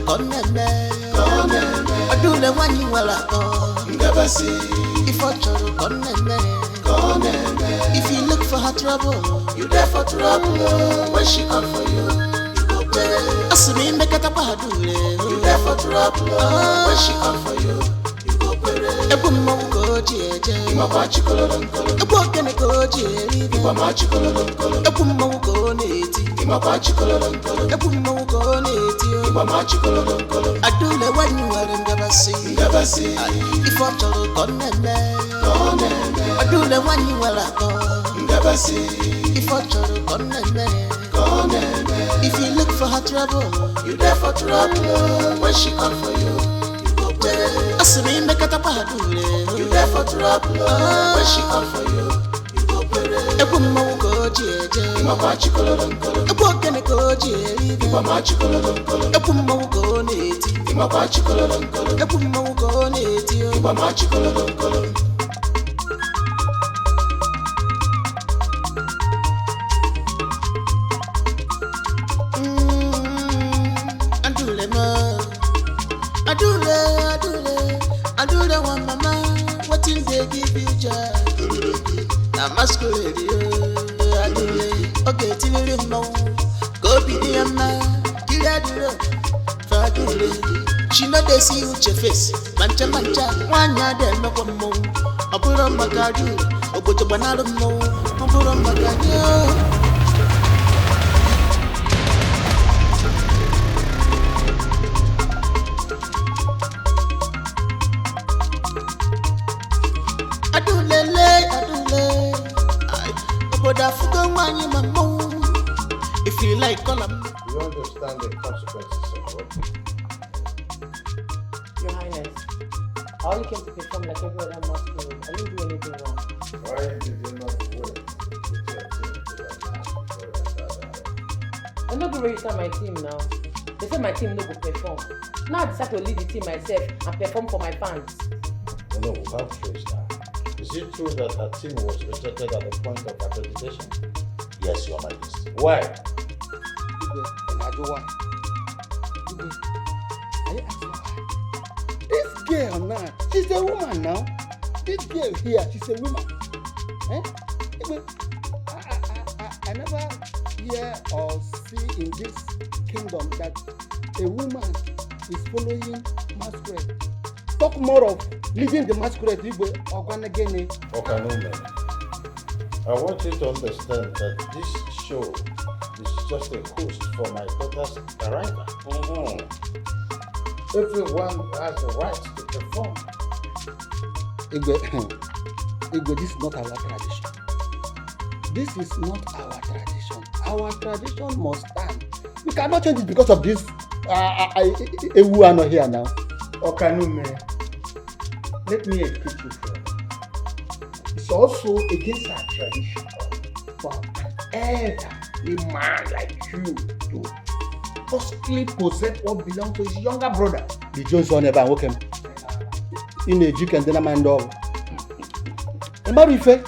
koneme. Adule wanyi wala ko. Ngabasi. If I choro koneme. If you look for her trouble, You there for trouble. When she come for you, you go pray. asumi mbekata padule. You there for trouble. When she come for you, you go pray. Ebu mmongo jeje. Imaba chikololonkolo. Ebu okene ko jeri. Imaba chikololonkolo. Ebu mmongo neti. Imaba chikololonkolo. Ebu mmongo neti. Imaba chikololonkolo. Adule wanyi wala ngabasi. Ngabasi. If I choro koneme. Adule wanyi wala ko. Ngabasi. If I choro koneme. If you look for her trouble, You there for trouble. When she come for you, you go pray. asumi mbekata padule. You there for trouble. When she come for you, you go pray. Ebu mmongo jeje. Imaba chikololonkolo. Ebu okene ko jeri. Imaba chikololonkolo. Ebu mmongo neti. Imaba chikololonkolo. Ebu mmongo neti. Imaba chikololonkolo. Adule ma. Adule one mama. What in they give you joy? Na masquerade. Adule. Okay, till mo. Go be the man. Kill adule. Fadule. She know they see you your face. Mancha. Wanya de no come mo. Aburo magadu. Obojo banalo mo. Aburo magadu. If you like, call them. You understand the consequences of what? Your Highness, I only came to perform like every other masquerade. I didn't do anything wrong. Why did you not wait with your team to the last before you started? I'm not going to register my team now. They said my team no go perform. Now I decide to lead the team myself and perform for my fans. No, without choice now. Is it true that her team was rejected at the point of accreditation? Yes, Your Majesty. Why? This girl now, she's a woman now. This girl here, she's a woman. I never hear or see in this kingdom that a woman is following masquerade. Talk more of leading the masquerade. Okay, no man. I want you to understand that this show is just a host for my daughter's arrival. Everyone has the right to perform. Igwe, this is not our tradition. This is not our tradition. Our tradition must stand. We cannot change it because of this. We are not here now. Okanume, let me educate you further. It's also against our tradition for an elderly man like you to forcibly possess what belongs to his younger brother. The Jones one ever woke him. In a juke and then a man dog. Emarife,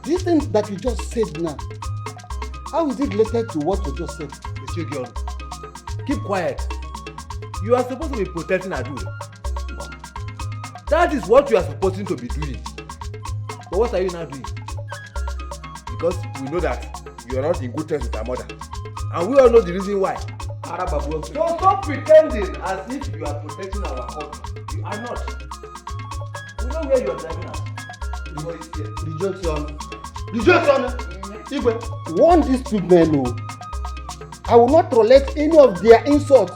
this thing that you just said now, how is it related to what you just said? Mr. Gion, keep quiet. You are supposed to be protecting Adule. That is what you are supposed to be doing. But what are you now doing? Because we know that you are not in good terms with our mother. And we all know the reason why. So stop pretending as if you are protecting our culture. You are not. We know where you are driving at. Warn these two men, no. I will not tolerate any of their insults.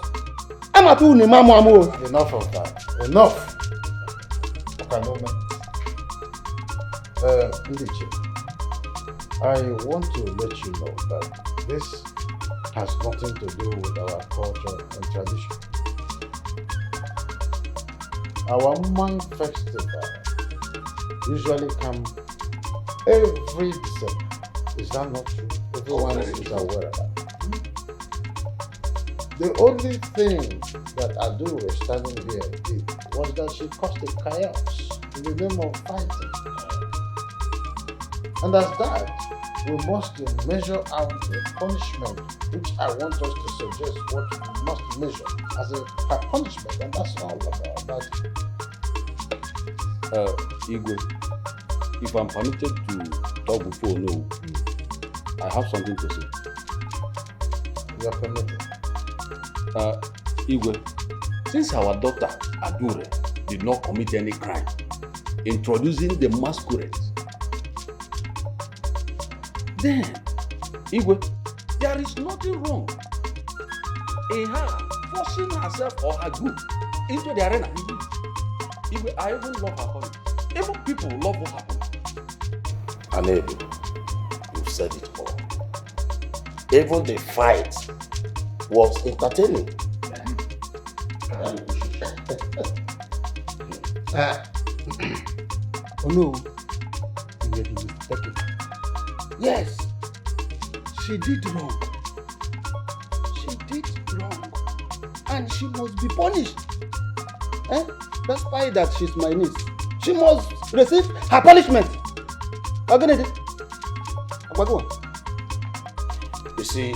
I'm a fool, Mamu. Enough of that. Enough. Okay, no man. Ndiche, I want to let you know that this has nothing to do with our culture and tradition. Our Mang festival usually comes every December. Is that not true? Everyone is aware of that. The only thing that Adu was standing here did was that she caused a chaos in the name of fighting. And as that, we must measure out a punishment, which I want us to suggest what we must measure as a punishment, and that's all about it. Igwe, if I'm permitted to talk before no, I have something to say. You are permitted. Igwe, since our daughter Adure did not commit any crime, introducing the masquerade, then, Igwe, there is nothing wrong in her forcing herself or her group into the arena. Igwe, I even love her calling. Even people love what happened. Ini Edo, you've said it all. Even the fight was entertaining. Oh no, you may be mistaken. Yes, she did wrong. She did wrong. And she must be punished. Despite that she's my niece, she must receive her punishment. You see,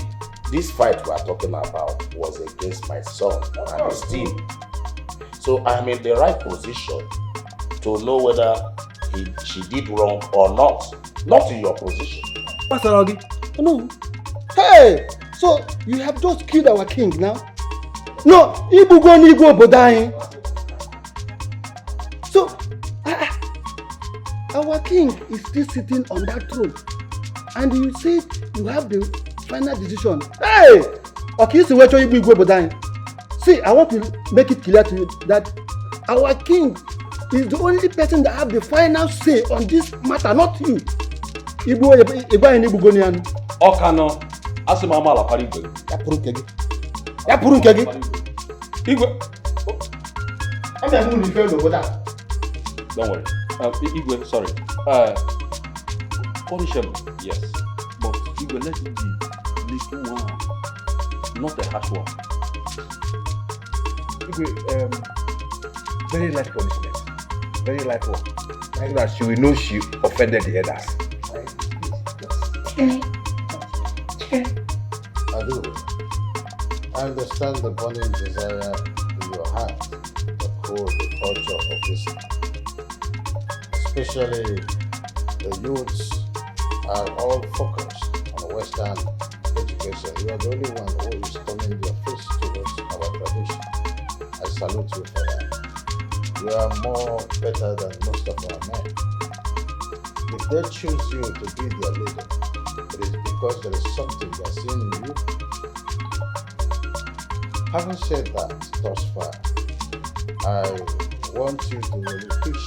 this fight we are talking about was against my son and his team. So I'm in the right position to know whether she did wrong or not. Not in your position. Pastor Ogi. Oh no. Hey! So you have just killed our king now? No, Ibugo ni Igbo Bodain. So our king is still sitting on that throne. And you say you have the final decision. Hey! Okay, so where you Igbo Bodain? See, I want to make it clear to you that our king is the only person that have the final say on this matter, not you. Igbo and Igbo Gonian. Okano, Asimama la Parigwe. Yapurun kegi. Igwe. I'm not going to defend over that. Don't worry. Igwe, sorry. Punishable, yes. But Igwe, let it be little one, not a harsh one. Igwe, very light punishment. Very light one. So that she will know she offended the others. I understand the burning desire in your heart to uphold the culture of this land. Especially the youths are all focused on Western education. You are the only one who is turning your face towards our tradition. I salute you for that. You are more better than most of our men. If they choose you to be their leader, it is because there is something they are seeing in you. Having said that thus far, I want you to relinquish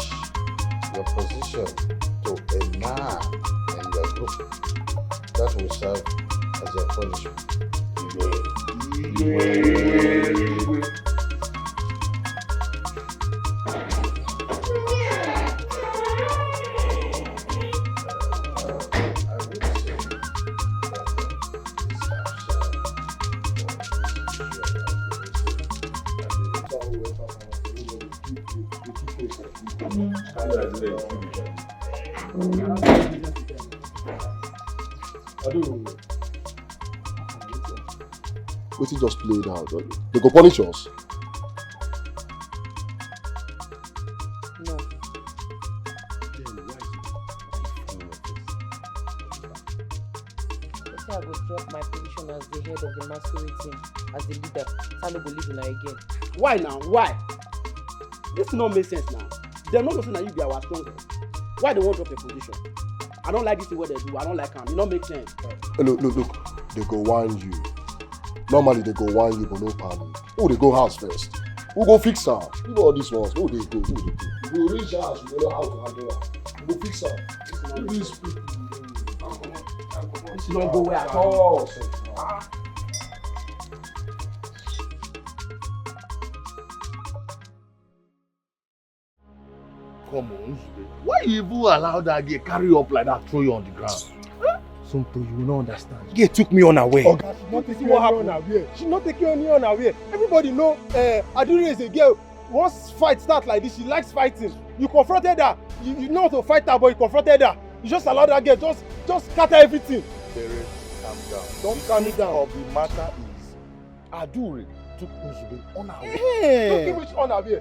your position to a man in your group. That will serve as a punishment. Wait, just play it out. They go punish us. No. I go drop my position as the head of the Masquerade team, as the leader. I no go leave una again. Why now? Why? This no make sense now. They're not looking at you be our strongest. Why they won't drop their position? I don't like this thing what they do. I don't like them. It don't make sense. Look. They go whine you. Normally they go whine you, but no panic. Oh, they go house first. Who go fix her? You know all these ones. Who they go? We will reach house, we know how to handle her. We will fix her. These people. This don't go where at all. Come on, why you even allow that girl carry you up like that, throw you on the ground? Tonto, you will not understand. Girl took me unaware. Oga, she not taking what happened unaware. She not taking any unaware. Everybody know Adure is a girl. Once fight start like this, she likes fighting. You confronted her. You know how to fight her, but you confronted her. You just allow that girl, just scatter everything. Bere, calm down. Don't calm me down. Of the matter is, Adure took Nzube unaware. Took him which unaware?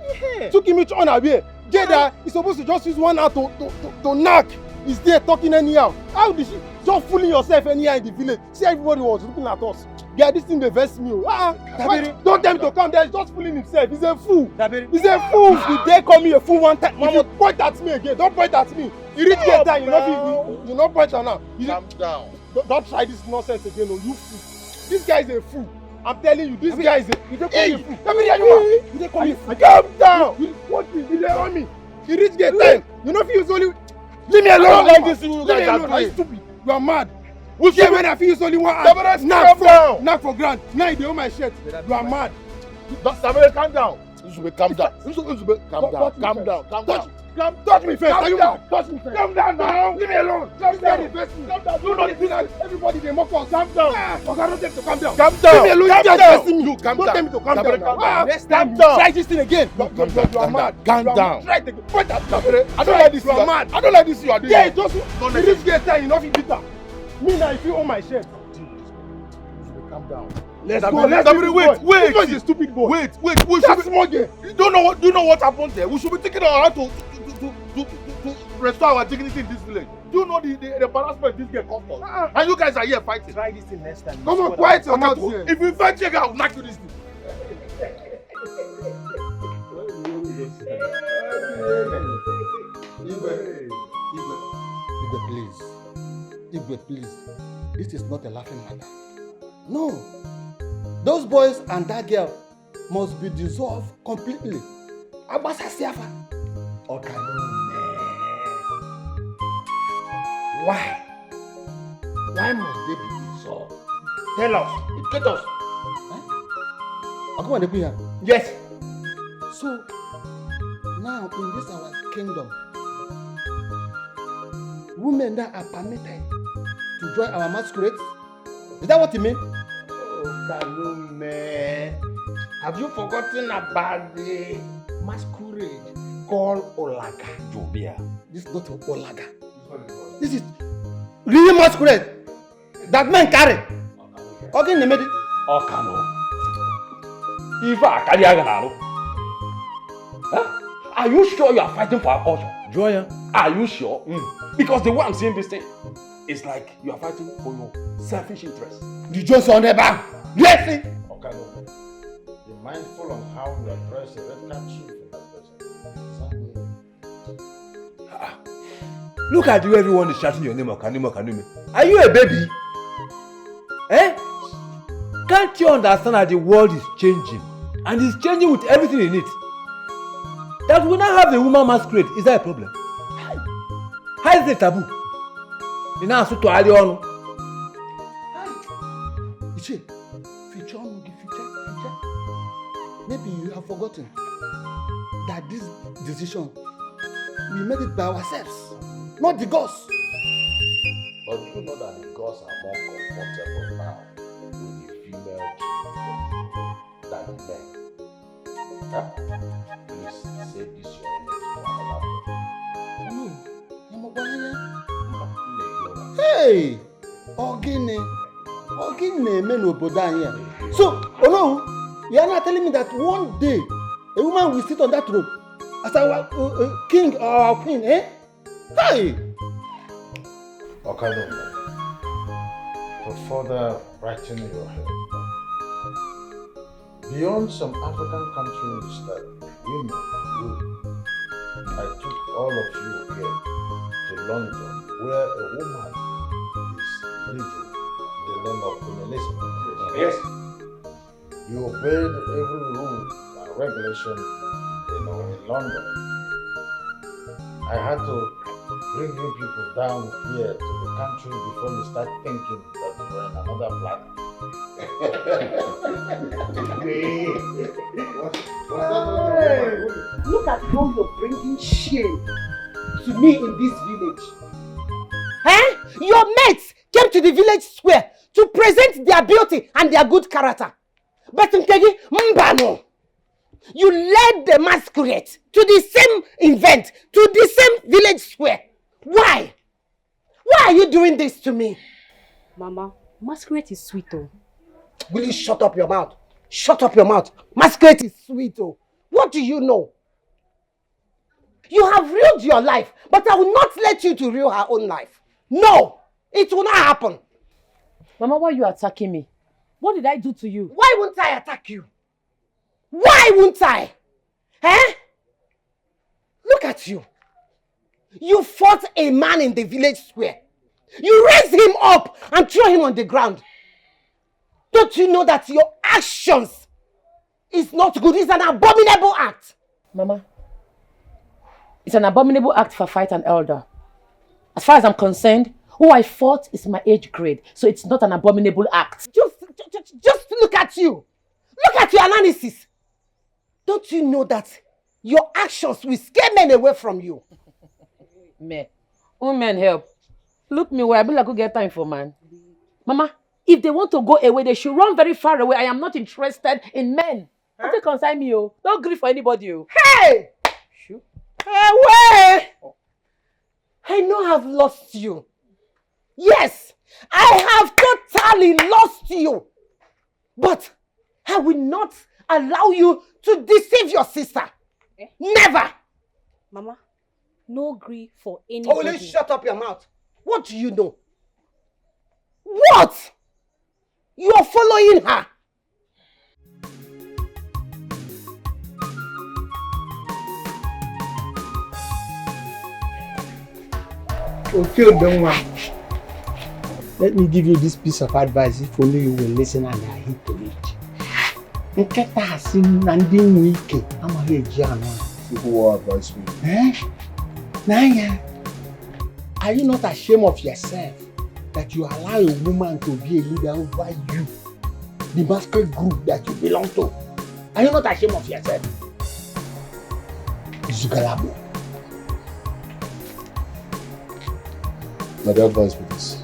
Took him which unaware? Jada is supposed to just use one hand to knock. He's there talking anyhow. How did she just fooling yourself anyhow in the village? See, everybody was looking at us. Yeah, this thing they vex me. Don't tell me to come there. He's just fooling himself. He's a fool. He's a fool. You dare call me a fool one time? Mama, point at me again. Don't point at me. You reach get time. You not point at now. Calm down. Don't try this nonsense again. Oh, you fool. This guy is a fool. I'm telling you, this guy is a. You don't call me a fool. You don't call me a fool. Calm down. What is it on me? You reach get time. You know if you only. Leave me alone. I don't like this. You guys are doing. Are you stupid? You are mad. Who's yeah, when I feel it's only one hand. Knock for grand. Now you own my shirt. You are mad. Sabere, calm down. Nzube, calm down. Nzube, calm down. Calm down. Calm down. Touch me first. Calm down. Touch me first. Calm down now. Leave me alone. Calm down. Calm down. You know the thing. Everybody they mock us. Calm down. I don't tell you to calm down. Calm down. Leave me alone. Calm down. You calm down. Don't tell me to calm down. Calm down. Try this thing again. You are mad. Calm down. Try it again. Point at Sabere, I don't like this. You are mad. I don't like this. You are doing. Yeah, just this get time. You know if bitter. Me now, if you own my shirt. Calm down. Let's go. Let's wait. This is a stupid boy. Wait. That's small game. You don't know what happened there. We should be thinking about how to restore our dignity in this village. Do you know the embarrassment this girl caused us? And you guys are here fighting. Try this thing next time. Come on, quiet your mouth here. If you fight here, I'll knock you this thing. Igwe, please. This is not a laughing matter. No. Those boys and that girl must be dissolved completely. Abasa Siafa. Okay, why? Why must they be dissolved? Tell us. Educate us. Come on, here. Yes. So, now in this our kingdom, women that are permitted to join our masquerade. Is that what you mean? Oh, Kalume. Have you forgotten about the masquerade called Olaga? Jobia. This is not Olaga. This is real masquerade that men carry. Okay, they made it. Okano. Iva Kaliaganaro. Are you sure you are fighting for our culture? Joya. Are you sure? Because the way I'm seeing this thing, it's like you are fighting for your selfish interest. You just on the back. Yes. Okay, no. Be mindful on how you address the red card chief in that person. Look at you, everyone is shouting your name, Okanume. Are you a baby? Can't you understand that the world is changing? And it's changing with everything in it. That we now have a woman masquerade, is that a problem? How is it taboo? You now to Ali on. Iche, future. Maybe you have forgotten that this decision, we made it by ourselves, not the gods. But you know that the gods are more comfortable now with the female chief than the men. Huh? Please save this your energy for another day. Hey! Ogine men obodo here. So, you are not telling me that one day a woman will sit on that throne as our king or our queen, eh? Hey! Okay, no. To further brighten your head, beyond some African countries that women rule, I took all of you here to London, where a woman is leading the name of Queen Elizabeth. Yes. You obeyed every rule and regulation in London. I had to bring you people down here to the country before you start thinking that you're in another planet. Look at how you're bringing shame to me in this village. Your mates came to the village square to present their beauty and their good character. But Nkegi, Mbano, you led the masquerade to the same event, to the same village square. Why? Why are you doing this to me? Mama, Masquerade is sweet though. Will you shut up your mouth? Shut up your mouth. Masquerade is sweet oh. What do you know? You have ruined your life, but I will not let you to ruin her own life. No, it will not happen. Mama, why are you attacking me? What did I do to you? Why won't I attack you? Why won't I? Eh? Look at you. You fought a man in the village square. You raised him up and threw him on the ground. Don't you know that your actions is not good? It's an abominable act. Mama, it's an abominable act if I fight an elder. As far as I'm concerned, who I fought is my age grade, so it's not an abominable act. Just look at you. Look at your analysis. Don't you know that your actions will scare men away from you? Men. Women help. Look me where I be like, go get time for man. Mama, if they want to go away, they should run very far away. I am not interested in men. Don't they consign me, oh. Don't grieve for anybody, oh. Hey! Shoot. Hey, wait! I know I've lost you. Yes, I have totally lost you. But I will not allow you to deceive your sister. Never. Mama, no grief for anybody. Only shut up your mouth. What do you know? What? You are following her. Okay, don't worry. Let me give you this piece of advice if only you will listen and adhere to it. Nketa hasi na ndi nwike amaghị eji anụ a. People will advise me. Nanya, are you not ashamed of yourself that you allow a woman to be a leader over you, the masquerade group that you belong to? Are you not ashamed of yourself? Zugalabo. Now they advise me this.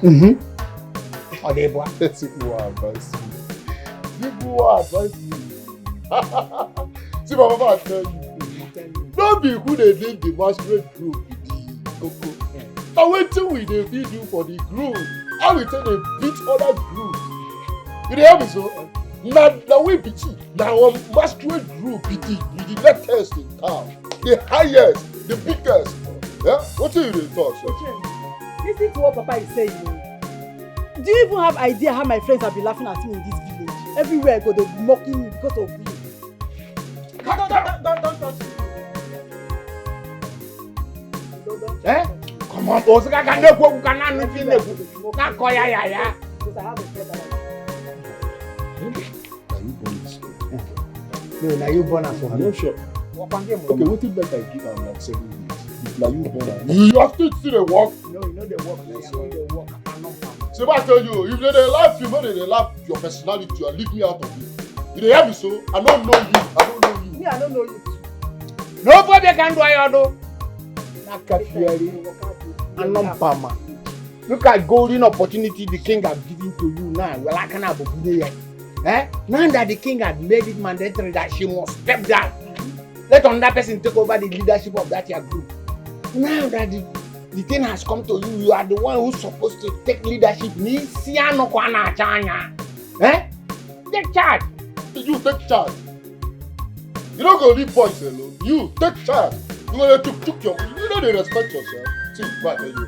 Odebwa. People will advise me. People will advise me. See, my mama, I tell you. Don't be who they lead the masquerade group with the cocoa. Now wait till we dey feed you for the group. How we tell they beat other groups. You dey hear me so? Now we beat you. Now our masquerade group be the latest in town. The highest, the biggest. Yeah? What do you dey talk, sir? Listen to what Papa is saying. Do you even have idea how my friends have been laughing at me in this village? Everywhere I go, they'll be mocking me because of you. Don't touch me. Come on, boss. I can't go. I can't go. Not go ya. Because I have a friend that Are you born this way? No, now you born for I'm her. not sure. Okay, Okay, what if like I give am like 7 years? Now you born am. You have to see the work. No, you know the work. Yes, you know the work. See what I tell you, if they laugh you, they laugh your personality, you leave me out of it. You dey hear me so? I don't know you. I don't know you. me, I don't know you. Nobody can do it, though. Anompama. Look at golden opportunity the king has given to you now. Well, I cannot believe it. Now that the king has made it mandatory that she must step down, let another person take over the leadership of that your group. Now that the thing has come to you, you are the one who's supposed to take leadership. Take charge. You take charge. You don't go leave boys alone. You take charge. You gonna took your. You know they respect yourself. See, what I tell you.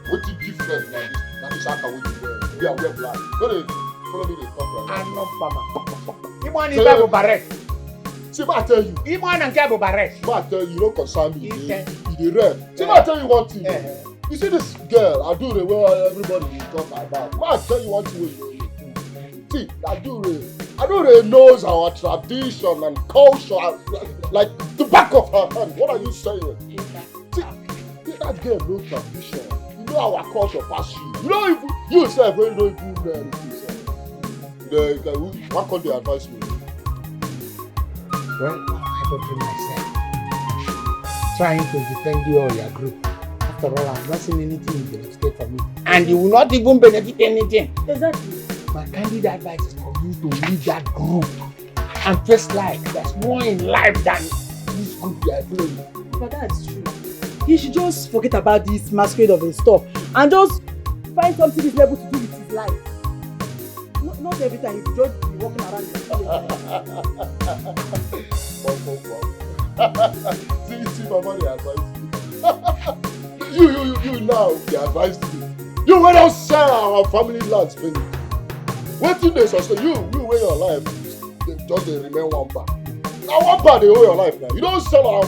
What is different than this? That is how we wear. We are wear black. Go to follow me. They talk like. Anompama. You want to buy barret? See, what I tell you. You want to buy barret? What I tell you, don't concern me. You the red. See, what I tell you one thing. You see this girl, I do the way everybody will talk about. What I tell you one thing. See, I do knows our tradition and culture like the back of her hand. What are you saying? See, that girl no tradition. You know our culture pass you. You know if you yourself when you know if what can they advise me? Well, I don't do myself. Trying to defend you or your group. After all, I've not seen anything you can escape from me. And you will not even benefit anything. Exactly. My candid advice is for you to lead that group and face life. There's more in life than this group you are doing. But that's true. he should just forget about this masquerade of his stuff and just find something reasonable to do with his life. Not every time he should just be walking around the See, Mama, they advise you. You now, they advise me. You will not sell our family land spending. What thing they sustain? You wear your life, just they remain one bar. Now one bar they owe your life now. You don't sell our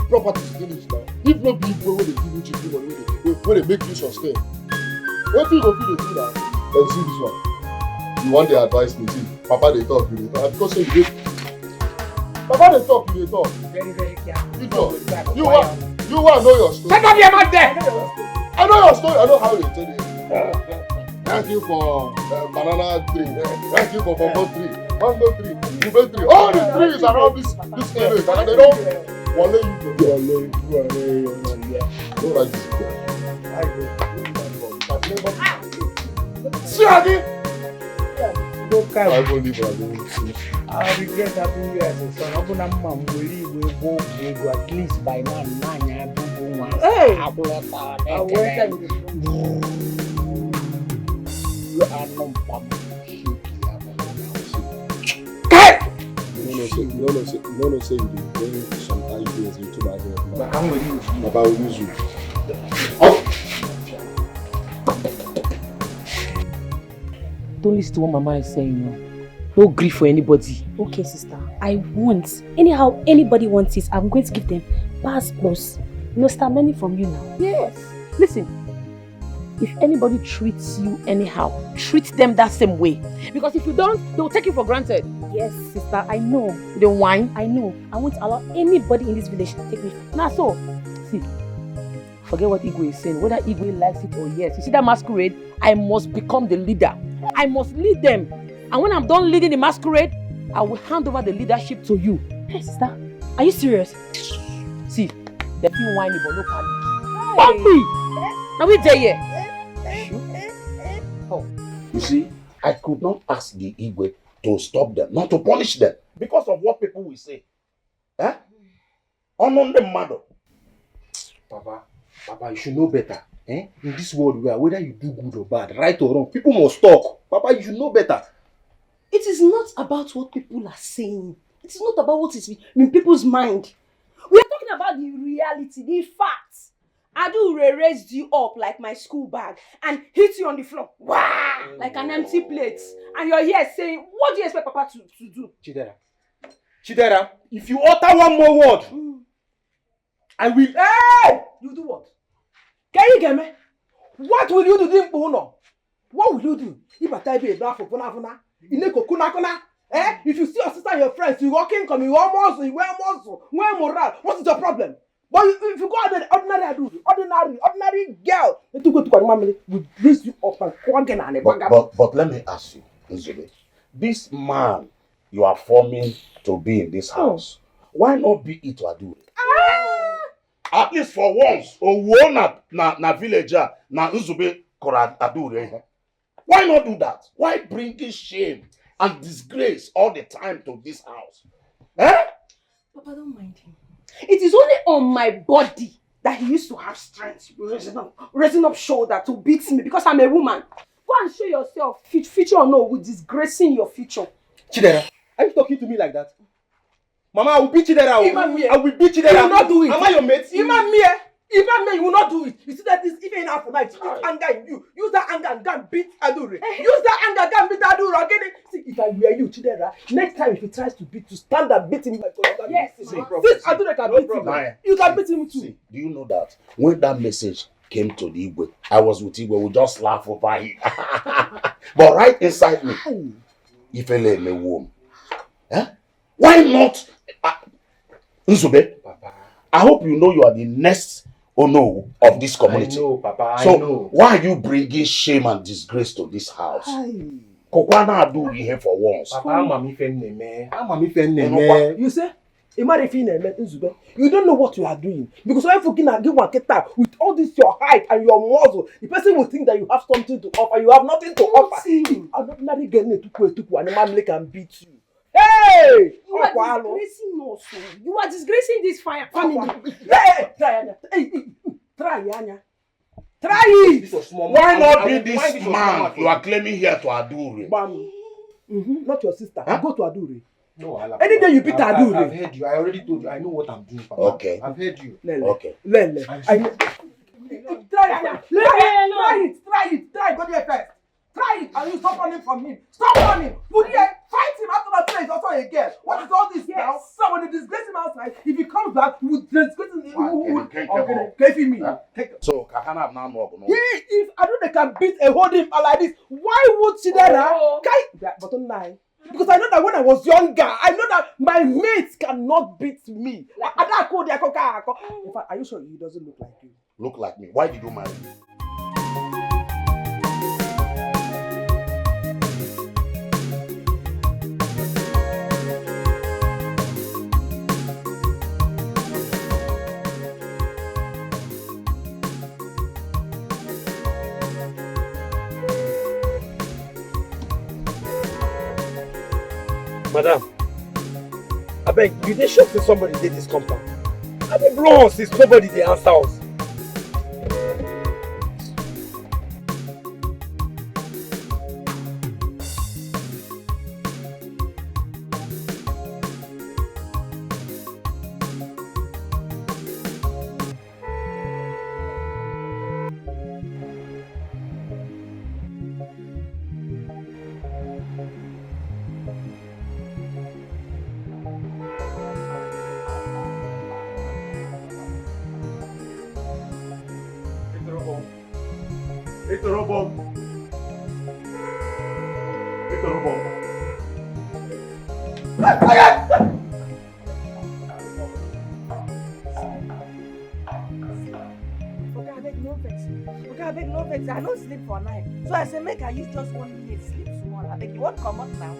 properties finish now. If not people when they give you cheap money, when they make you sustain. What do you go feel they do now? Then see this one. You want the advice me, see. Papa they talk, you they talk. Because you dey. Papa they talk, you they talk. Very, very careful. You talk. You want know your story. Shut up your mouth there! I know your story. I know how they tell you. Thank you for banana tree. Thank you for cocoa tree. Mango tree. Ube tree. All the trees around this village. And they don't wale you to do. Don't write this down. See again. Don't come. I won't leave her. I regret having you as a son. I'm gonna go at least by now. Hey! I will No, say you bring some ideas into my head. But I'm with you. About use you. Don't listen to what Mama is saying. No grief for anybody. Okay, sister. I won't. Anyhow, anybody wants it, I'm going to give them pass plus. No start learning from you now. Yes. Listen. If anybody treats you anyhow, treat them that same way. Because if you don't, they will take you for granted. Yes, sister, I know. The wine. I know. I won't allow anybody in this village to take me. Now so, see, forget what Igwe is saying. Whether Igwe likes it or yes. You see that masquerade? I must become the leader. I must lead them. And when I'm done leading the masquerade, I will hand over the leadership to you. Hey, sister, are you serious? See, they feel whiny but no panic. Puppy! Now we there here. Oh. You see, I could not ask the Igwe to stop them, not to punish them, because of what people will say. Eh? On the mother. Papa, you should know better. Eh? In this world where whether you do good or bad, right or wrong, people must talk. Papa, you should know better. It is not about what people are saying. It is not about what is in people's mind. We are talking about the reality, the facts. Adu raised you up like my school bag and hit you on the floor. Wow! Like an empty plate. And you're here saying, what do you expect Papa to do? Chidera, if you utter one more word, I will... Hey! You do what? Can you get me? What will you do? What will you do? If I type a black for Punafuna, eh? If you see your sister and your friends, you walking, come, you wear muscle, wear morale, what is your problem? But if you go out there, ordinary girl, they took to family, will raise you up and quagga and But let me ask you, Nzube, this man you are forming to be in this house, why not be it to Adu? At least for once, or one na villager, na Nzube kora Adu. Why not do that? Why bring this shame and disgrace all the time to this house? Eh? Papa, don't mind him. It is only on my body that he used to have strength, raising up shoulder to beat me because I'm a woman. Go and show yourself, future or no, with disgracing your future. Chidera, are you talking to me like that? Mama, I will beat Chidera. I will beat Chidera. You will not do it. Am I your mate? Even me, you will not do it. You see that this even enough for night. Use anger in you. Use that anger and go and beat Adure. Use that anger and go and beat Adure again. See, if I were you, Chidera, next time if he tries to beat you, stand and beat him. Yes. Since Adure can beat him, you can beat him too. See, do you know that when that message came to the Igwe, I was with Igwe, we just laugh over it. But right inside me, if I let me warm, why not? Nzube, Papa, I hope you know you are the next Ono of this community. I know, Papa, so I know. Why are you bringing shame and disgrace to this house? Kokwana do here for once. Papa, I'm You say, you don't know what you are doing. Because when you give one keta with all this your height and your muscle, the person will think that you have something to offer. You have nothing to offer. I'm not getting it to and the man can beat you. Hey! You are disgracing us. You are disgracing this fire family. Hey! Try, Yanya. Try it! This was small Why man. not I be will- why this was man small you are claiming here to Adure? Bam. Not your sister. Huh? Go to Adure. No, Any day you beat Adure. I've heard you. I already told you. I know what I'm doing, Papa. Okay. I've heard you. Okay. Lele. I know. Try it. Try. Go there first. Try it. And you stop running from him. Stop running. Put here. Fight him after that place. Also a girl. What is all this now? Somebody disgrace him outside. If he comes back, we will disgrace him. So, Kakana now know. If I know they can beat a holding like this, why would Chidera? But online. Because I know that when I was younger, I know that my mates cannot beat me. In fact, are you sure he doesn't look like you? Look like me. Why did you marry me? Madam, I beg, you dey sure say somebody did this compound? I dey blow us since nobody dey answer us. I don't sleep for night. So I say, make I use just 1 minute sleep small. I think you won't come up now.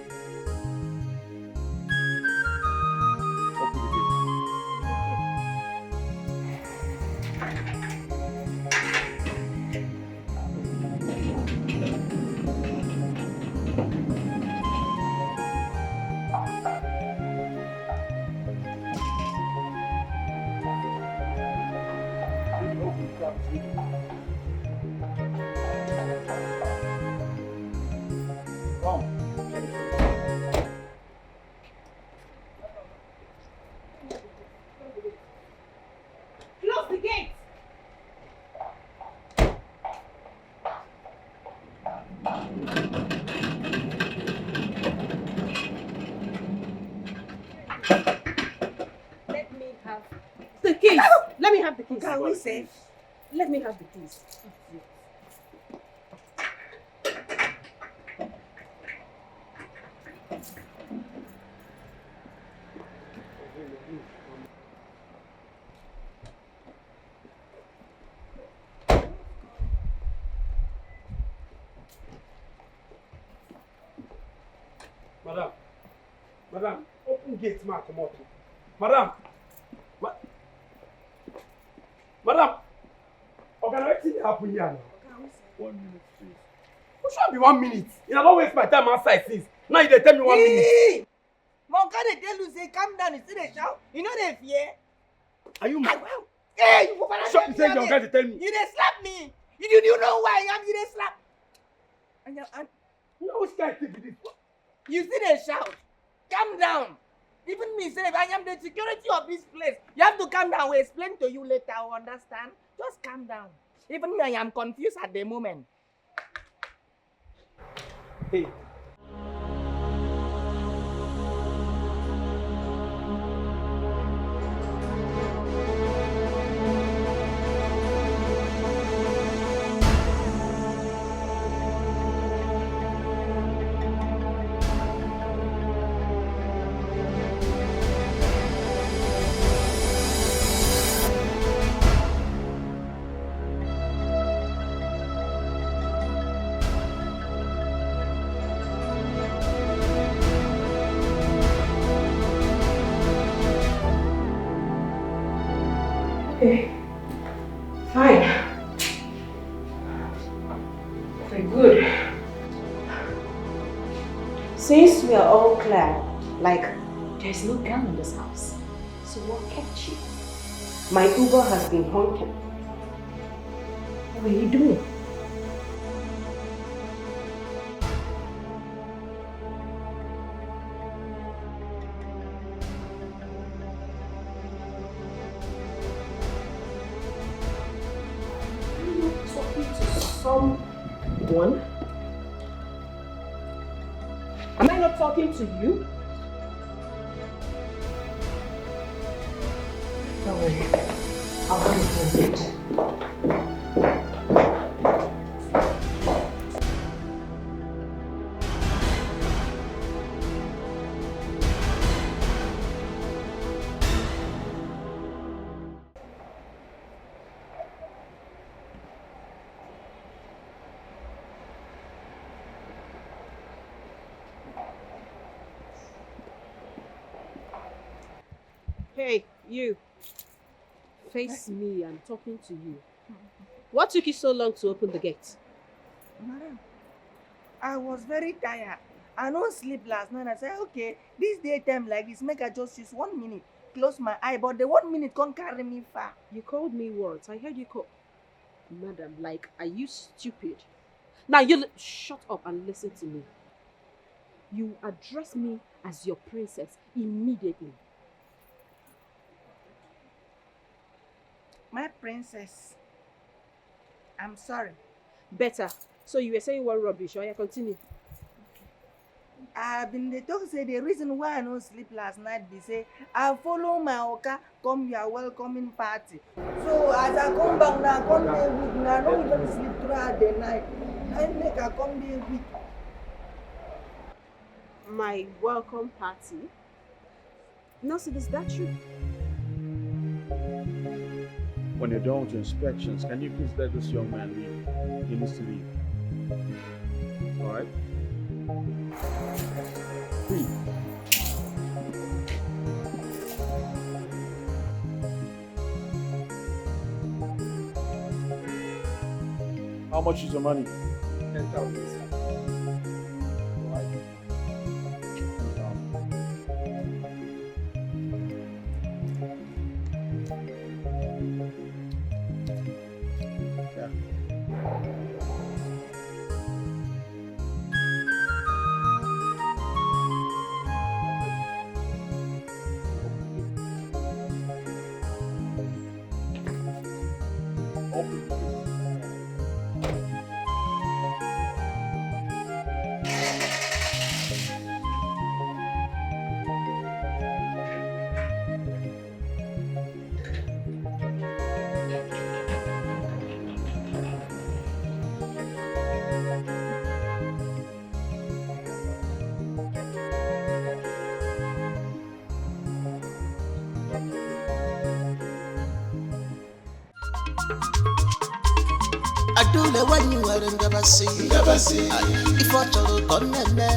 Can we save? Let me have the keys. Madam, open gate, ma, come out. Madam, Madam, wetin dey happen here now? 1 minute, please. Who should be 1 minute? You don't waste my time outside since. Now you dey tell me 1 minute. Monka dey tell you say calm down, you still dey shout. You know they fear. Are you mad? Hey, you go Shut the same guy to tell me. You dey slap me. You know who I am. You dey slap. No, which guy take this? You still dey shout. Calm down. Even me say, I am the security of this place. You have to calm down. We'll explain to you later. Understand? Just calm down. Even me, I am confused at the moment. Hey. Okay. Fine. Very good. Since we are all clear, like there's no gun in this house, so what kept you? My Uber has been honking. What are you doing? Someone? Am I not talking to you? Don't worry. I'll have it complete. Hey, you. Face me, I'm talking to you. What took you so long to open the gate? Madam, I was very tired. I no sleep last night. I said, okay, this daytime like this, make I just use 1 minute, close my eye, but the 1 minute can't carry me far. You called me words. I heard you call. Madam, like, are you stupid? Now you shut up and listen to me. You address me as your princess immediately. My princess, I'm sorry. Better. So you were saying what rubbish, or you continue? I've been the talk say the reason why I no sleep last night be say I follow my oka come your welcoming party. So as I come back now, come there with me. I don't even sleep throughout the night. I make I come there with. My welcome party? No, so is that true? When you're done with your inspections, can you please let this young man leave? He needs to leave. Alright? Please. How much is your money? 10,000. Adule when you are in Gabasi. If I told Conene.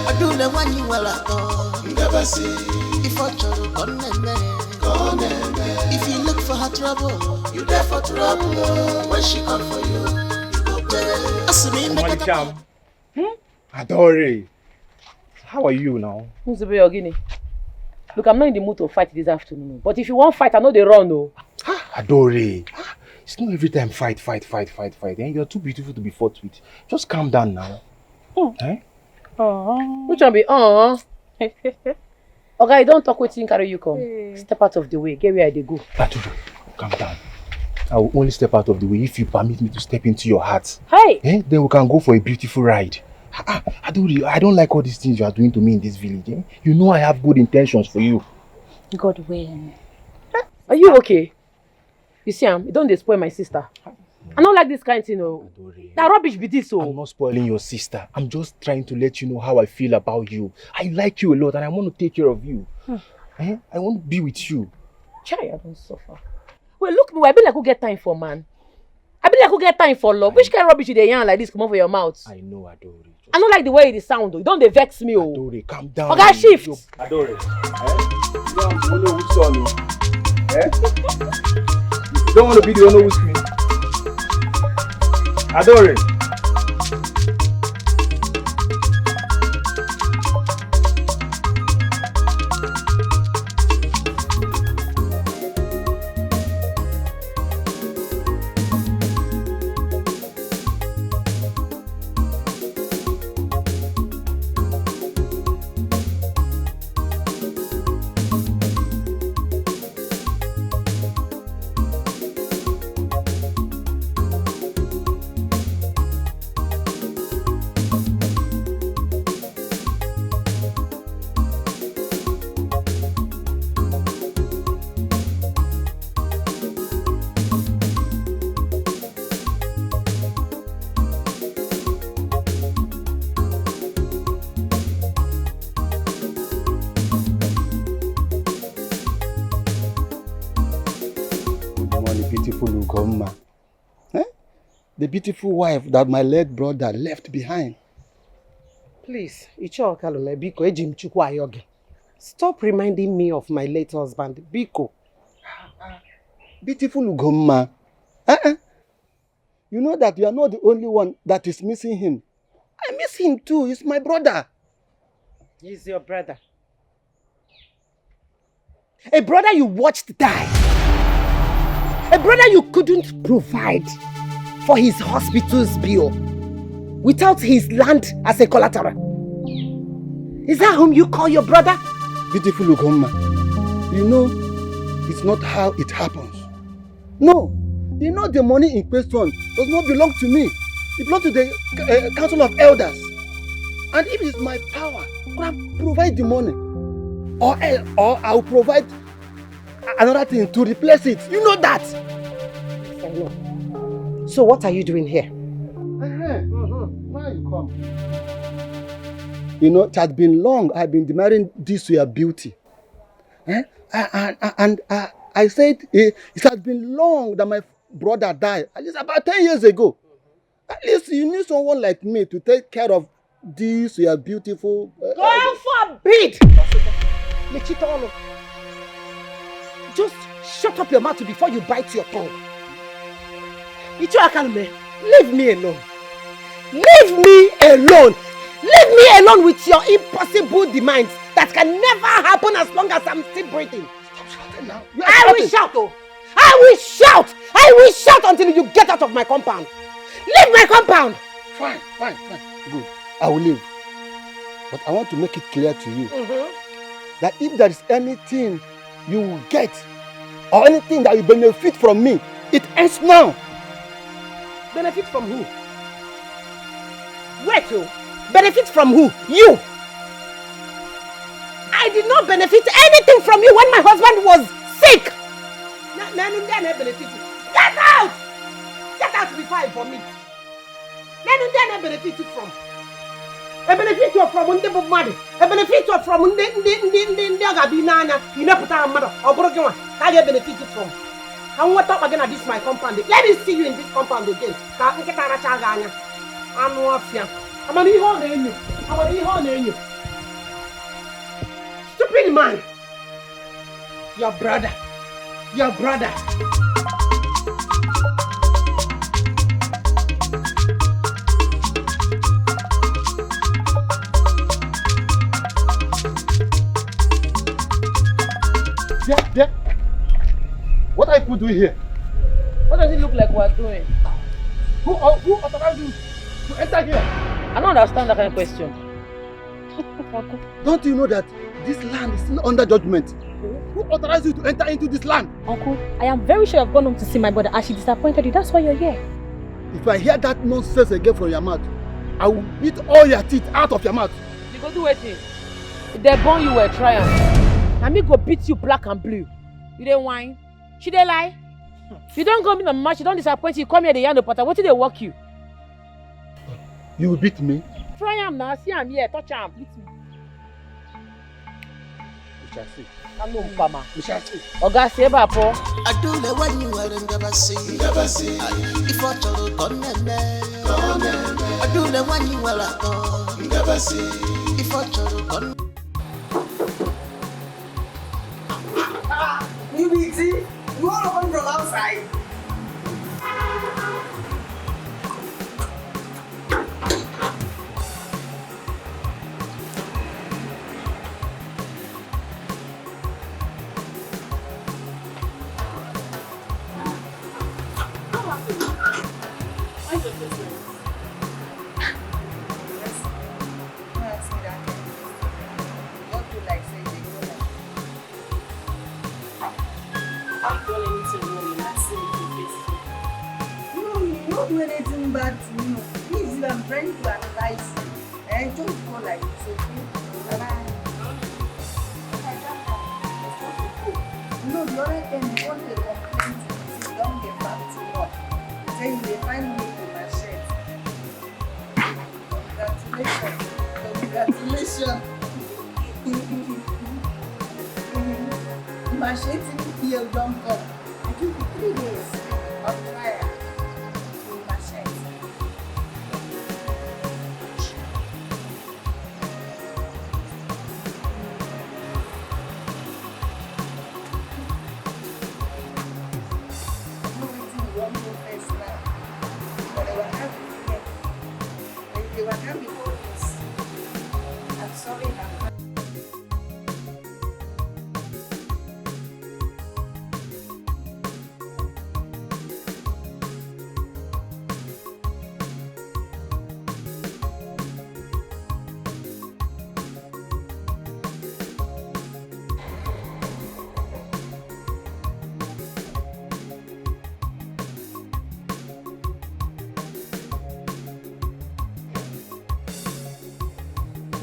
Adule when you are at Gabasi. If I told Conene. If you look for her trouble, you there for trouble. When she come for you, you go tell. Malikam. Adore. How are you now? Who's the Ogini? Look, I'm not in the mood to fight this afternoon. But if you want fight, I know they run, no. Adore. It's not every time fight. Eh? You're too beautiful to be fought with. Just calm down now. Eh? Which one be? Okay, don't talk with you, carry you come. Step out of the way. Get where they go. Adore, calm down. I will only step out of the way if you permit me to step into your heart. Hey! Eh? Then we can go for a beautiful ride. Adore, I don't like all these things you are doing to me in this village. Eh? You know I have good intentions for you. God willing. Are you okay? You see, you don't spoil my sister. I don't like this kind of thing, no. That rubbish be this, so. I'm not spoiling your sister. I'm just trying to let you know how I feel about you. I like you a lot and I want to take care of you. Eh? I want to be with you. Chai, I don't suffer. Well, look me, I be like who get time for man. I be like who get time for love. Which kind of rubbish you dey yarn like this come over your mouth? I know, Adore. I don't like the way it sound though. You don't dey vex me, oh. Adore, calm down. Okay, shift. Adore. You don't know which son, eh? You don't want to be the one who's screaming. Adore. beautiful Ugomma. The beautiful wife that my late brother left behind. Please, Biko, stop reminding me of my late husband, Biko. Beautiful Ugomma. You know that you are not the only one that is missing him. I miss him too. He's my brother. He's your brother. A brother you watched die. A brother you couldn't provide for his hospital's bill without his land as a collateral. Is that whom you call your brother? Beautiful Ugomma, you know, it's not how it happens. No, you know the money in question does not belong to me. It belongs to the Council of Elders. And if it's my power, I can provide the money. Or I'll provide another thing to replace it. You know that. I know. So what are you doing here? Why you come? You know, it has been long I've been demanding this your beauty. And I said it has been long that my brother died. At least about 10 years ago. At least you need someone like me to take care of this your beautiful... God forbid! Just shut up your mouth before you bite your tongue. Leave me alone. Leave me alone. Leave me alone with your impossible demands that can never happen as long as I'm still breathing. Stop shouting now. I will shout, oh. I will shout. I will shout until you get out of my compound. Leave my compound. Fine. Good. I will leave. But I want to make it clear to you that if there is anything you will get or anything that will benefit from me, it ends now. Benefit from who? Wait, oh. Benefit from who? You! I did not benefit anything from you when my husband was sick! Get out! Get out before I vomit! I benefit from. I benefit from money. I benefit from you never put a mother or broken one. I get benefit from. I want to talk again at this my compound. Let me see you in this compound again. I'm stupid man. Your brother. Yeah. What are you doing here? What does it look like we're doing? Who authorized you to enter here? I don't understand that kind of question. Don't you know that this land is still under judgment? Who authorized you to enter into this land? Uncle, I am very sure I've gone home to see my brother as she disappointed you. That's why you're here. If I hear that nonsense again from your mouth, I will beat all your teeth out of your mouth. You go do anything. If they born you were trying, and me go beat you black and blue. You dey whine? She dey lie? You don't come in the match, you don't disappoint you, come here the yarn the potter. What did they work you? You will beat me? Try him now, see him here, touch him, beat me. We shall see. I'm no Mpama. We shall see. Oga, say ba po. I do the one you are never see. If I told you, come I do the one you are never see. If I told you, come. You BT, you all come from outside. Do anything bad to me. Please, if I'm trying to advise you, and don't go like this, okay? Bye-bye. You know, the other time, before they complain to you, don't get back to work. Then they find me in my shirt. Congratulations. My shirt here don't come. do the 3 days of trial in Masquerade. I'm sorry, I'm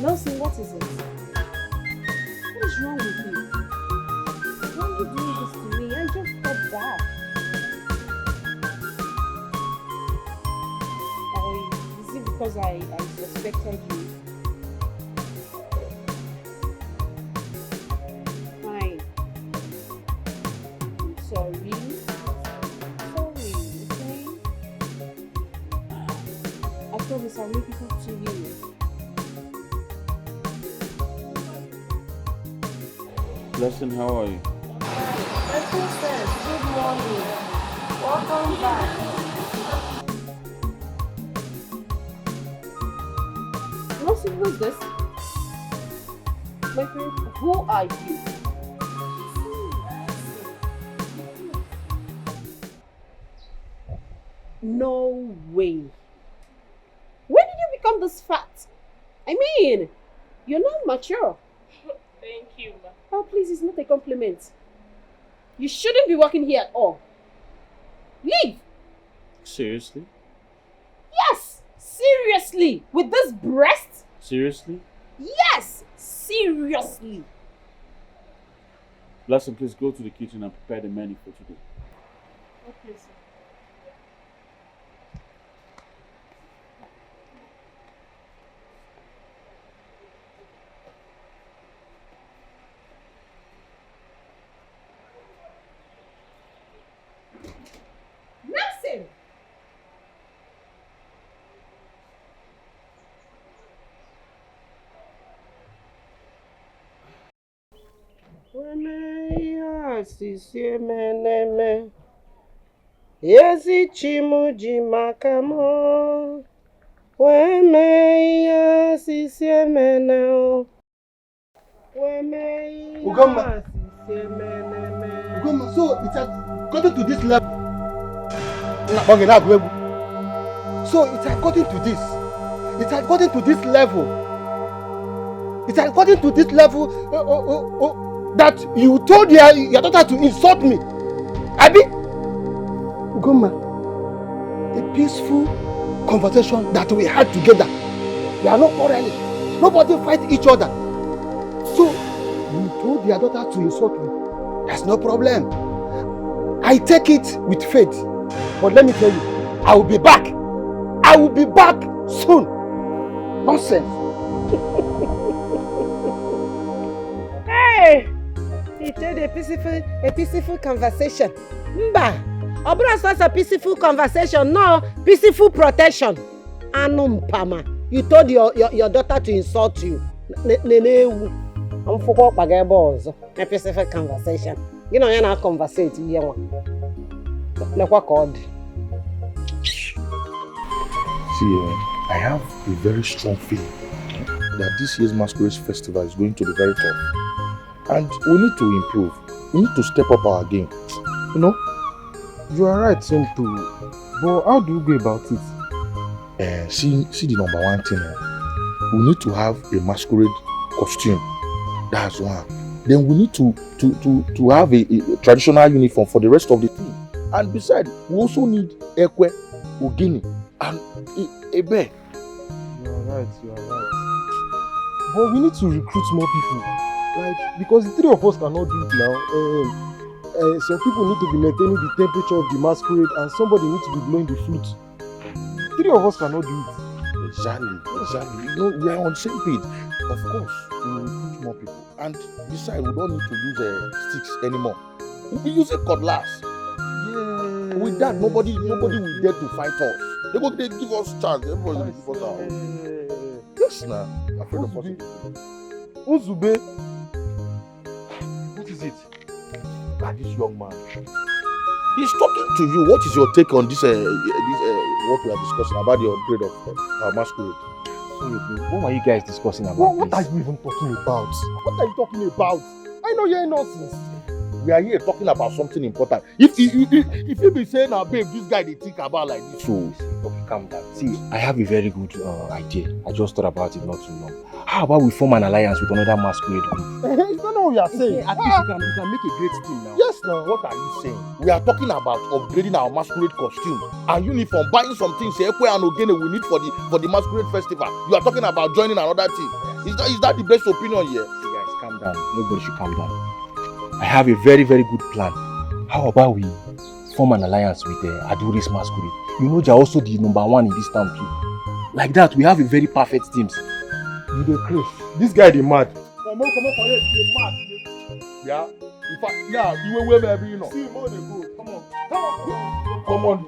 Nelson, what is it? What is wrong with you? Why are you doing this to me? I just got back. Or is it because I suspected you? Fine. I'm sorry. Sorry, okay? I promise I'll make it up to you. Blessing, how are you? Princess, good morning. Welcome back. Nelson, who is this? My friend, who are you? No way. When did you become this fat? I mean, you're not mature. Thank you, ma. Oh, please, it's not a compliment. You shouldn't be working here at all. Leave! Seriously? Yes! Seriously! With this breast? Seriously? Yes! Seriously! Blessing, please go to the kitchen and prepare the menu for today. Okay, sir. Nelson! Yezi chimuji makamo. Weme ya sisiemene. Weme Ugomma. Ugomma, so it has gotten to this level. So it has gotten to this. It has gotten to this level. It has gotten to this level that you told your daughter to insult me. Abi? Ugomma, a peaceful conversation that we had together. We are not quarreling. Nobody fight each other. So you told your daughter to insult me. That's no problem. I take it with faith. But let me tell you, I will be back. I will be back soon. Nonsense. Hey! He told a peaceful conversation. Mba! Obra was a peaceful conversation, no peaceful protection. Anumpama. You told your daughter to insult you. I'm forgot about balls. A peaceful conversation. You know, you're not conversating here. Like what called? See, I have a very strong feeling that this year's Masquerade Festival is going to be very tough. And we need to improve. We need to step up our game. You know? You are right, Tonto. But how do you go about it? See the number one thing. We need to have a masquerade costume. That's one. Then we need to have a traditional uniform for the rest of the team. And besides, we also need ekwe, ogini, and a bear. You are right. But we need to recruit more people. Because the three of us cannot do it now. Some people need to be maintaining the temperature of the masquerade and somebody needs to be blowing the flute. Three of us cannot do it. Exactly. You know, we are on the same page. Of course, we will recruit more people. And besides, we don't need to use sticks anymore. We'll be using cutlass. With that, nobody will dare to fight us. They give us chance. Everybody will give us our own. Yes, now. Afraid of us. Uzube. What is it? Look at this young man. He's talking to you. What is your take on this? What we are discussing about the upgrade of Masquerade? What were you guys discussing about? What are you even talking about? What are you talking about? I know you're nonsense. We are here talking about something important. If you be saying, babe, this guy they think about like this. So, okay, calm down. See, I have a very good idea. I just thought about it not too long. How about we form an alliance with another Masquerade group? You don't know what you are saying. At least you can make a great team now. Yes, now. What are you saying? We are talking about upgrading our Masquerade costume and uniform, buying some things and again we need for the Masquerade festival. You are talking about joining another team. Is that the best opinion here? See guys, calm down. Nobody should calm down. I have a very, very good plan. How about we form an alliance with Aduri's Masquerade? You know they're also the #1 in this town too. Like that, we have a very perfect team. You dey crazy. This guy dey mad. Come on for here, dey mad. Yeah. In fact, yeah, you will wear you know. See, more dey go. Come on. Come on,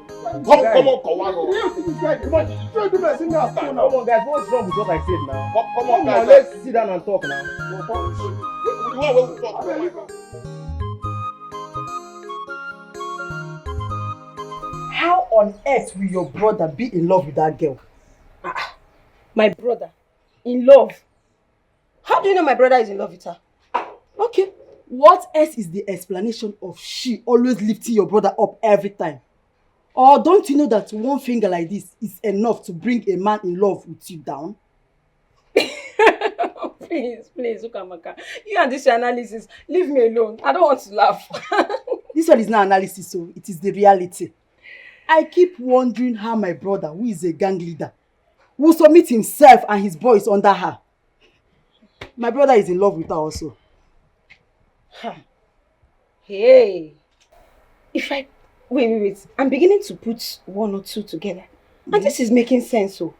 guys, what's wrong with what I said now? Come on, guys. Let's sit down and talk now. How on earth will your brother be in love with that girl? My brother? In love? How do you know my brother is in love with her? Okay. What else is the explanation of she always lifting your brother up every time? Or don't you know that one finger like this is enough to bring a man in love with you down? Please, Ukamaka. You and this analysis, leave me alone. I don't want to laugh. This one is not analysis, so it is the reality. I keep wondering how my brother, who is a gang leader, will submit himself and his boys under her. My brother is in love with her also. Hey, wait. I'm beginning to put one or two together. And this is making sense, so.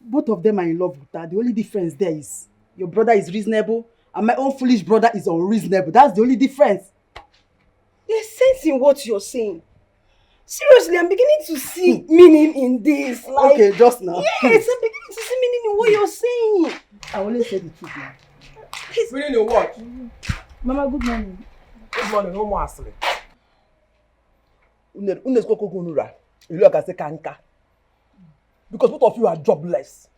Both of them are in love with her. The only difference there is your brother is reasonable and my own foolish brother is unreasonable. That's the only difference. There's sense in what you're saying. Seriously, I'm beginning to see meaning in this. Like, okay, just now. Yes, I'm beginning to see meaning in what you're saying. I only said the truth now. Meaning in what? Mama, good morning. Good morning, no more asleep. You look as a kanka. Because both of you are jobless.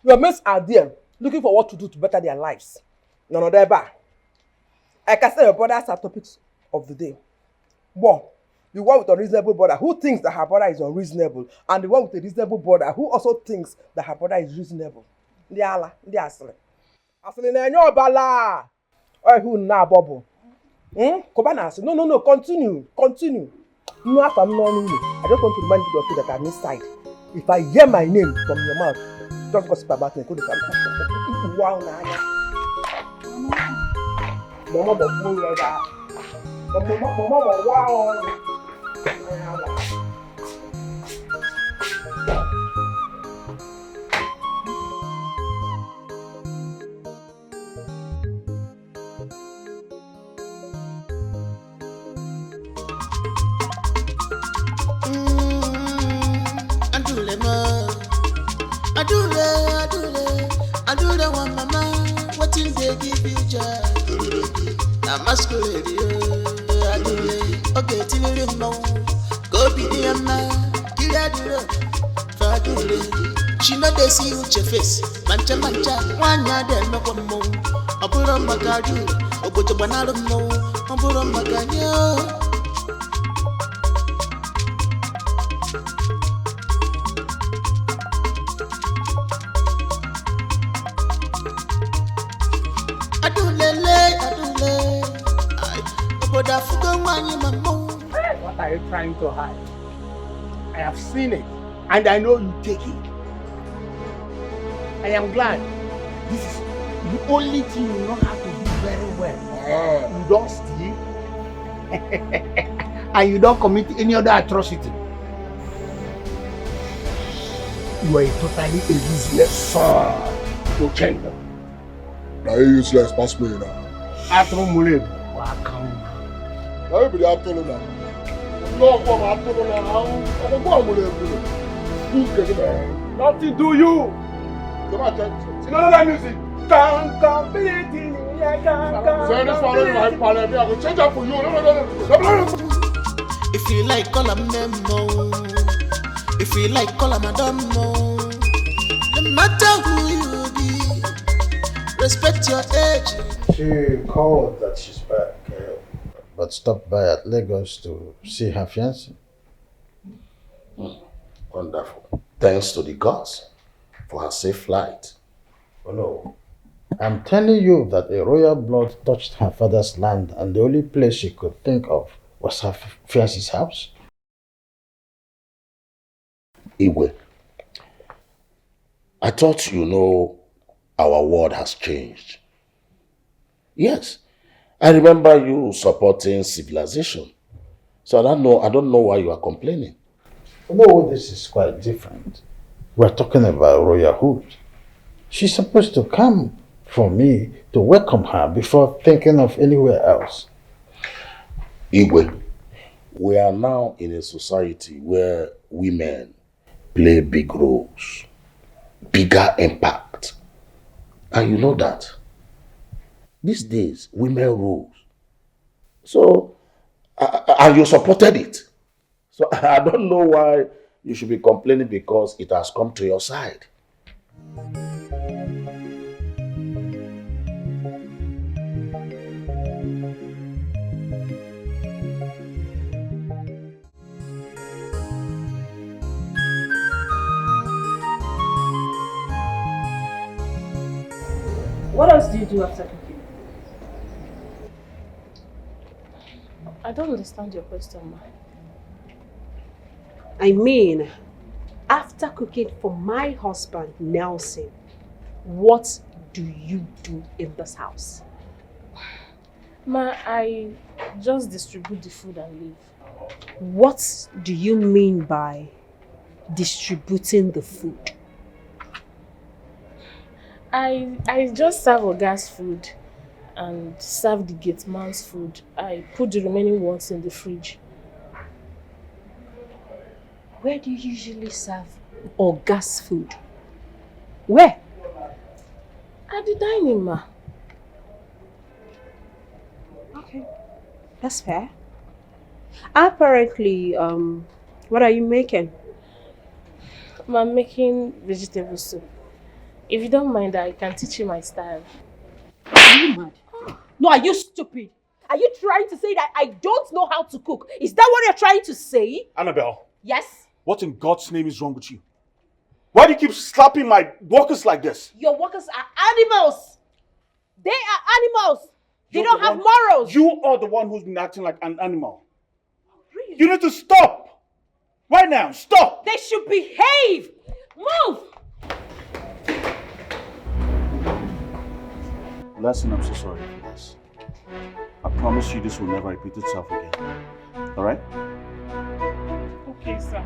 Your mates are there looking for what to do to better their lives. None of them bad. I can say your brothers are topics of the day. One, the one with a reasonable brother who thinks that her brother is unreasonable, and the one with a reasonable brother who also thinks that her brother is reasonable. They are asleep. Asleep na your bala. Oh, who na bubble? No. Continue. No, I just want to remind you of that I'm inside. If I hear my name from your mouth, just gossip about me. Wow, Mama, wow. Adule one mama, what in they give you joy? Na masquerade, adule, okay, till you know. Go be the man, kill adule, fadule. She know they see you face, mancha, one yard no one more. Abura magaju, obuto banalo mo, abura magayo. What are you trying to hide? I have seen it, and I know you take it. I am glad. This is the only thing you know how to do very well. You don't steal, and you don't commit any other atrocity. You are a totally useless son. To change them. Now you useless, pass me now. After Muleb, welcome. Now you be the after now. Nothing do you. Come on, you know that music? Say this one, I will change up for you. No. If you like, call them Memo. If you like, call them Adamo. No matter who you be, respect your age. She called that she's back, but stopped by at Lagos to see her fiancé. Wonderful. Thanks to the gods for her safe flight. Oh no. I'm telling you that a royal blood touched her father's land and the only place she could think of was her fiancé's house. Igwe, I thought you know our world has changed. Yes, I remember you supporting civilization. So I don't know why you are complaining. No, this is quite different. We're talking about royalhood. She's supposed to come for me to welcome her before thinking of anywhere else. Igwe, we are now in a society where women play big roles, bigger impact. And you know that. These days, women rule. So, and you supported it. So I don't know why you should be complaining because it has come to your side. What else do you do after cooking? I don't understand your question, ma. I mean, after cooking for my husband, Nelson, what do you do in this house? Ma, I just distribute the food and leave. What do you mean by distributing the food? I just serve Oga's food and serve the gate man's food. I put the remaining ones in the fridge. Where do you usually serve Oga's food? Where? At the dining, ma. Okay, that's fair. Apparently, what are you making? I'm making vegetable soup. If you don't mind, I can teach you my style. Are you mad? No, are you stupid? Are you trying to say that I don't know how to cook? Is that what you're trying to say? Annabelle. Yes? What in God's name is wrong with you? Why do you keep slapping my workers like this? Your workers are animals. They are animals. They You're don't the have one- morals. You are the one who's been acting like an animal. Really? You need to stop. Right now, stop. They should behave. Move. Lesson, I'm so sorry for this. I promise you this will never repeat itself again. Alright? Okay, sir.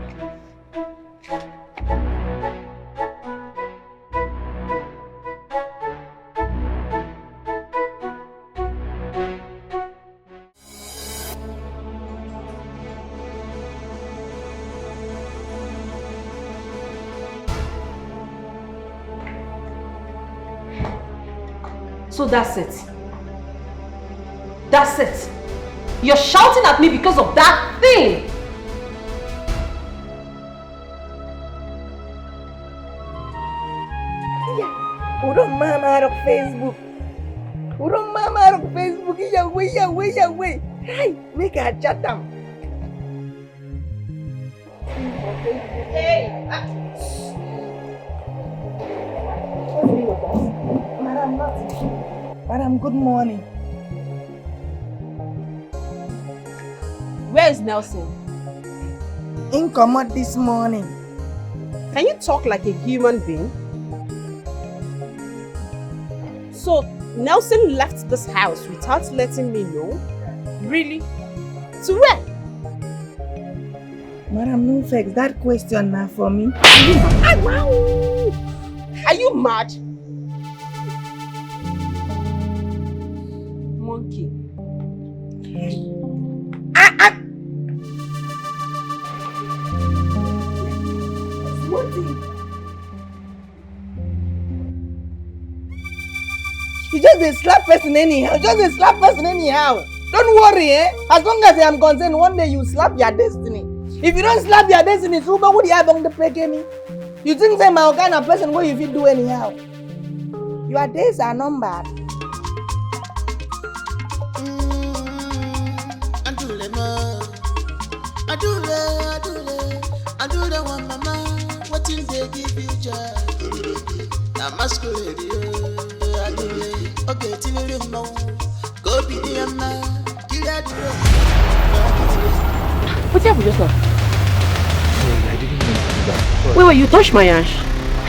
So that's it. That's it. You're shouting at me because of that thing. Urong mama out of Facebook. Urong mama out of Facebook. Yeah. Hey, make her chat them. Hey. Madam, nothing. Madam, good morning. Where is Nelson? In come out this morning. Can you talk like a human being? So, Nelson left this house without letting me know? Really? To where? Madam, no vex. That question now for me. Are you mad? Monkey. just a slap person anyhow. Just a slap person anyhow. Don't worry, eh? As long as I am concerned, one day you slap your destiny. If you don't slap your destiny, so what would you have on the play game? You think say my kind of person what you do anyhow? Your days are numbered. Adule one mama, what things they give you joy? Now masquerade, adule, okay, till you know, go be the man, kill that girl. What happened just now? Sorry, I didn't mean to do that. Sorry. Wait, you touched my ash.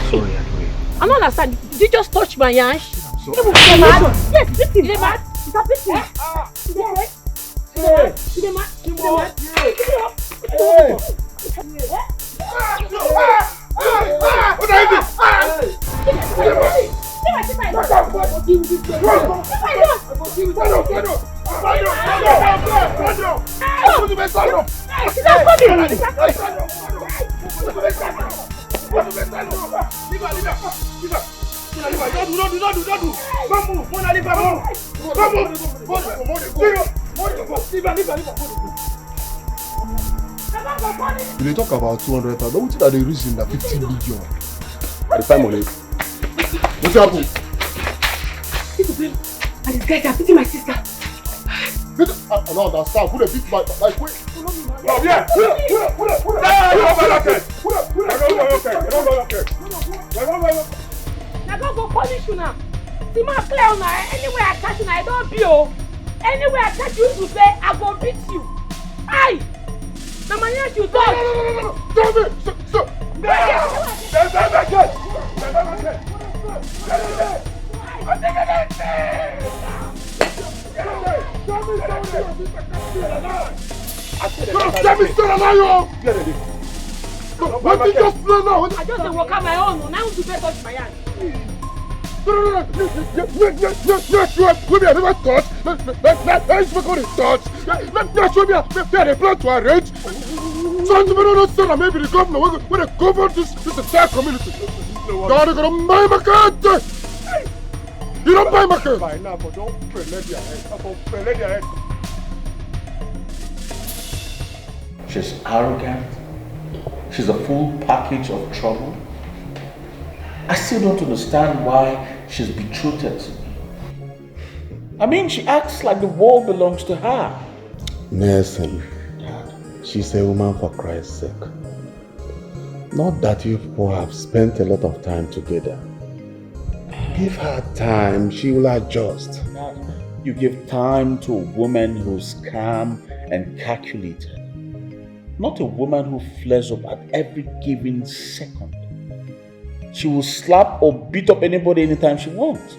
Sorry, Adule. I don't understand. Did you just touch my ash? I'm You mad? Yes, listen. You mad? Is that listen? You mad? You mad? They talk about 200,000. What are the reason that 50 million? The time on it. What's happened? And this guy are beating my sister. I don't understand. Who they beat my queen? Oh, yeah. I don't go punish you now. See my play on now. Anywhere I catch you now, I don't beat you. Anywhere I catch you to say, I go beat you. Aye. Now my yes you talk. No. Stop it. Stop. What did you just play now? I just walk out my own. Now to touch my hand. No. Maybe I never touch. Let's make on touch. Let's show me a plan to arrange. So maybe the governor will govern this entire community. God, you're gonna buy my cat. You don't buy my cat. By now, but don't let your head. She's arrogant. She's a full package of trouble. I still don't understand why she's betrothed to me. I mean, she acts like the world belongs to her. Nelson, she's a woman for Christ's sake. Not that you people have spent a lot of time together. Give her time, she will adjust. You give time to a woman who's calm and calculated. Not a woman who flares up at every given second. She will slap or beat up anybody anytime she wants.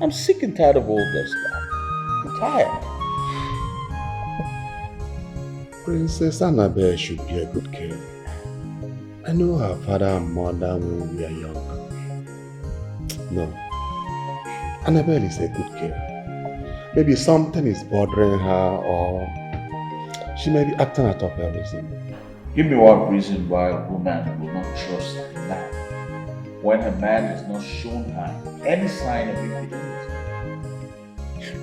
I'm sick and tired of all this stuff. I'm tired. Princess Annabelle should be a good girl. I know her father and mother when we are young. No. Annabelle is a good girl. Maybe something is bothering her or she may be acting out of her reason. Give me one reason why a woman will not trust a man when a man has not shown her any sign of infidelity.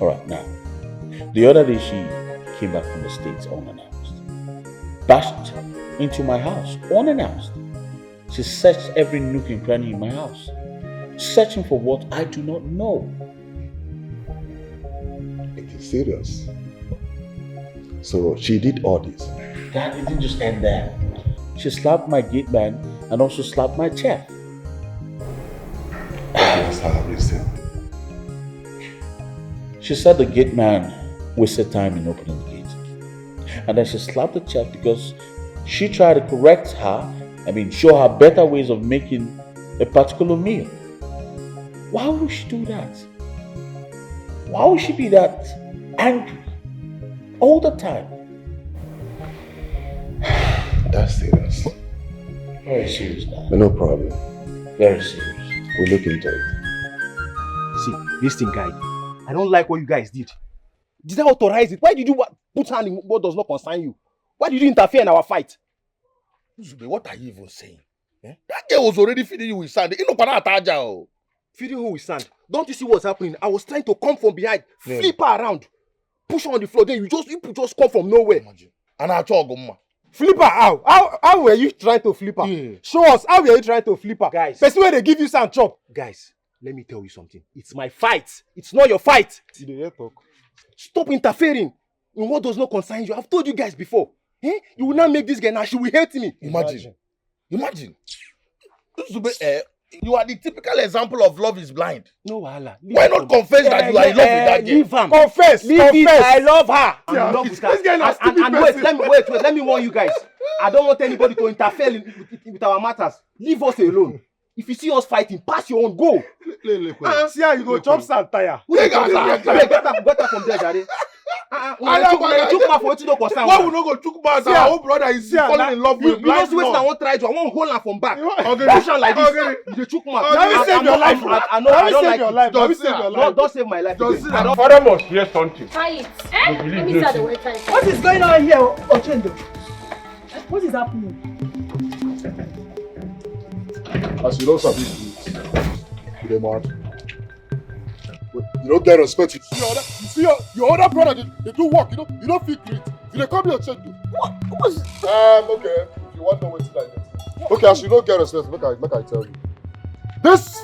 Alright, now, the other day she came back from the States unannounced. Bashed into my house unannounced. She searched every nook and cranny in my house, searching for what I do not know. It is serious. So she did all this. That didn't just end there. She slapped my gate man and also slapped my chef. What was her reason? She said the gate man wasted time in opening the gate. And then she slapped the chef because she tried to correct her, show her better ways of making a particular meal. Why would she do that? Why would she be that angry all the time? That's serious. Very serious now. No problem. Very serious. We'll look into it. See, this thing, guy, I don't like what you guys did. Did I authorize it? Why did you put hand in what does not concern you? Why did you interfere in our fight? Zube, what are you even saying? Eh? That girl was already feeding you with sand. You know, feeding her with sand. Don't you see what's happening? I was trying to come from behind, flip her around, push her on the floor. Then you just come from nowhere. And I talk, Gumma. Flip her how? How were you trying to flip her? Yeah. Show us how were you trying to flip her? Guys. Person where they give you sand chop. Guys, let me tell you something. It's my fight. It's not your fight. See the head talk. Stop interfering in what does not concern you. I've told you guys before. Eh? You will not make this girl now. She will hate me. Imagine. You are the typical example of love is blind. No, wahala. Why not confess that you are in love with that girl? Leave am. Confess. Leave it. I love her. I'm in love with her. This girl is And wait, let me warn you guys. I don't want anybody to interfere with our matters. Leave us alone. If you see us fighting, pass your own, go. See how you go chop sand tire. Get up from there, Jare. Why we no go chook mouth? Our own brother is falling in love with blind man. I won't try to. I won't hold her from back. Push her like this. You chook mouth. Don't save your life. Don't save my life. Father must hear something. Try it. Let me see the wait time. What is going on here, Ochendo? What is happening? As you know, some people mad. You don't get respect. You see your other brother, they do work. You don't feel great. They come here and check you. What was? Okay. If you want to know what's like this. Okay, as you don't get respect, make I tell you. This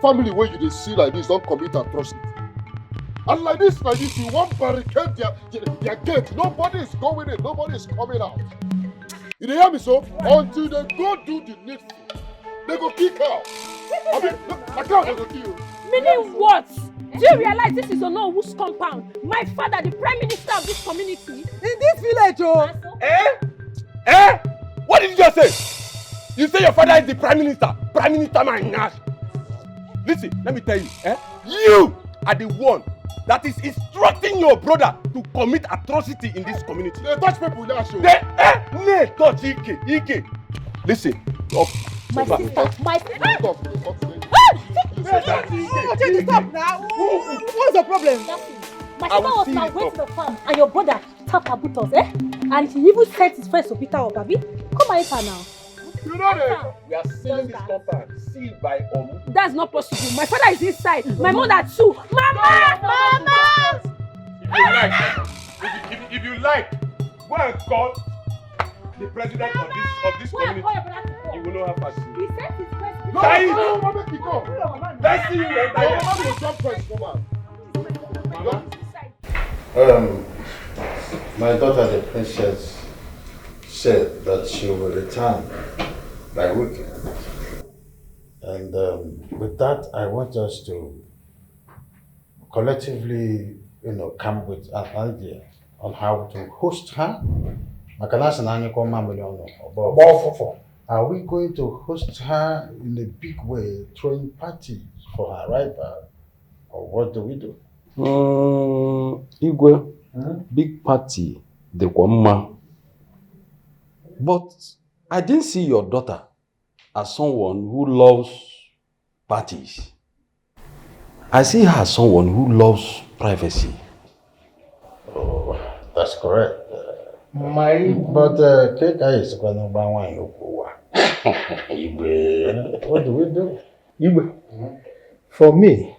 family where you see like this don't commit atrocity. And like this, you want barricade their gate. Nobody is going in. Nobody is coming out. You hear me so? Until they go do the needful, they go kick out. I mean, I can't go kill you. Meaning what? Do you realize this is Onowu's compound? My father, the prime minister of this community. In this village, oh. What did you just say? You say your father is the prime minister. Prime minister, my gosh. Listen, let me tell you. You are the one that is instructing your brother to commit atrocity in this community. They touch people now, show. They touch Ike. Listen. My sister. Stop now. What's the problem? My sister was now going to the farm and your brother tapped her buttons, And he even sent his friends to Peter Ogabi. Come and enter now. You know that? We are sealing this compound, sealed by Omu. That's not possible. My father is inside. My mother too. Mama! If you like, go and call the president of this community. You will know how fast it is. He sent his friends. Let's see you later. My daughter, the princess, said that she will return by weekend. And with that, I want us to collectively, come with an idea on how to host her. Are we going to host her in a big way, throwing parties for her arrival, or what do we do? Igwe, big party, the Wamma. But I didn't see your daughter as someone who loves parties. I see her as someone who loves privacy. Oh, that's correct. But Dikeh is going to buy one. What do we do? For me,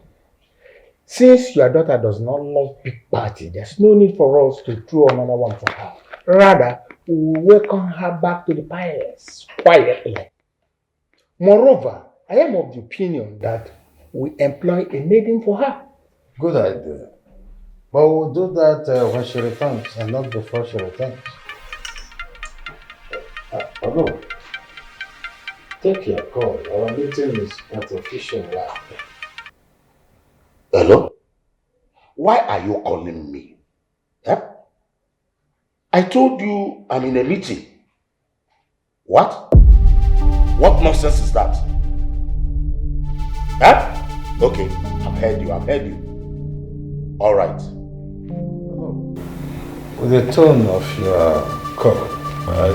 since your daughter does not love big party, there's no need for us to throw another one for her. Rather, we will welcome her back to the palace quietly. Moreover, I am of the opinion that we employ a maiden for her. Good idea. But we'll do that when she returns and not before she returns. Hello. Take your call. Our meeting is at official now. Hello? Why are you calling me? I told you I'm in a meeting. What? What nonsense is that? Okay, I've heard you. All right. With the tone of your call, I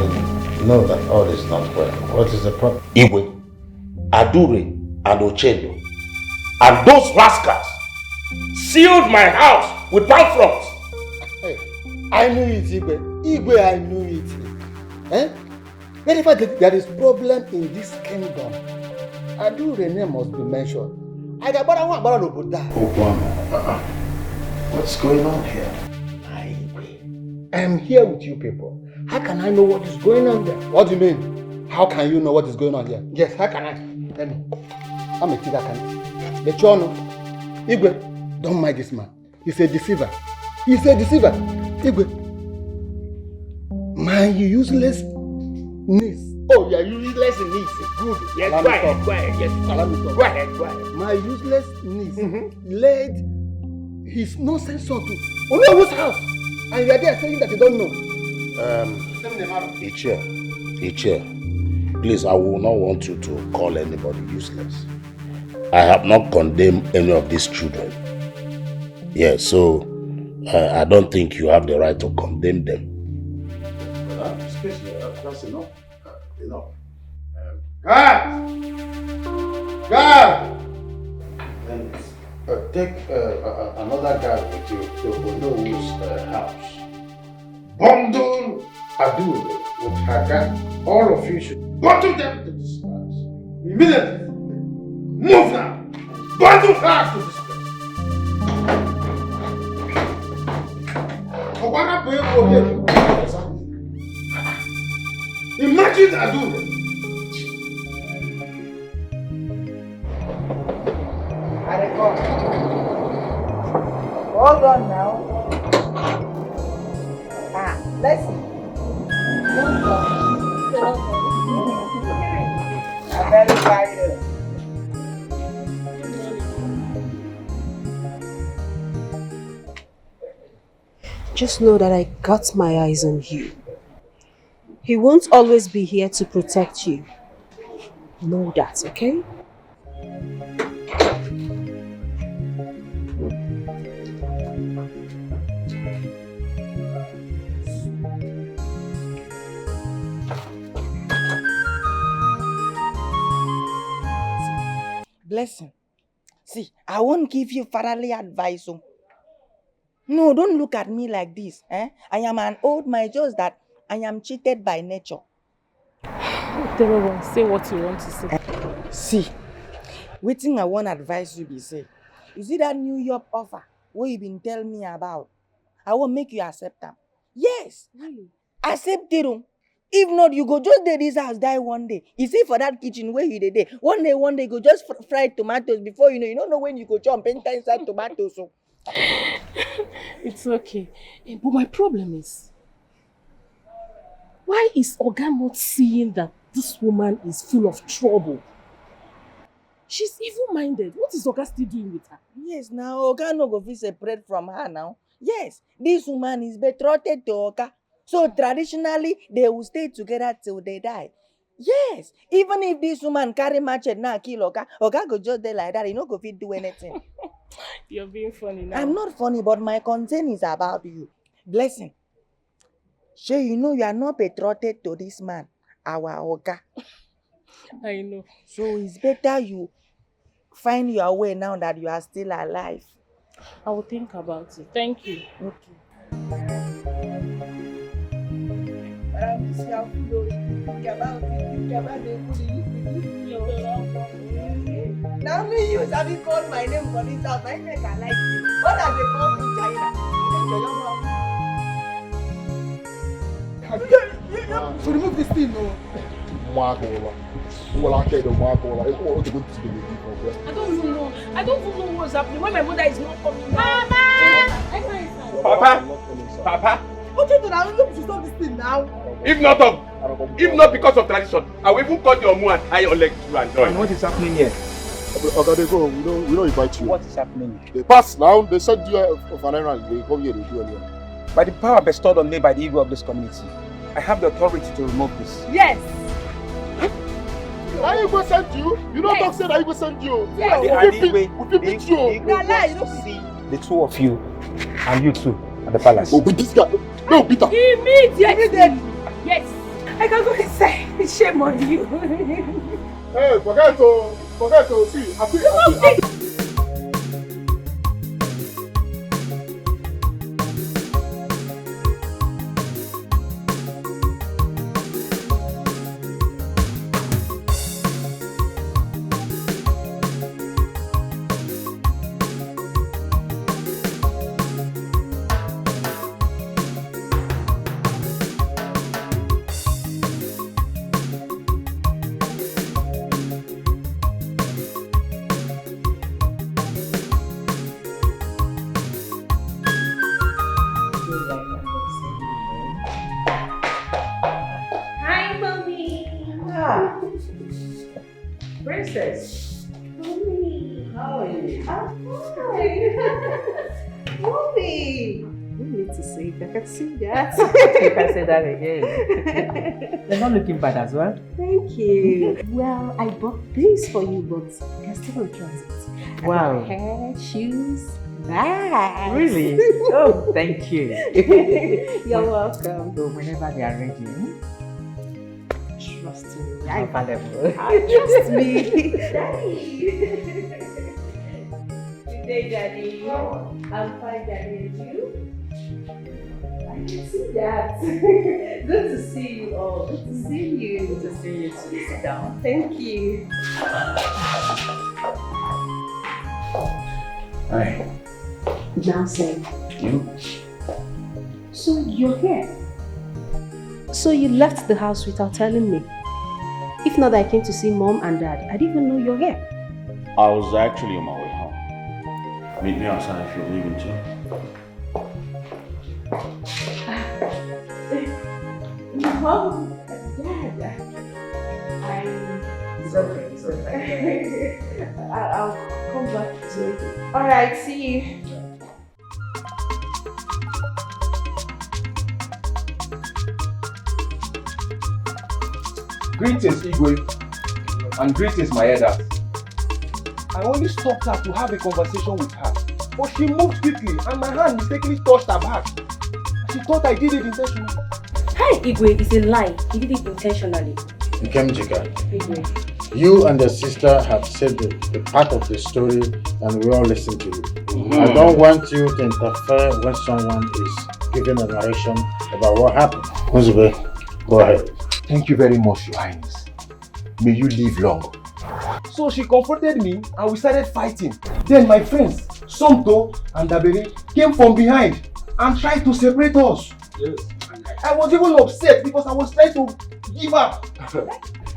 know that all is not well. What is the problem? Igwe, Adure, and Ochendo, and those rascals sealed my house with palm fronds. Hey, I knew it, Igwe. Igwe, I knew it. Whenever there is problem in this kingdom, Adure name must be mentioned. I got about What's going on here? I am here with you people. How can I know what is going on there? What do you mean? How can you know what is going on here? Yes, how can I? Tell me. I'm a Tiga can. But you know, Igwe, don't mind this man. He's a deceiver. He's a deceiver. Igwe, my useless niece. Oh, you're useless niece. Good. Yes, go ahead. Go ahead. Yes, go ahead. Go ahead. My useless niece led his nonsense son to Onowo's house. And you are there saying that you don't know. Ichie, please, I will not want you to call anybody useless. I have not condemned any of these children. Yes, so I don't think you have the right to condemn them. That's enough. Enough. Guard! Take another guy with you to Onowo's house. Bundle Adure with her gun. All of you should bundle them to this house. Immediately. Move now. Bundle her to this place. Imagine Adure. Hold on now. Let's see. I'm very tired. Just know that I got my eyes on you. He won't always be here to protect you. Know that, okay? Blessing. See, I won't give you fatherly advice. No, don't look at me like this. I am an old man, just that I am cheated by nature. Say what you want to say. See, waiting I want to advise you be say. You see that New York offer what you been telling me about? I will make you accept them. Yes. Really? Accept it. If not, you go just there this house die one day. You see for that kitchen where you dey. One day go just fry tomatoes before you don't know when you go jump enter inside tomatoes. So. It's okay. But my problem is, why is Oga not seeing that this woman is full of trouble? She's evil-minded. What is Oga still doing with her? Yes, now Oga no go fit separate from her now. Yes, this woman is betrothed to Oga. So traditionally, they will stay together till they die. Yes, even if this woman carry machete now kill Oga, Oga go just there like that. He no go fit do anything. You're being funny now. I'm not funny, but my concern is about you. Blessing. Sure, you know you are not betrothed to this man, our Oga. I know. So it's better you find your way now that you are still alive. I will think about it. Thank you. Okay. Now me you have called my name for this house. I make I like you. What are they called in China? So remove this thing, no. I don't even know. I don't even know what's happening when my mother is not coming. Mama! Papa! What you do now? Look to stop this thing now. If not because of tradition, I will even cut your mouth and tie your leg to and join. What is happening here? Okay, they go. We don't invite you. What is happening? They pass now. They send you of an errand. They come here. They do anything. By the power bestowed on me by the ego of this community, I have the authority to remove this. Yes. I will send you. You don't talk. Say I will send you. Yes. We beat you. The two of you and you two at the palace. Oh, beat this guy. No, beat her. Immediately. Yes. I can go inside. Shame on you. Hey, forget to see. Happy. Princess. Mommy. How are you? I'm fine. Mommy. You need to say it. I can see that. You can say that again. They're not looking bad as well. Thank you. Well, I bought these for you, but they're still in transit. Wow. Hair, shoes, bags. Really? Oh, thank you. You're welcome. So whenever they are ready, trust me. I'm available. Trust me. Daddy. Good day, Daddy. I'm fine, Daddy. And you? I can see that. Good to see you all. Good to see you. Good to see you too. Sit down. Thank you. Hi. Now say. You? So you're here? So you left the house without telling me? If not, I came to see Mom and Dad. I didn't even know you're here. I was actually on my way home. Meet me outside if you're leaving too. Mom and Dad. It's okay. It's okay. I'll come back to you. Alright, see you. Greetings, Igwe, and greetings, my elders. I only stopped her to have a conversation with her, but she moved quickly and my hand mistakenly touched her back. She thought I did it intentionally. Hi, Igwe, it's a lie. He did it intentionally. Nkemjika, Igwe. you and your sister have said the part of the story and we all listen to you. I don't want you to interfere when someone is giving a narration about what happened. Uzube, go ahead. Thank you very much, Your Highness. May you live long. So she confronted me and we started fighting. Then my friends, Tonto and Dabere, came from behind and tried to separate us. Yes. I was even upset because I was trying to give up.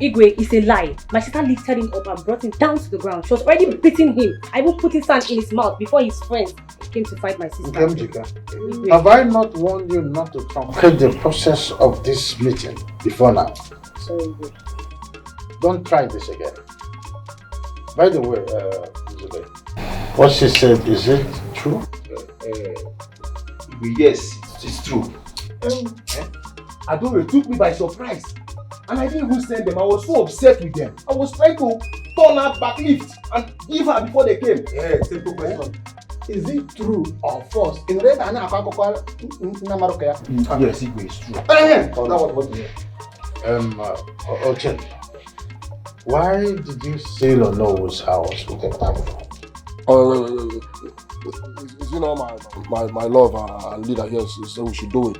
Igwe, it's a lie. My sister lifted him up and brought him down to the ground. She was already beating him. I even put his hand in his mouth before his friends came to fight my sister. Nkemjika, have I not warned you not to truncate the process of this meeting before now? Sorry, Igwe. Don't try this again. By the way, Uzube, what she said, is it true? Yes, it's true. Adore took me by surprise and I didn't even send them. I was so upset with them. I was trying to turn her back lift and give her before they came. Yeah, simple question. Is it true or false? In the Yes, it's true. That was what you Ochen, why did you sail on Noah's house with a camera? You know, my love and leader here so we should do it.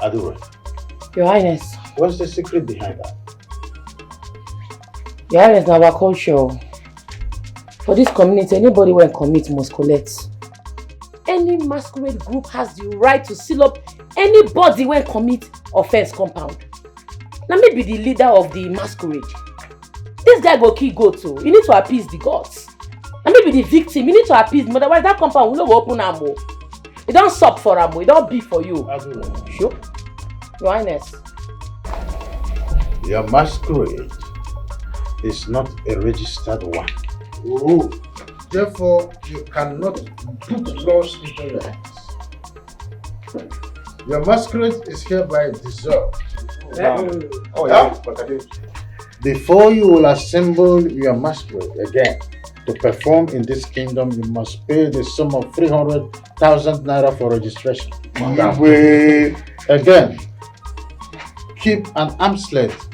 I'll do it. Your Highness. What's the secret behind that? Your Highness, now our culture. For this community, anybody when commit must collect. Any masquerade group has the right to seal up anybody when commit offense compound. Now maybe the leader of the masquerade. This guy go kill goat too. You need to appease the gods. And maybe the victim, you need to appease them. Otherwise that compound will not go open ammo. It don't sup for ammo, it don't be for you. Sure? Your Highness. Your masquerade is not a registered one. Oh, therefore you cannot put laws into your hands. Your masquerade is hereby dissolved. Before you will assemble your masquerade again to perform in this kingdom, you must pay the sum of 300,000 naira for registration. Again, keep an arm's length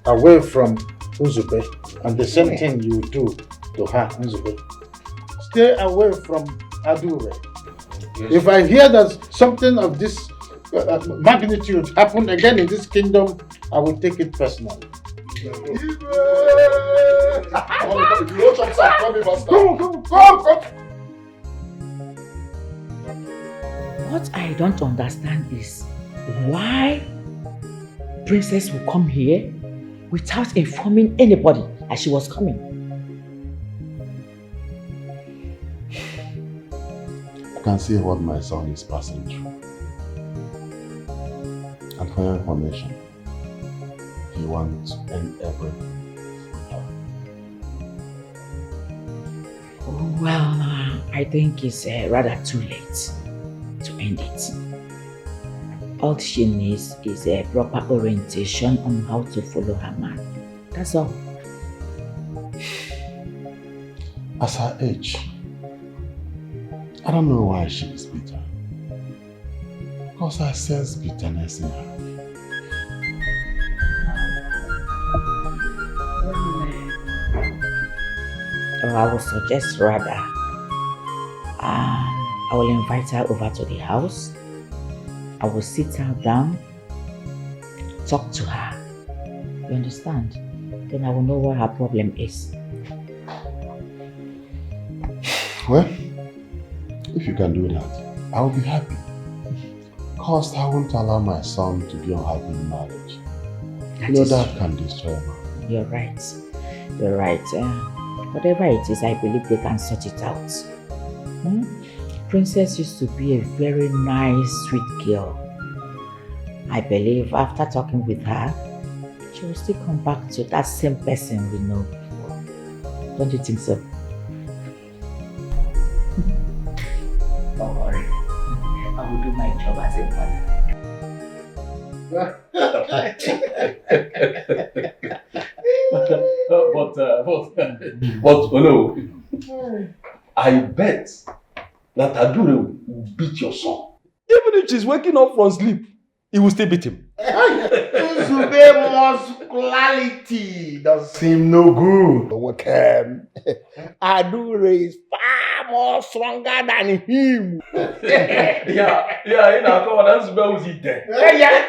away from Uzube, and the same thing you do to her, Uzube. Stay away from Adure. Yes. If I hear that something of this magnitude happen again in this kingdom, I will take it personally. What I don't understand is why Princess will come here without informing anybody as she was coming. I can see what my son is passing through. And for your information, he wants to end everything Well, I think it's rather too late to end it. All she needs is a proper orientation on how to follow her man. That's all. As her age, I don't know why she is bitter. Because I sense bitterness in her. I would suggest rather I will invite her over to the house. I will sit her down, talk to her. You understand? Then I will know what her problem is. Well, if you can do that, I will be happy. Because I won't allow my son to be unhappy in marriage. That can destroy him. You're right. You're right. Whatever it is, I believe they can sort it out. Princess used to be a very nice, sweet girl. I believe after talking with her, she will still come back to that same person we know before. Don't you think so? Don't worry. I will do my job as a mother. But no, I bet that Adure will beat your son. Even if she's waking up from sleep, he will still beat him. Zube muscularity does seem no good. What can Adure is far more stronger than him. yeah, you know, come on, that's where was he there? Yeah.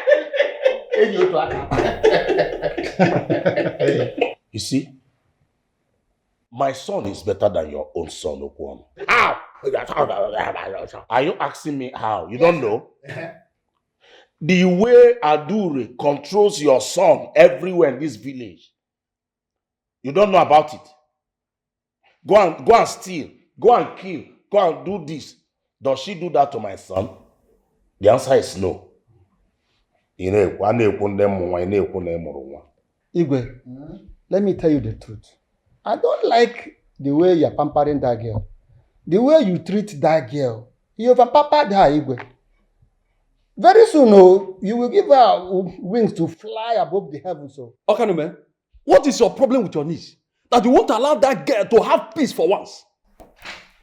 You see, my son is better than your own son, Okwon. How? Are you asking me how? You don't know? The way Adure controls your son everywhere in this village, you don't know about it. Go and steal, go and kill, go and do this. Does she do that to my son? The answer is no. Igwe, let me tell you the truth. I don't like the way you're pampering that girl. The way you treat that girl. You have pampered her, Igwe. Very soon, you will give her wings to fly above the heavens. Okay, no, man. What is your problem with your niece? That you won't allow that girl to have peace for once?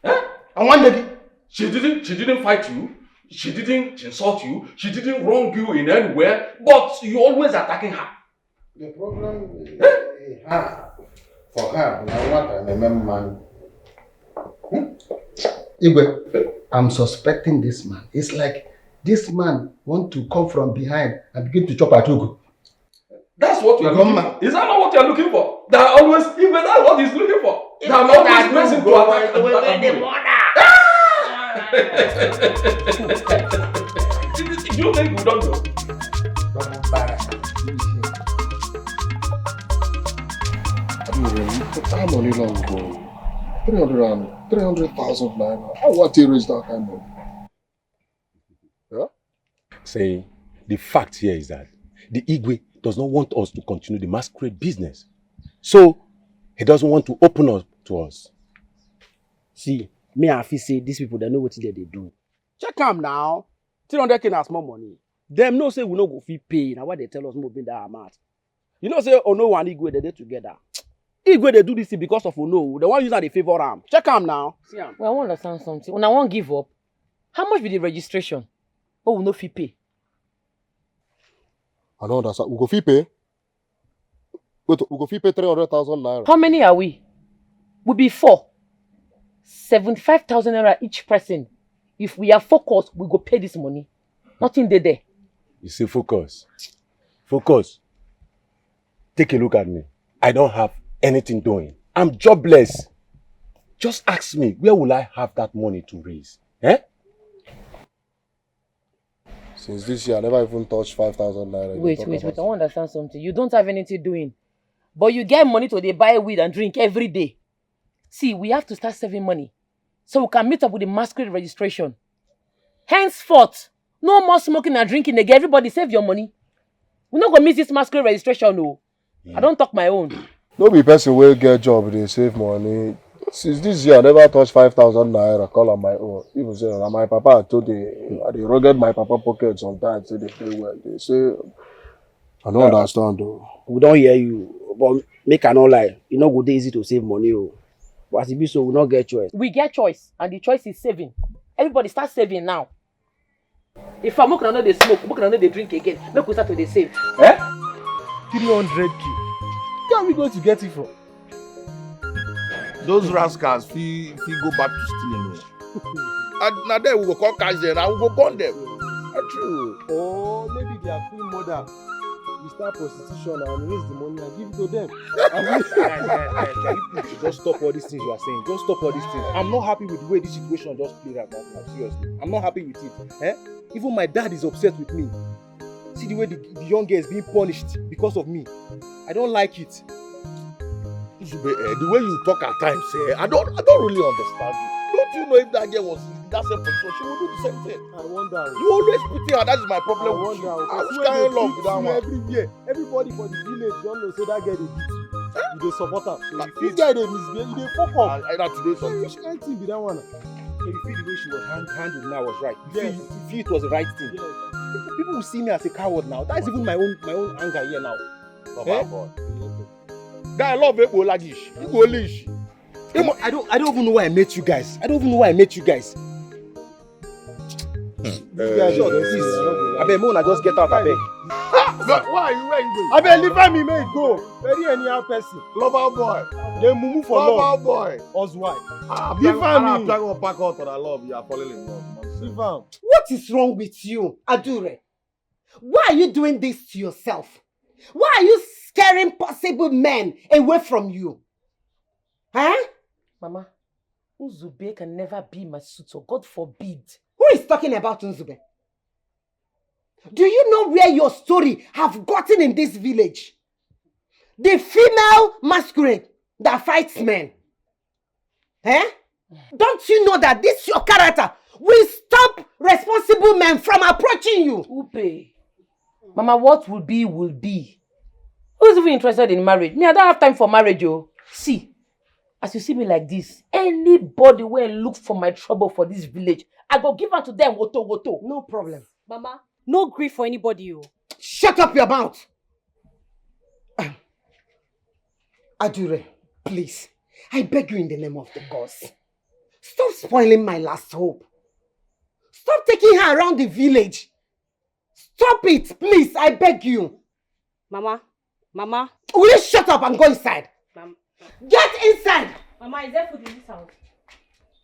And one day, she didn't fight you. She didn't insult you. She didn't wrong you in anywhere. But you always attacking her. The problem is for her, I want to remember man. Igwe, I'm suspecting this man. It's like this man want to come from behind and begin to chop at Ugu. That's what you are looking for. Is that not what you are looking for? That always, even that's what he's looking for. That I'm always pressing to attack the mother. Do you think we don't know? How money long ago? 300,000 naira. I want to raise that kind of money. Yeah? Say, the fact here is that the Igwe does not want us to continue the masquerade business. So, he doesn't want to open up to us. See, me and Afi say these people, they know what they do. Check them now. 300k na small money. Them no say we no go fit pay. Now what they tell us more than that amount. You know say Ono and Igwe they together. Igwe they do this thing because of Ono. The one user they favor am. Check them now. See am. Well, I want to understand something. When I won't give up, how much be the registration? Oh, we no fit pay. I don't understand. We go fit pay? Wait, we go fit pay 300,000 naira. How many are we? We be 4. 75,000 naira each person. If we are focused, we go pay this money. Nothing there. You say focus. Focus. Take a look at me. I don't have anything doing. I'm jobless. Just ask me, where will I have that money to raise? Eh? Since this year, I never even touched 5,000 naira. Wait. I want to understand something. You don't have anything doing. But you get money to buy weed and drink every day. See, we have to start saving money. So we can meet up with the masquerade registration. Henceforth, no more smoking and drinking again. Everybody save your money. We're not going to miss this masquerade registration, no. I don't talk my own. No be person will get job, they save money. Since this year, I never touched 5,000 naira, call on my own. Even say, my papa told they rugged my papa pocket sometimes, say they pay well. They say, I don't understand though. We don't hear you, but make I not lie. It's not good easy to save money. Oh. But as it be so, we not get choice. We get choice, and the choice is saving. Everybody start saving now. If I'm not going to smoke, I'm not going to drink again. Make we start to save. Eh? 300k. Where are we going to get it from? Those rascals feel go back to stealing. And now then we go come catch them and we go burn them. That's true. Or maybe they are queen mother. We start prostitution and raise the money and give it to them. Guys, just stop all these things you are saying. Just stop all these things. I'm not happy with the way this situation just played out right now. Seriously. I'm not happy with it. Eh? Even my dad is upset with me. See the way the young girl is being punished because of me. I don't like it. The way you talk at times, I don't really understand you. Don't you know if that girl was in that same position, she would do the same thing? I wonder. You always pity her. That is my problem with you. I was carrying love with that one. Every year, everybody for the village don't know say that girl dey beat you. You dey support her. This guy dey misbehave. You dey fuck up. Either today something. Which kind thing be that one? So you feel the way she was handled now was right. You feel it was the right thing. People will see me as a coward now. That's even my own anger here now. Guy, I love it. You go leash. I don't even know why I met you guys. I Please. I beg, Mona, just get out. I beg. Where you going? I beg, leave me, may go. Very anyhow person. Lover boy. They move for love. Lover boy. Husband. Leave me. I'm trying to pack out for that love. You are falling in love. Leave him. What is wrong with you, Adure? Why are you doing this to yourself? Why are you scaring possible men away from you? Huh? Mama, Nzube can never be my suitor. God forbid. Who is talking about Nzube? Do you know where your story have gotten in this village? The female masquerade that fights men. Eh? Don't you know that this your character will stop responsible men from approaching you? Upe. Mama, what will be, will be. Who's even interested in marriage? Me, I don't have time for marriage, yo. See, as you see me like this, anybody will look for my trouble for this village, I go give her to them, woto. No problem. Mama, no grief for anybody, yo. Shut up your mouth. Adure, please, I beg you in the name of the gods. Stop spoiling my last hope. Stop taking her around the village. Stop it, please, I beg you. Mama. Will you shut up and go inside? Get inside! Mama, is there food in this house?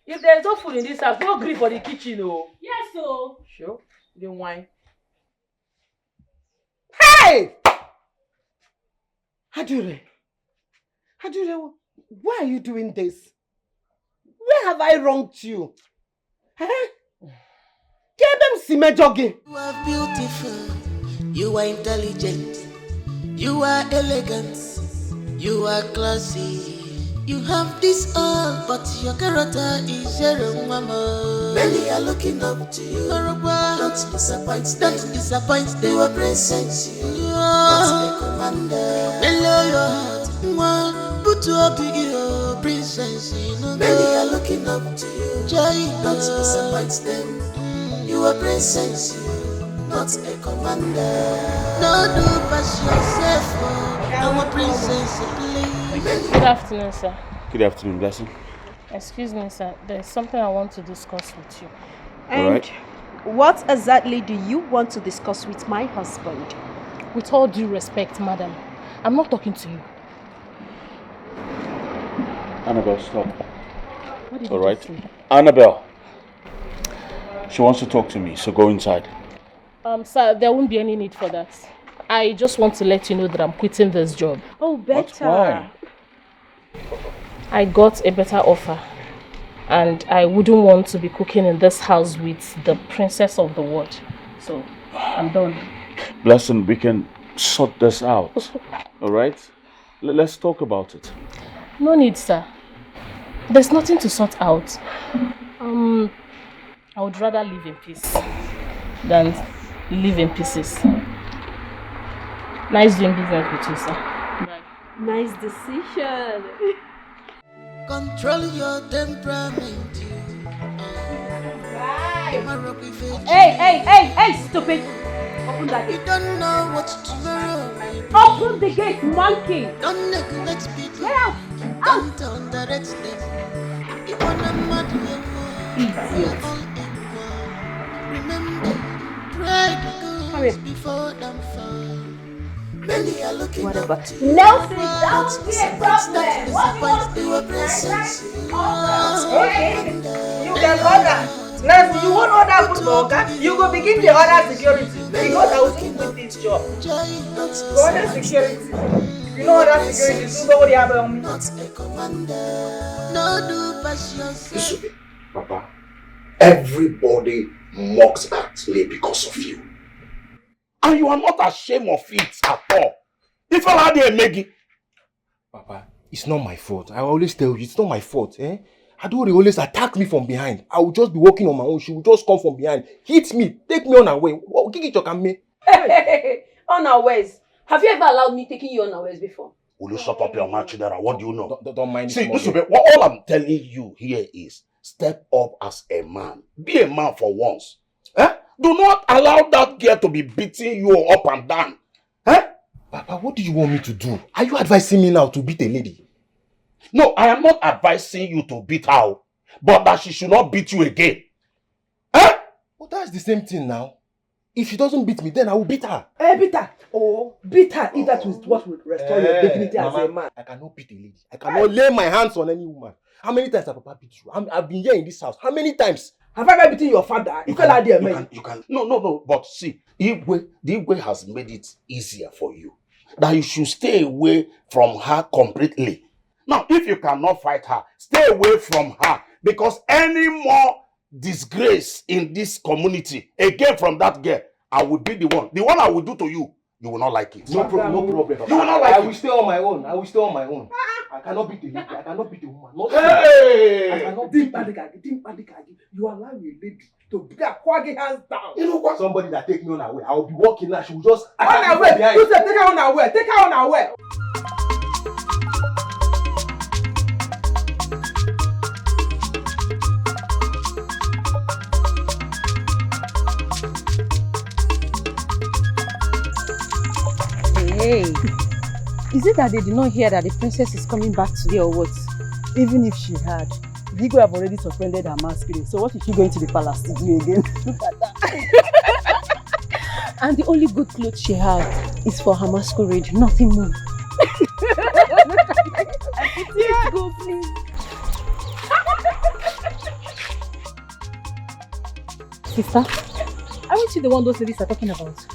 If there's no food in this house, no grief for the kitchen, oh. Yes, so. Sure. The wine. Hey! Adure, why are you doing this? Where have I wronged you? Huh? Get them simejogi. You are beautiful. You are intelligent. You are elegant. You are classy. You have this all, but your character is zero, mama. Many are looking up to you. Don't disappoint them. You are present. You are the commander. Mellow your heart. Put your big princess. Many are looking up to you. Don't disappoint them. You are present. Not a commander. No, do pass yourself. I'm a princess, please. Good afternoon, sir. Good afternoon, Blessing. Excuse me, sir. There's something I want to discuss with you. And what exactly do you want to discuss with my husband? With all due respect, madam, I'm not talking to you. Annabelle, stop. What did All you right. just say? Annabelle. She wants to talk to me, so go inside. Sir, there won't be any need for that. I just want to let you know that I'm quitting this job. Oh, better. Why? I got a better offer. And I wouldn't want to be cooking in this house with the princess of the world. So, I'm done. Blessing, we can sort this out. All right? Let's talk about it. No need, sir. There's nothing to sort out. I would rather live in peace than live in pieces. Nice doing business with you, sir. Bye. Nice decision. Control your temperament. Hey, stupid! Open that gate. You don't know what tomorrow will be. Open the gate, monkey! Don't neglect people. Get out! Don't underrate them. You wanna mad Idiot. Remember, pride goes before them fall. Many are looking up to you. Nelson, That's the secrets that disappoint your presence. Okay, you can order. Now, you won't order food for Oga. You go begin the order security because I will soon quit this job. Go order security. If you know order security, do what you have on me. Listen, Papa, everybody mocks Ashley because of you. And you are not ashamed of it at all. If I had a Maggie. Papa, it's not my fault. I always tell you, it's not my fault. Adore always attack me from behind. I will just be walking on my own. She will just come from behind, hit me, take me on her way. Hey, unawares. Have you ever allowed me taking you unawares before? Will you shut up your mouth, Chidera? What do you know? Don't mind. See, listen, all I'm telling you here is step up as a man. Be a man for once. Do not allow that girl to be beating you up and down. Papa, what do you want me to do? Are you advising me now to beat a lady? No, I am not advising you to beat her, but that she should not beat you again. Well, that's the same thing now. If she doesn't beat me, then I will beat her. Beat her. Oh, beat her. If that is what will restore your dignity as a man. I cannot beat a lady. I cannot lay my hands on any woman. How many times have Papa beat you? I've been here in this house. How many times? Have I ever beaten your father? You can, you can. No. But see, the Igwe has made it easier for you. That you should stay away from her completely. Now, if you cannot fight her, stay away from her. Because any more disgrace in this community, again from that girl, I will be the one. The one I will do to you, you will not like it. No problem. You will not like it. I will stay on my own. I cannot beat the lady. I cannot beat the woman. Hey! I cannot beat you allow a lady to be a quaggy hands down. You know what? Somebody that take me on her way. I will be walking now. She will just on her way. You said take her on her way. Take her on her way. Hey, is it that they did not hear that the princess is coming back today or what? Even if she had, Vigo have already suspended her masquerade. So what is she going to the palace to do again? Look at that. And the only good clothes she has is for her masquerade, nothing more. Let's go, please. Sister, aren't you the one those ladies are talking about?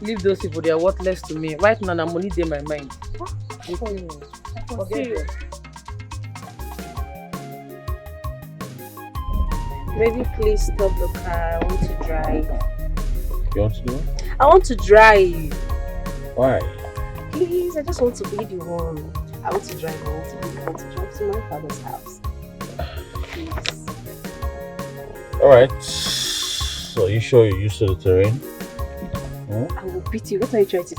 Leave those people, they are worthless to me. Right now, I'm only in my mind. Maybe please stop the car. I want to drive. You want to do it? I want to drive. Why? Please, I just want to be the one. I want to drive. I want to be the one to drive to my father's house. Please. Alright. So, you sure you're used to the terrain? Huh? I will beat you. What are you trying to say?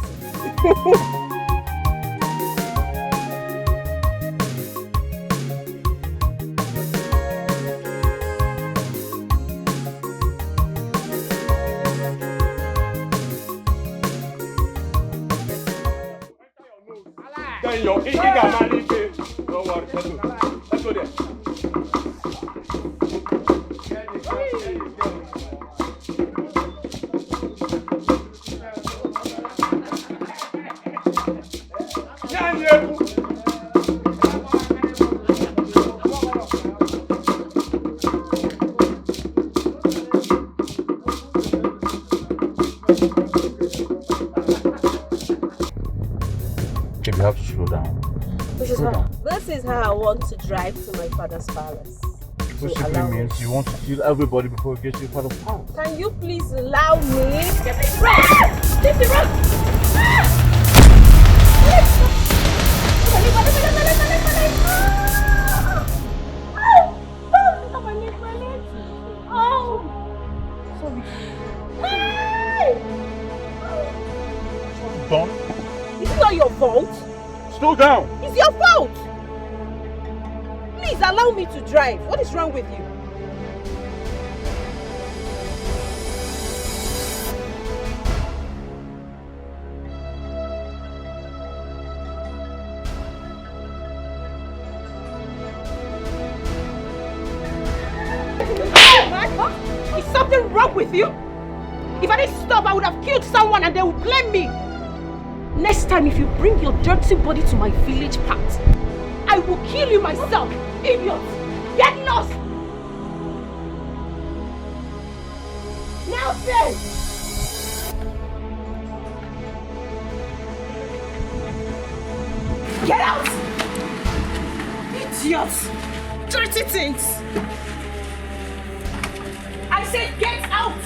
Don't worry, let's go there. You have to slow down. This is how I want to drive to my father's palace. Which simply means you want to kill everybody before you get to your father's house. Can you please allow me? Leave the road! Done. It's not your fault. Slow down. It's your fault. Please allow me to drive. What is wrong with you? Is something wrong with you? If I didn't stop, I would have killed someone and they would blame me. Next time, if you bring your dirty body to my village part, I will kill you myself. Idiot! Get lost! Now then! Get out! Idiots! Dirty things! I said get out!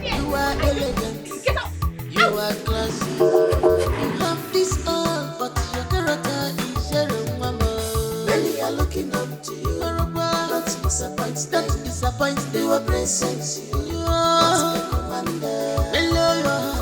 You are elegant. Get out! You are classy. You have this all, but your character is your mama. Many are looking up to you. Don't disappoint. Don't disappoint. They will present you. You are the commander. Mellow your heart.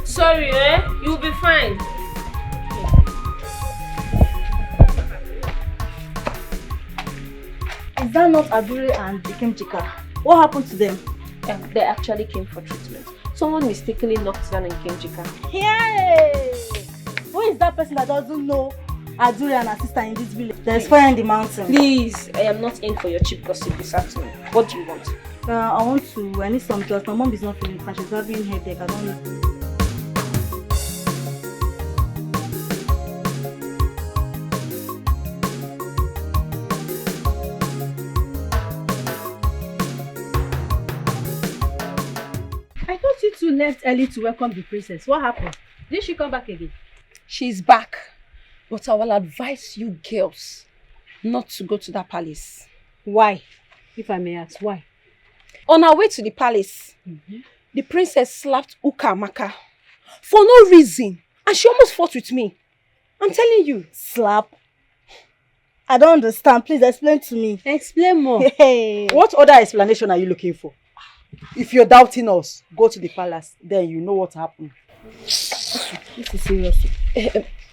Sorry, you'll be fine. Is that not Adure and Dikeh? What happened to them? They actually came for treatment. Someone mistakenly knocked down Nkemjika. Yay! Who is that person that doesn't know Adure and her sister in this village? There's fire in the mountain. Please, I am not in for your cheap gossip this afternoon. What do you want? I need some drugs. My mom is not feeling fine. She's having headache. I don't know. You two left early to welcome the princess. What happened? Did she come back again? She's back. But I will advise you girls not to go to that palace. Why? If I may ask, why? On our way to the palace, the princess slapped Ukamaka for no reason. And she almost fought with me. I'm telling you. Slap? I don't understand. Please explain to me. Explain more. Hey. What other explanation are you looking for? If you're doubting us, go to the palace. Then you know what happened. This is serious.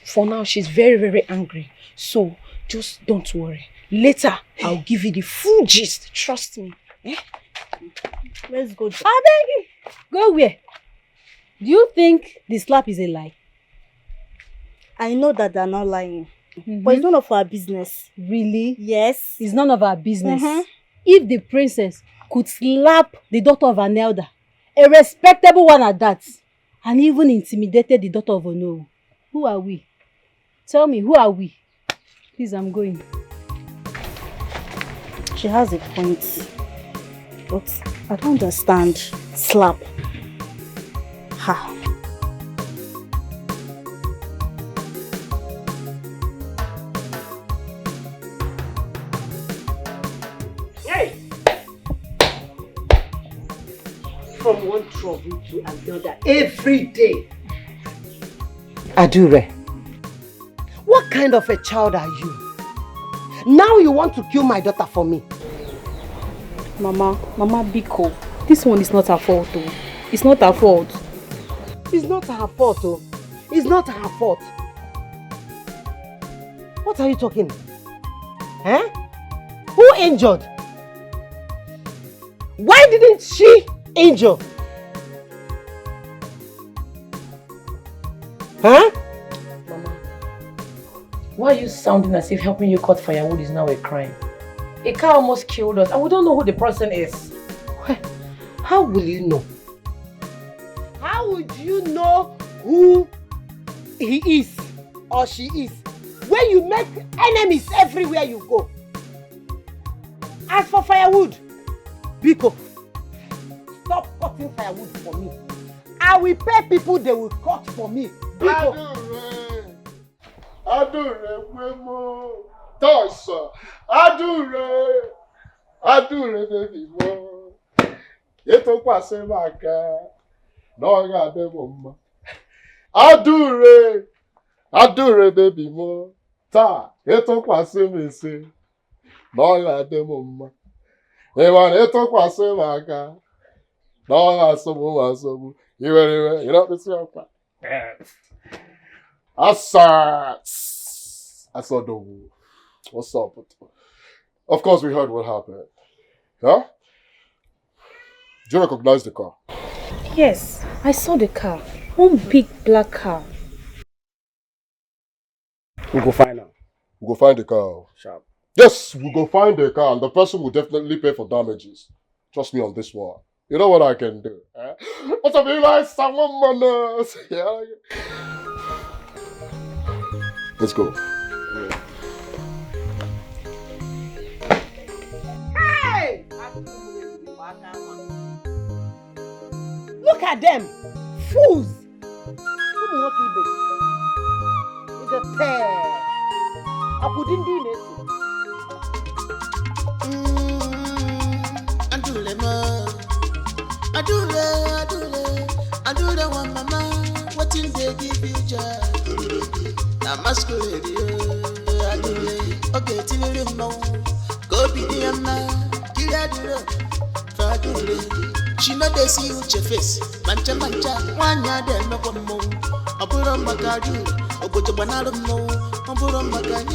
For now, she's very, very angry. So, just don't worry. Later, I'll give you the full gist. Trust me. Let's go. I beg you. Go where? Do you think the slap is a lie? I know that they're not lying. But it's none of our business. Really? Yes. It's none of our business. If the princess could slap the daughter of an elder, a respectable one at that, and even intimidated the daughter of Ono, who are we? Tell me, who are we? Please, I'm going. She has a point. But I don't understand. Slap. Ha. Hey! From one trouble to another every day. Adure, what kind of a child are you? Now you want to kill my daughter for me? Mama Biko, this one is not her fault though. It's not her fault. It's not her fault oh. It's not her fault. What are you talking? Eh? Who injured? Why didn't she injure? Huh? Mama, why are you sounding as if helping you cut firewood is now a crime? A car almost killed us and we don't know who the person is. How will you know? How would you know who he is or she is when you make enemies everywhere you go? As for firewood, Biko, stop cutting firewood for me. I will pay people they will cut for me. Biko. Adure, Wemo, Tosa, Adure, baby, mo. Yeto kwase maka, no ga de mama. Adure, baby, mo. Ta, yeto kwase me se, no ga de mama. Ewan yeto kwase maka, no ga sobu. You know this one. Asa, Dogu. What's up? Of course, we heard what happened. Huh? Do you recognize the car? Yes, I saw the car. One big black car. We'll go find her. We'll go find the car. Sharp. Yes, we'll go find the car and the person will definitely pay for damages. Trust me on this one. You know what I can do. Eh? What's up, you like someone manners? Yeah. Let's go. Hey! Look at them! Fools! Adule one mama, what in they give you joy? Now Masquerade, Adule, okay, till you know, go be the man, kill Adule, for Adule. She know they see you your face, mancha, one ya then no one more. I put on my card, I put a banana more, I put on my card.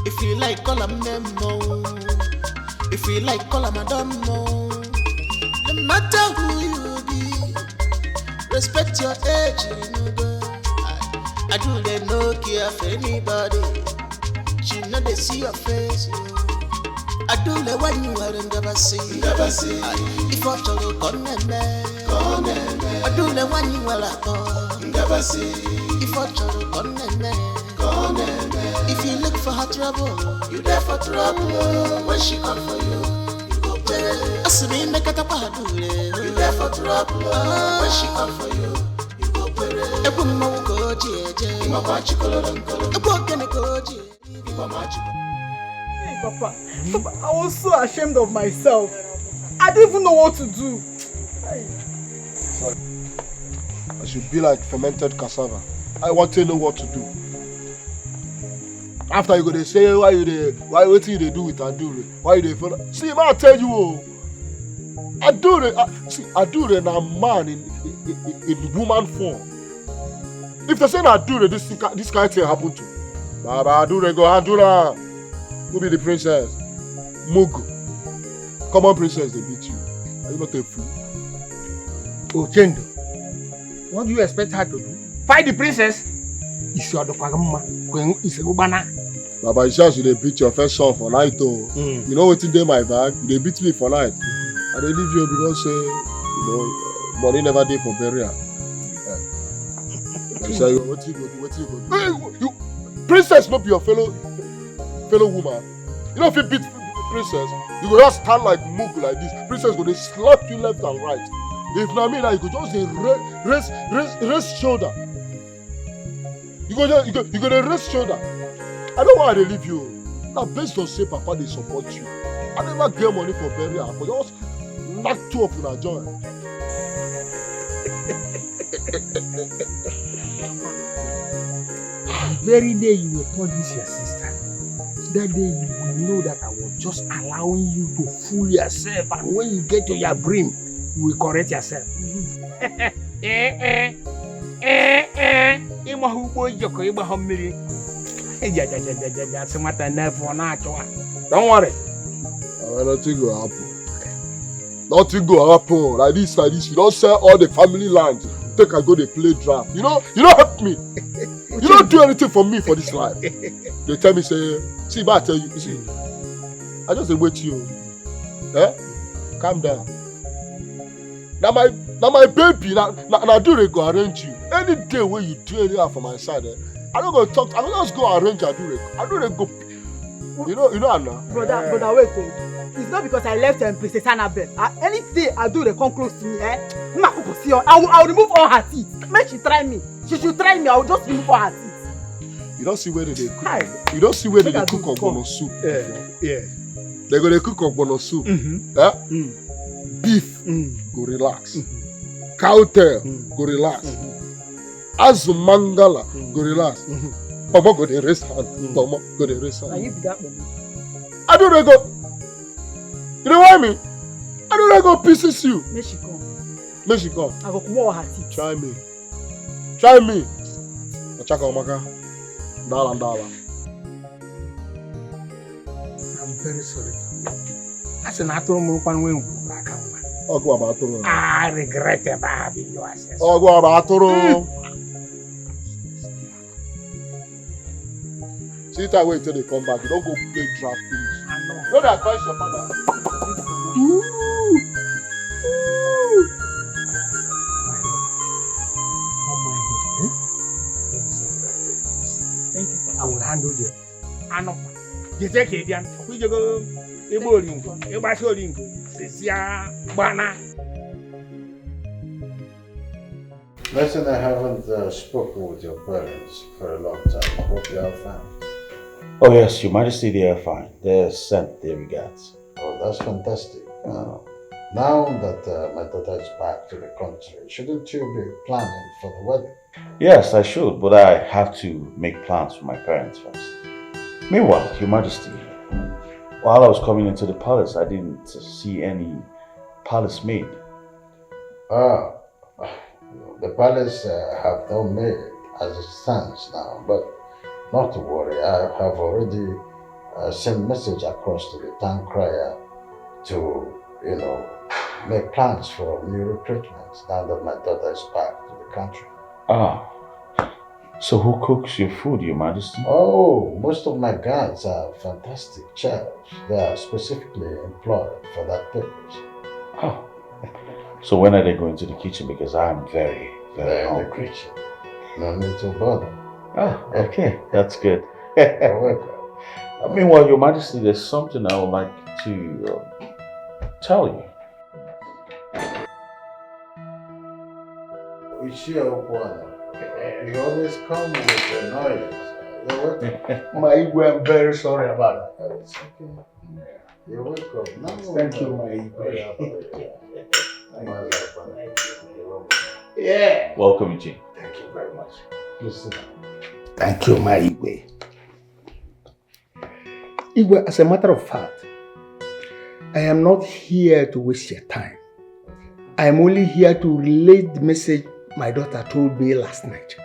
If you like, call them Memo. If you like, call them Adamo. No matter who you be, respect your age, you know. I do they no care for anybody. She know they see your face, you know. I do the one you are never see. If I tell you, come I do the one you are never see. If I tell you, come if you look for her trouble, you there for trouble. When she come for you, you go tell. Asumi make a do you there for trouble. When she come for you, you go pray. Ebu mo go jeje. Ima bachi kolorong. Ebu kene go jeje. Ima bachi. Hey, Papa, I was so ashamed of myself. I didn't even know what to do. Sorry. I should be like fermented cassava. I want to know what to do. After you go, they say, what you do with Adure? Why you follow? See, I tell you, Adure na man in woman form. If they say Adure, this kind of thing happen to. Baba Adure go Adura. Who be the princess? Mugu. Common princess, they beat you. Are you not a fool? Oh, Chendo, what do you expect her to do? Fight the princess? Is your Dokagama when is a Ubana? Baba, it's just they beat your first son for night. You know what's in there, my bag? They beat me for night. And they leave you because, money never did for burial. I say, what you go do? Princess not be your fellow woman. You know if you beat princess, you go just stand like Mugu like this. Princess go they slap you left and right. If not me, now you could just dey raise shoulder. You go dey raise shoulder. I don't want to leave you. Now based on say Papa they support you. I never get money for burial. But just knock 2 up in a joint. The very day you will punish your sister, that day you will know that I was just allowing you to fool yourself, and when you get to your brim, you will correct yourself. Don't worry. Nothing go happen. Nothing go happen. Like this. You don't sell all the family lands. Take I go dey play draft. You don't help me. You don't do anything for me for this life. They tell me say, see, but I tell you, see, I just wait you. Eh? Calm down. Now my baby, now do they go arrange you. Any day when you do anything for my side, I don't go talk. I don't just go arrange. I do they go. You know, Anna. Brother, wait. It's not because I left Princess Annabelle. Any day I do they come close to me, I will remove all her teeth. Make she try me. She should try me. I will just remove all her teeth. You don't see where they cook. You don't see where they cook ogbono soup. Yeah. They go they cook ogbono soup. Beef go relax. Cow tail go relax. Azumangala go relax. Mama go dey raise hand. Mama go dey raise hand. And you be that moment. I don't go. You know what I mean? I don't go pieces you. Make she come. I go come all her teeth. Try me. Ochaka omaka. Dala. I'm very sorry. I said, I told him one way. I regret about having you as a See that way until they come back. You don't go play draft finish. I know. Don't advise your mother. Thank you. I will handle this. I know. You take it, Jan. We go. Listen, I haven't spoken with your parents for a long time. I hope you are fine. Oh yes, Your Majesty, they are fine. They sent their regards. Oh, that's fantastic. Now that my daughter is back to the country, shouldn't you be planning for the wedding? Yes, I should, but I have to make plans for my parents first. Meanwhile, Your Majesty, while I was coming into the palace, I didn't see any palace maid. The palace have no maid as it stands now, but not to worry. I have already sent message across to the town crier to, make plans for new recruitments now that my daughter is back to the country. So who cooks your food, Your Majesty? Oh, most of my guards are fantastic chefs. They are specifically employed for that purpose. Oh. So when are they going to the kitchen? Because I'm very, very hungry. In the kitchen. No need to bother. Okay. That's good. You're welcome. Meanwhile, Your Majesty, there's something I would like to tell you. You always come with the noise. You're welcome. My Igwe, I'm very sorry about that. It's okay. You're welcome. No, thank you, my Igwe. Yeah. Welcome, Eugene. Thank you very much. Please sit down. Thank you, my Igwe. Igwe, as a matter of fact, I am not here to waste your time. I am only here to relay the message my daughter told me last night.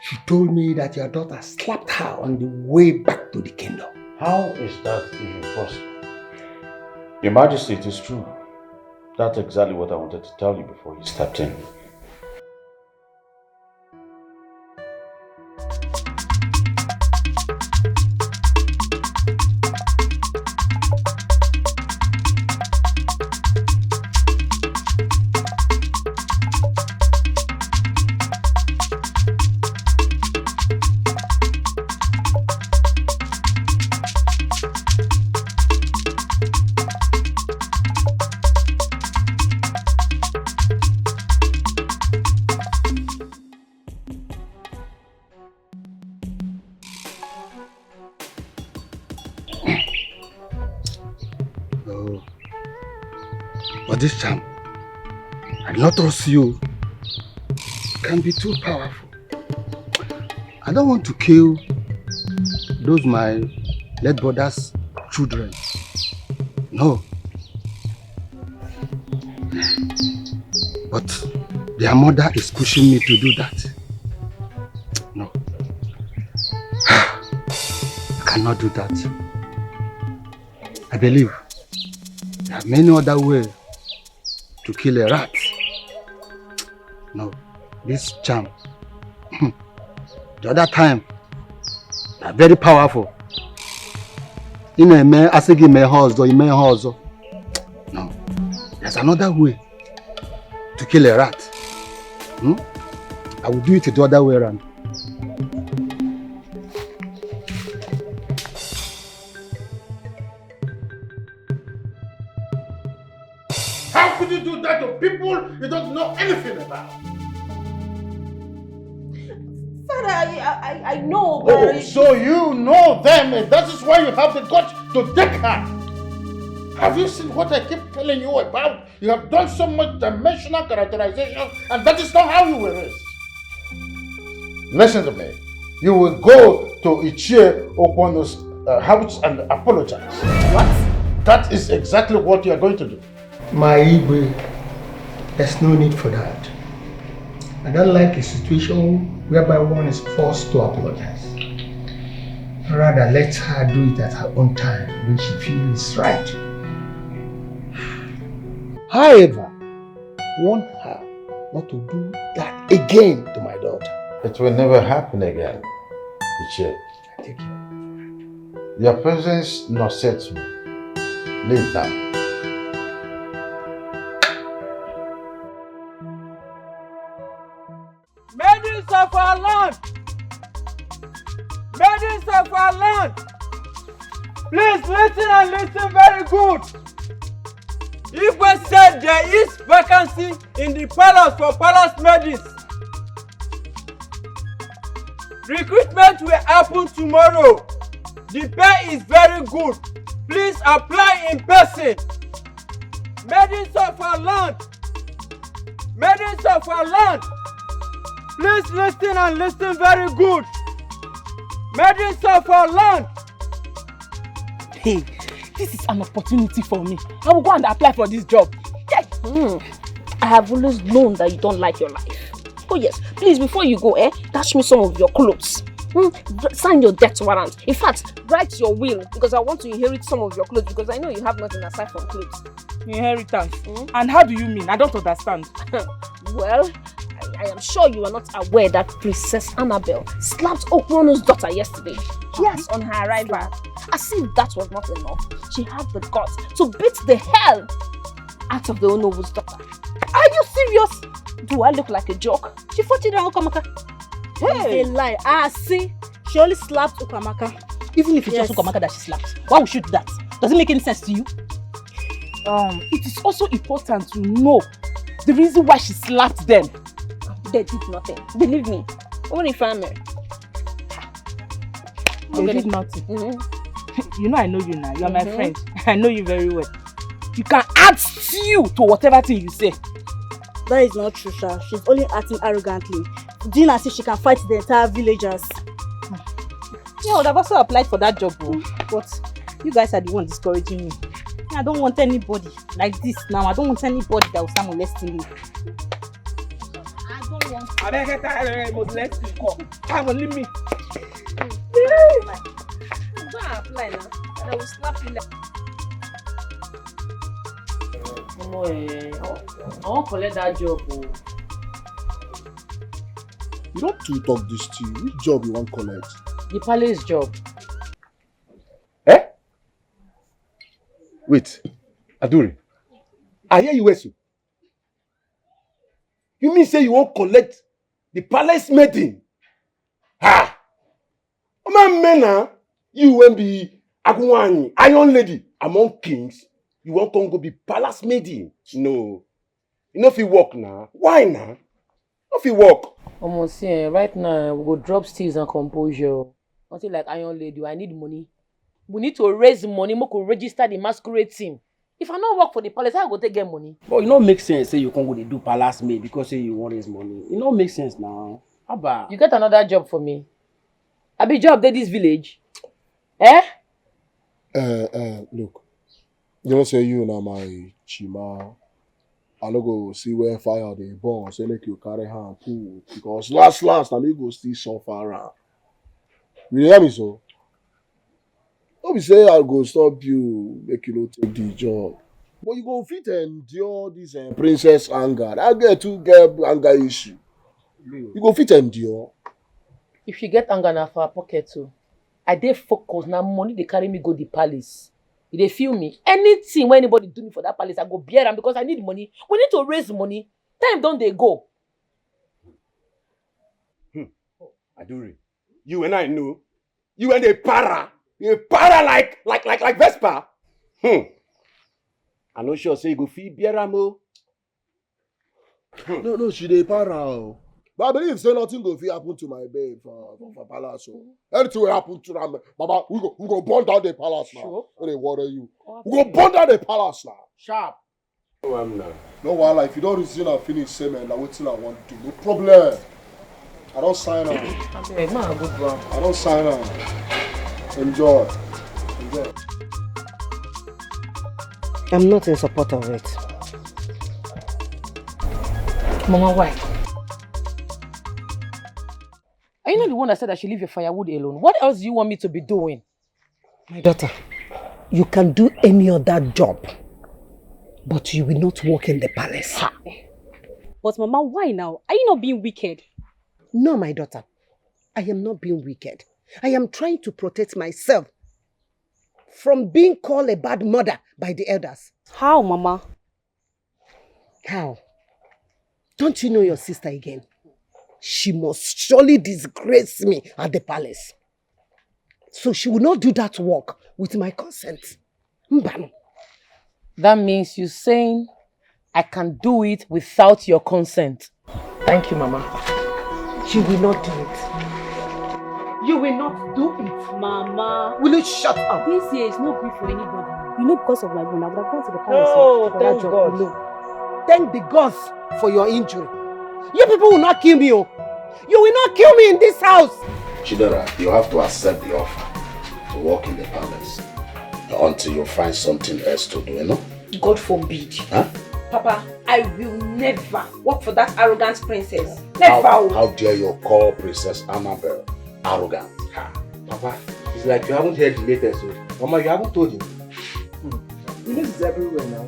She told me that your daughter slapped her on the way back to the kingdom. How is that even possible? Your Majesty, it is true. That's exactly what I wanted to tell you before you stepped in. Oh. But this charm, I do not trust you, can be too powerful. I don't want to kill those my late brother's children. No. But their mother is pushing me to do that. No. I cannot do that. I believe there are many other ways to kill a rat. No, this charm. The other time, they are very powerful. In a man, I say give me a horse or in my horse. No, there's another way to kill a rat. I will do it the other way around. How could you do that to people you don't know anything about? Father, I know, but... Oh, so you know them, and that is why you have the guts to take her. Have you seen what I keep telling you about? You have done so much dimensional characterization, and that is not how you were raised. Listen to me. You will go to Ichie Okwono's house and apologize. What? That is exactly what you are going to do. My Igwe, there's no need for that. I don't like a situation whereby one is forced to apologize. Rather, let her do it at her own time when she feels right. However, warn her not to do that again to my daughter. It will never happen again, Ichie. Take care. Your presence upsets me. Leave now. Maidens of our land! Maidens of our land! Please listen and listen very good. Igwe said there is vacancy in the palace for palace maidens. Recruitment will happen tomorrow. The pay is very good. Please apply in person. Maidens of our land! Maidens of our land! Please listen and listen very good. Maidens of our land! Hey, this is an opportunity for me. I will go and apply for this job. Yes. I have always known that you don't like your life. Oh yes, please, before you go, dash me some of your clothes. Sign your death warrant. In fact, write your will because I want to inherit some of your clothes because I know you have nothing aside from clothes. Inheritance? And how do you mean? I don't understand. Well, I am sure you are not aware that Princess Annabelle slapped Okwono's daughter yesterday. Yes, on her arrival. As if that was not enough, she had the guts to beat the hell out of the Onowu's daughter. Are you serious? Do I look like a joke? She fought it on Ukamaka. Hey. It's a lie. See, she only slapped Ukamaka. Even if it's just Ukamaka that she slapped, why would she do that? Does it make any sense to you? It is also important to know the reason why she slapped them. They did nothing. Believe me. Only family. They did nothing. You know I know you now. You are my friend. I know you very well. You can add stew to whatever thing you say. That is not true, Sha. She's only acting arrogantly. Doing as if she can fight the entire villagers. Yeah, I would have also applied for that job, but you guys are the one discouraging me. I don't want anybody like this now. I don't want anybody that will start molesting me. I don't want to. I beg you, molest me. Come on, leave me. Go and apply now. And I will slap you like. I won't collect that job. You don't too talk this to you. Which job you want collect? The palace job. Wait, Aduri. I hear you, Wesu. You mean say you won't collect the palace maiden? Ha! Mena, you won't be Agunwani, Iron Lady among kings. You won't come go be palace maiden. No. You know if you walk now. Why now? If you walk. Almost right now we go drop steals and composure. Until like Iron Lady, I need money. We need to raise money. We could register the masquerade team. If I not work for the palace, how I go take get money? But it no make sense say you can't go dey do palace maid because say you want raise money. It no make sense now. Abba. You get another job for me. I be job dey this village. Eh? Look. You know say you na my chima. I no go see where fire dey burn, say make you carry hand pull. Because last na me go still suffer around. You hear me so? No be say I go stop you, make you no take the job. But you go fit endure this princess anger. That girl too get anger issue. You go fit endure. If you get anger na for her pocket too. I dey focus na money dey carry me go the palace. You dey feel me? Anything when anybody do me for that palace, I go bear am because I need money. We need to raise money. Time don dey go. Aduri, you and I know. You and a para. You para like Vespa. I no sure say you go feed Bieramo. No, she dey para. But I believe say nothing go fit happen to my babe for palace. So anything will happen to them. Baba, we go burn down the palace now. Sure. Don't they worry you. We go burn down the palace now. Sharp. No, I'm not. No, while if you don't reason and finish same and like what I want to do. No problem. I don't sign on. Okay, man, good one. I don't sign on. Enjoy. I'm not in support of it. Mama, why? Are you not the one that said I should leave your firewood alone? What else do you want me to be doing? My daughter, you can do any other job, but you will not work in the palace. But Mama, why now? Are you not being wicked? No, my daughter. I am not being wicked. I am trying to protect myself from being called a bad mother by the elders. How, Mama? How? Don't you know your sister again? She must surely disgrace me at the palace. So she will not do that work with my consent. Mbam. That means you're saying I can do it without your consent. Thank you, Mama. You will not do it. You will not do it. Mama. Will you shut up? This year is not good for anybody. You know, because of my bone, I would have gone to the palace. No, thank God. No. Thank the gods for your injury. You people will not kill me. Oh. You will not kill me in this house. Chidera, you have to accept the offer to work in the palace until you find something else to do, you know? God forbid. Huh? Papa, I will never work for that arrogant princess. Never. How dare you call Princess Annabelle arrogant? Papa, it's like you haven't heard the latest. Mama, you haven't told him. This is everywhere now.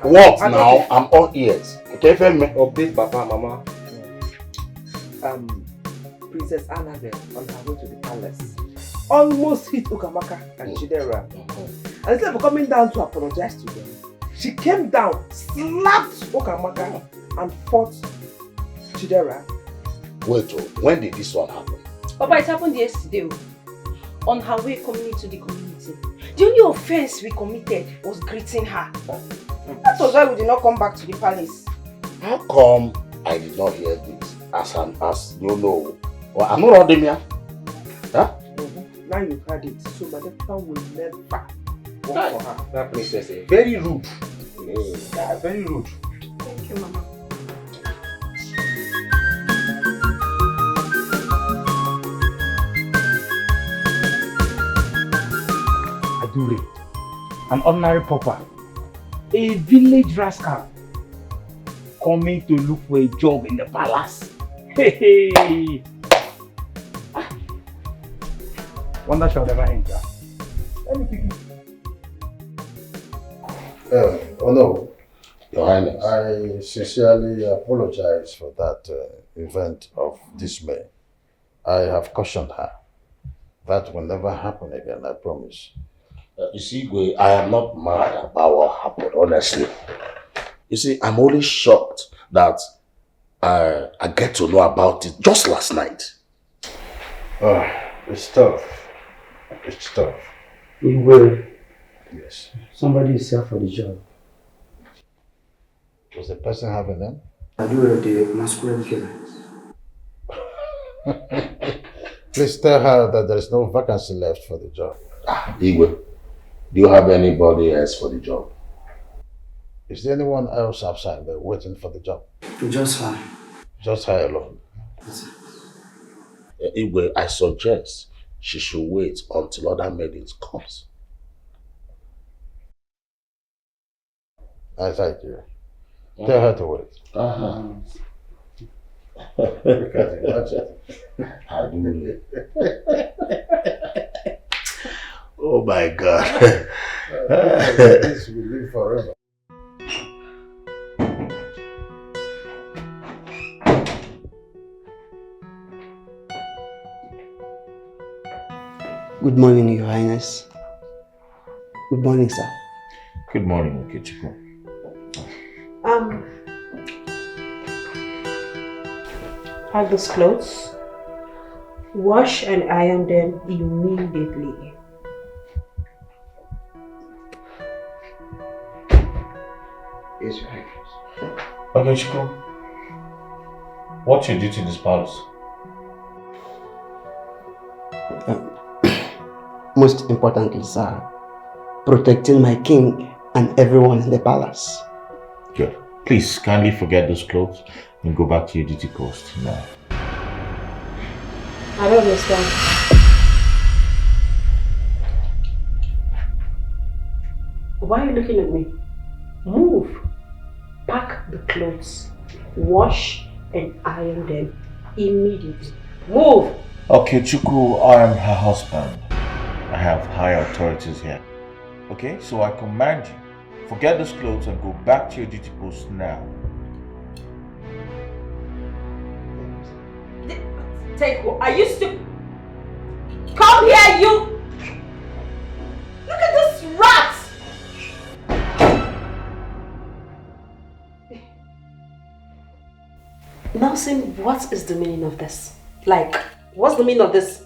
What now? I'm all ears. Okay, tell me. Update Papa, Mama. Princess Annabelle on her way to the palace almost hit Ukamaka and Chidera. And instead of coming down to apologize to them, she came down, slapped Ukamaka and fought Chidera. Wait, when did this one happen? Papa, it happened yesterday. On her way coming into the community. The only offense we committed was greeting her. That was why we did not come back to the palace. How come I did not hear this? As you know, well, I'm not running here. Huh? Now you've heard it, so my daughter will never work for her. That princess is very rude. Yeah, very rude. Thank you, Mama. Adure, an ordinary pauper, a village rascal, coming to look for a job in the palace. Hey! Wonder shall never enter. Let me pick it. Oh no, Your Highness. I sincerely apologize for that event of dismay. I have cautioned her. That will never happen again, I promise. You see, I am not mad about what happened, honestly. You see, I'm only shocked that I get to know about it just last night. It's tough. It's tough. It will. Yes. Somebody is here for the job. Does the person have a name? I do the Masquerade killer. Please tell her that there is no vacancy left for the job. Igwe, do you have anybody else for the job? Is there anyone else outside there waiting for the job? Just her. Just her alone. Igwe, I suggest she should wait until other maidens comes. I thank you. Tell her to wait. Look at it, watch it. How do you? Oh my God. This will live forever. Good morning, Your Highness. Good morning, sir. Good morning, Okechukwu. Have those clothes. Wash and iron them immediately. Yes, Your Highness. Okechukwu, what's your duty in this palace? Most importantly, sir, protecting my king and everyone in the palace. Good. Please kindly forget those clothes and go back to your duty post now. I don't understand. Why are you looking at me? Move. Pack the clothes. Wash and iron them immediately. Move. Okay, Chukwu, I am her husband. I have high authorities here. Okay, so I command you, forget those clothes and go back to your duty post now. Take, are you stupid? Come here, you! Look at this rat! Nelson, what is the meaning of this? Like, what's the meaning of this?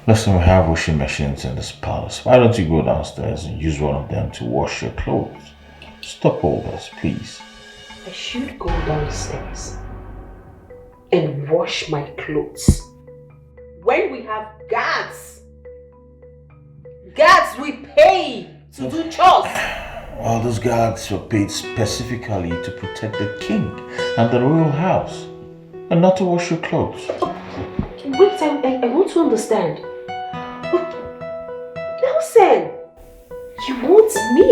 Listen, we have washing machines in this palace. Why don't you go downstairs and use one of them to wash your clothes? Stop all this, please. I should go downstairs and wash my clothes. When we have guards we pay to do chores. All those guards were paid specifically to protect the king and the royal house, and not to wash your clothes. Wait, I want to understand. Nelson, you want me?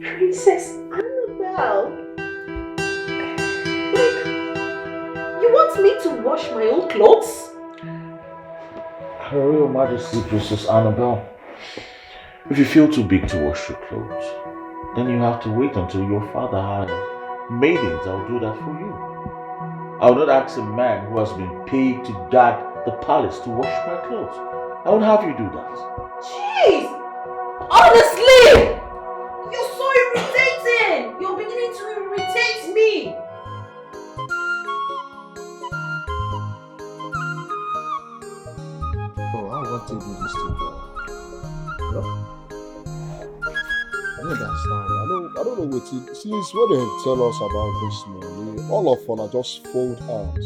Princess Annabelle? Like, you want me to wash my own clothes? Her Royal Majesty, Princess Annabelle, if you feel too big to wash your clothes, then you have to wait until your father hires maidens that will do that for you. I would not ask a man who has been paid to guard the palace to wash my clothes. I would have you do that. Jeez! Honestly! You're so irritating! You're beginning to irritate me! Oh, I want to do this to you. I don't understand. I don't know what to. Since what they tell us about this money, all of us are just fold arms.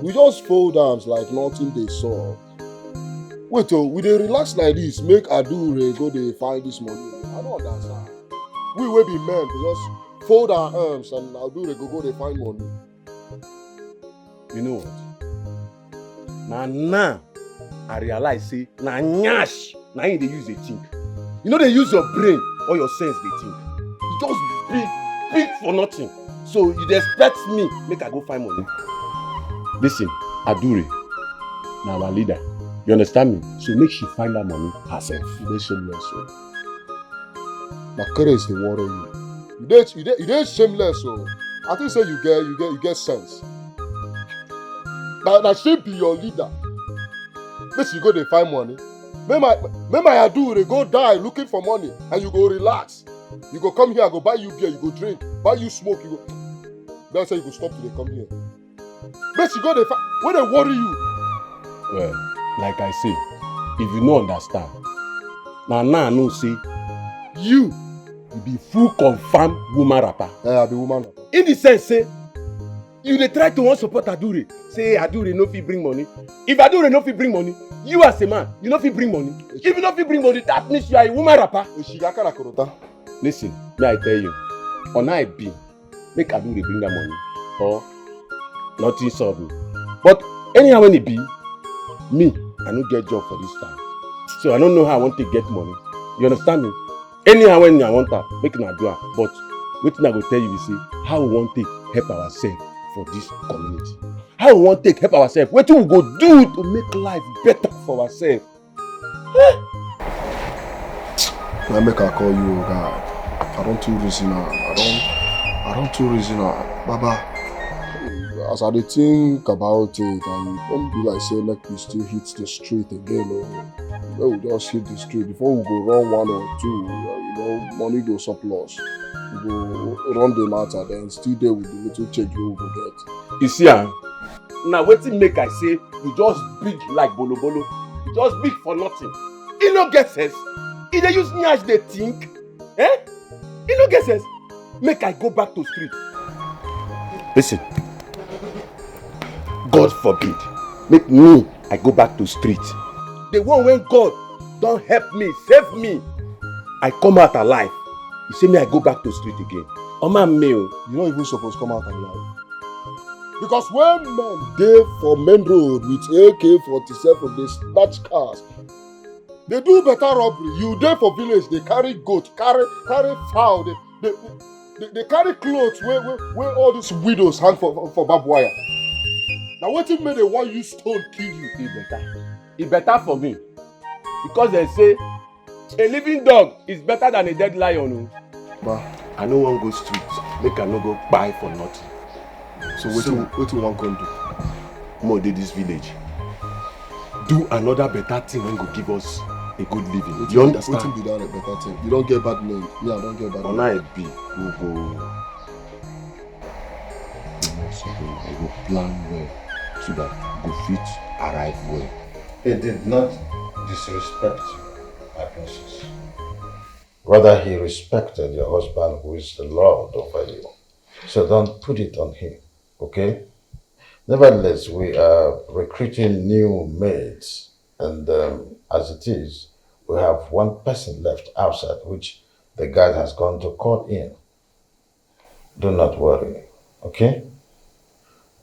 We just fold arms like nothing they saw. Wait, we dey relax like this, make Adure go dey find this money. I don't understand. We will be men, we just fold our arms and Adure go dey find money. You know what? Now I realize say na nyash na him dey use dey think. You know they use your brain or your sense dey think. You just big for nothing. So you dey expect me make I go find money. Listen, Adure, na our leader. You understand me? So make she find that money herself. You dey shameless, so. Na craze dey worry you. You dey shameless, so. I think say you get sense. Now she be your leader. Make she go dey find money. Make my Adure go die looking for money and you go relax. You go come here, I go buy you beer, you go drink, buy you smoke, you go. Then say you go stop to dey come here. Make she go dey find. When they worry you. Well, like I say, if you no understand, now I know say you be full confirmed woman rapper. Yeah, I be woman rapper. In the sense say you dey try to wan support Adure. Say Adure no fit bring money. If Adure no fit bring money, you as a man, you no fit bring money. If you no fit bring money, that means you are a woman rapper. Listen, may I tell you, on I be, make Adu dey bring that money, or nothing solve me. But anyhow when it be, me, I no get job for this time. So I don't know how I want to get money. You understand me? Anyhow when I want that, make una do it. But wetin I go tell you, say how we want to help ourselves for this community. How we want to help ourselves. Wetin we go do to make life better for ourselves. I make I call you, God. I don't too reason now. I don't too reason now. Baba, as I dey think about it, and don't be like say make we still hit the street again. Or we just hit the street before we go run one or two. Money go surplus. We go run the matter, then still there with the little check you go get. You see, now wetin make I say you just big like bolo bolo, just big for nothing. You no get sense. You dey use nyash dey think, You no get sense. Make I go back to street. Listen, God forbid, make me I go back to street. The one when God don help me, save me, I come out alive. You say me I go back to street again. Oma male, you don't even supposed to come out alive. Because when men dey for main road with AK-47, they snatch cars. They do better robbery. You dey for village, they carry goat, carry fowl, they carry clothes where all these widows hang for barbed wire. Now wetin make they want use stone kill you? It better for me. Because they say a living dog is better than a dead lion. But I no wan go street, make I no go buy for nothing. So what you want to do? More dey this village. Do another better thing and go give us a good living. You understand? Wetin be that a better thing? You don't get bad name. Yeah, I don't get bad name. On I be, we go plan well so that we fit arrive well. He did not disrespect you, my princess. Rather, he respected your husband, who is the Lord over you. So don't put it on him, okay? Nevertheless, we are recruiting new maids, and as it is, we have one person left outside, which the guard has gone to call in. Do not worry, okay?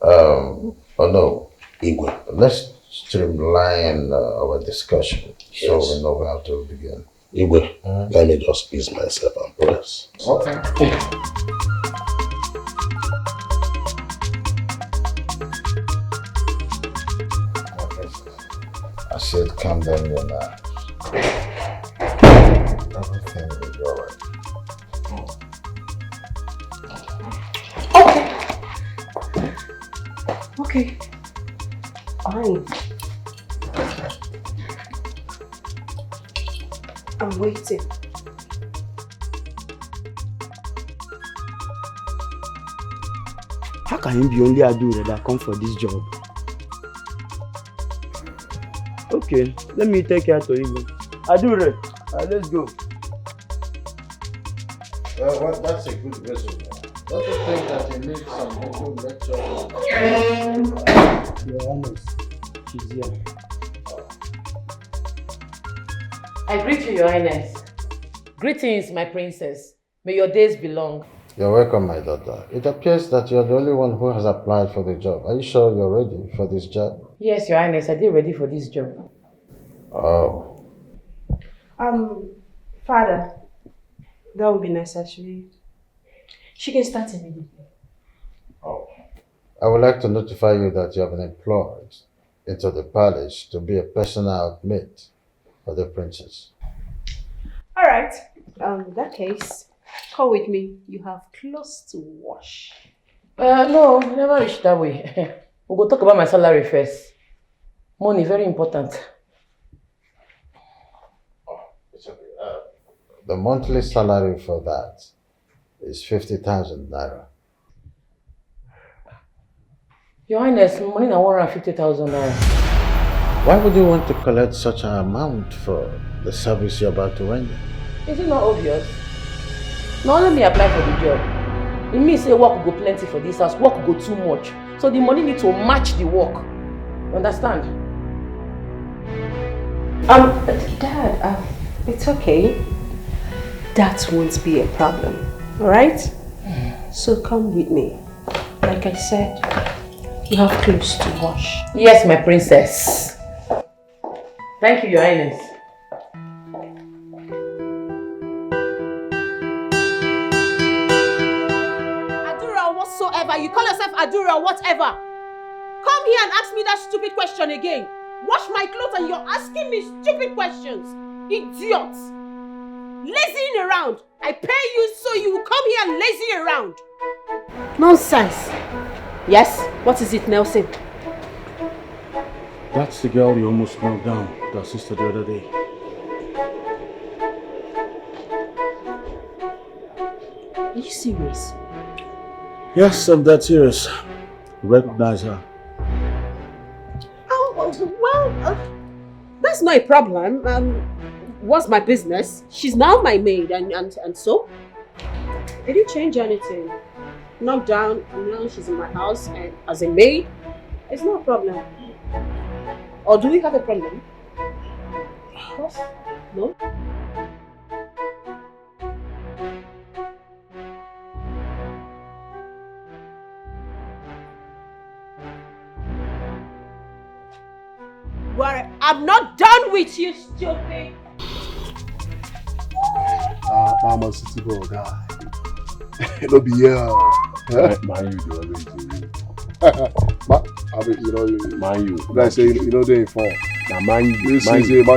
Oh no, Igwe, let's streamline our discussion so we know how to begin. Igwe, let me just ease myself and press. Okay. I said, calm down your nerves. Everything will be alright. Okay. Fine. I'm waiting. How can him be only Adure that come for this job? Okay, let me take care to him. Adure, let's go. Well, that's a good resume. Don't you think that you need some little lecture? Your Honor, she's here. I greet you, Your Highness. Greetings, my princess. May your days be long. You're welcome, my daughter. It appears that you're the only one who has applied for the job. Are you sure you're ready for this job? Yes, Your Highness, I did ready for this job. Oh. Father, that would be necessary. She can start immediately. Oh. I would like to notify you that you have been employed into the palace to be a personal mate for the princess. All right. In that case, come with me. You have clothes to wash. No, we never reached that way. We'll go talk about my salary first. Money, very important. The monthly salary for that is 50,000 naira. Your Highness, money na 150,000 naira. Why would you want to collect such an amount for the service you're about to render? Is it not obvious? Not only me apply for the job. It means say work will go plenty for this house, work will go too much. So the money need to match the work. You understand? Dad, it's okay. that won't be a problem. Alright? So come with me. Like I said, you have clothes to wash. Yes, my princess. Thank you, Your Highness. Adura whatsoever. You call yourself Adura whatever. Come here and ask me that stupid question again. Wash my clothes and you're asking me stupid questions. Idiots. Lazying around. I pay you so you will come here and lazy around. Nonsense. Yes? What is it, Nelson? That's the girl you almost knocked down, that sister the other day. Are you serious? Yes, I'm that serious. Recognize her. That's not a problem. What's my business? She's now my maid and so? Did you change anything? Knocked down, she's in my house and as a maid, it's not a problem. Or do we have a problem? Of course. No? Well, I'm not done with you, stupid. I'm a city boy guy. It'll be here. Man, you do always do. I mean, you know, man, you. Like say, you know, they inform. Now, man, you. Man, you know.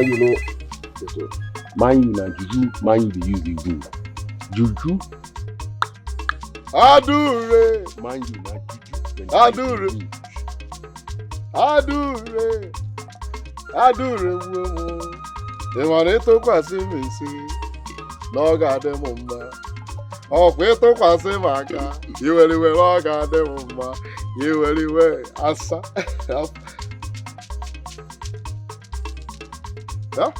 Man, you, now, juju, man, you, use the do. Juju. Adure. Man, you, now, juju. Adure. Adure. Adure. Ìwọ̀n tó kà sí mi sí lọ́gà dé mo mọ́. Ọ̀pẹ tó kà sí màkà ìwẹ̀lìwẹ̀ lọ́gà dé mo mọ́. Ìwẹ̀lìwẹ̀ àṣà. Yeah?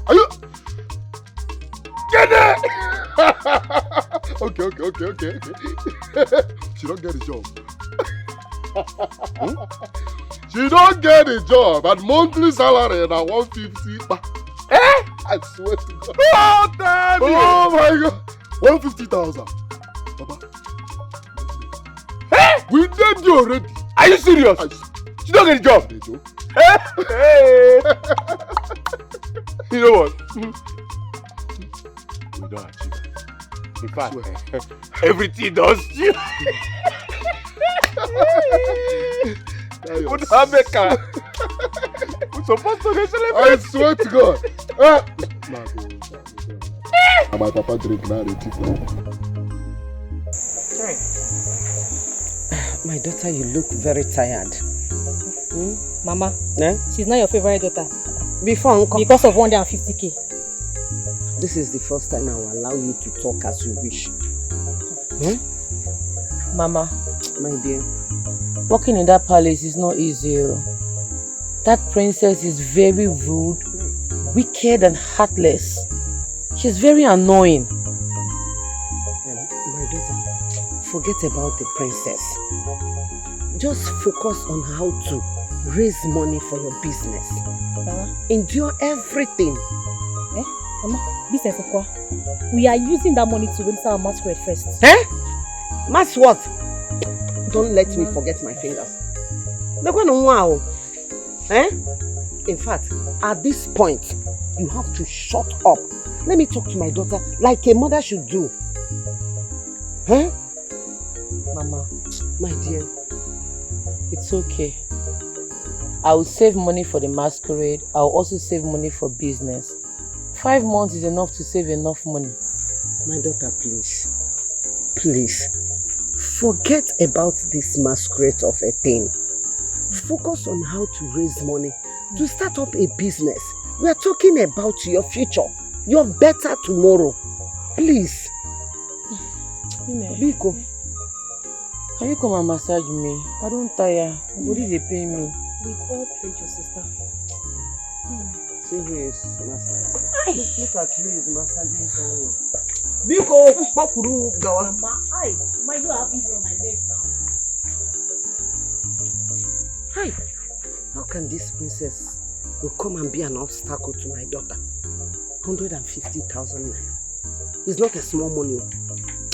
Are you? Get it! Okay. She don't get the job. She don't get a job and monthly salary na 150. I swear to God. Oh, damn it! Oh my God. 150,000. Papa. Hey! We did you already. Are you serious? She don't get a job. Hey! You know what? We don't achieve it. In fact, everything does you. What happened? We're supposed to celebrate. I swear to God. And my papa drink now, they tip now. My daughter, you look very tired. Mama, she's not your favorite daughter. Before Uncle. Because of 150k. This is the first time I will allow you to talk as you wish. Mama. My dear. Working in that palace is not easy. That princess is very rude, wicked and heartless. She's very annoying. My daughter, forget about the princess. Just focus on how to raise money for your business. Endure everything. Mama, business of what? We are using that money to register our masquerade first. Mas what? Don't let me forget my fingers. Wow. In fact, at this point, you have to shut up. Let me talk to my daughter like a mother should do. Mama. My dear. It's okay. I will save money for the masquerade. I will also save money for business. 5 months is enough to save enough money. My daughter, please. Please. Forget about this masquerade of a thing. Focus on how to raise money to start up a business. We are talking about your future, your better tomorrow. Please. Biko, can you come and massage me? I don't tire. Body they pay me. We all played your sister. See who is massaging. Look at who is massaging someone. Biko, Makuru, Gawa. Mama, you are beating on my leg now. Hi. How can this princess will come and be an obstacle to my daughter? 150,000 naira. It's not a small money.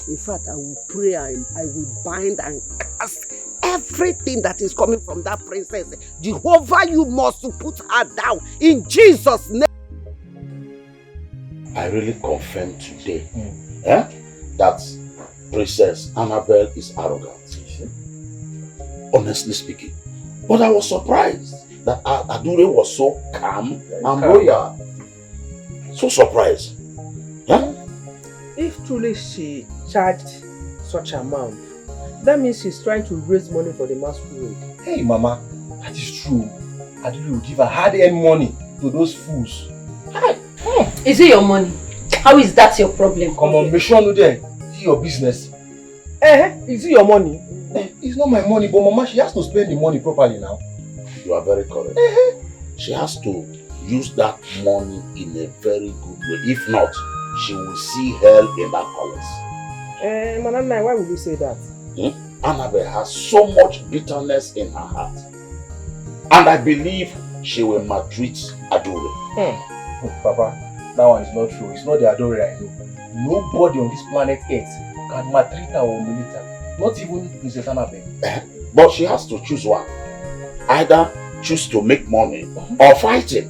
In fact, I will pray and I will bind and cast everything that is coming from that princess. Jehovah, you must put her down in Jesus' name. I really confirm today that Princess Annabelle is arrogant. Honestly speaking. But I was surprised that Adure was so calm and loyal. So surprised. If truly she charged such amount, that means she's trying to raise money for the masquerade. Hey mama, that is true. Adure will give her hard-earned money to those fools. Is it your money? How is that your problem? Come on, make sure no there. It's your business. Is it your money? It's not my money, but mama, she has to spend the money properly now. You are very correct. She has to use that money in a very good way. If not, she will see hell in that palace. Manana, why would you say that? Annabelle has so much bitterness in her heart. And I believe she will maltreat Adure. Papa, that one is not true. It's not the Adore I know. Nobody on this planet Earth can maltreat her or humiliate her. Not even Princess Annabelle. But she has to choose one. Either choose to make money or fight it.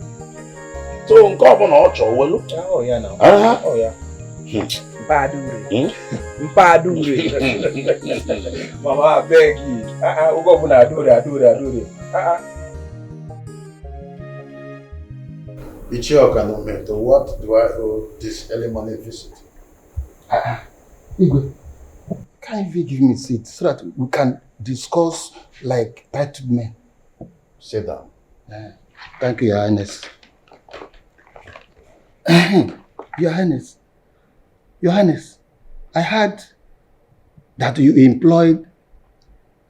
So, oh yeah now. Oh yeah. Mpadure. Mama, I beg you. Adore. What do I owe this early morning visit? Igwe, can you give me a seat so that we can discuss like titled men? Sit down. Thank you, Your Highness. Your Highness, I heard that you employed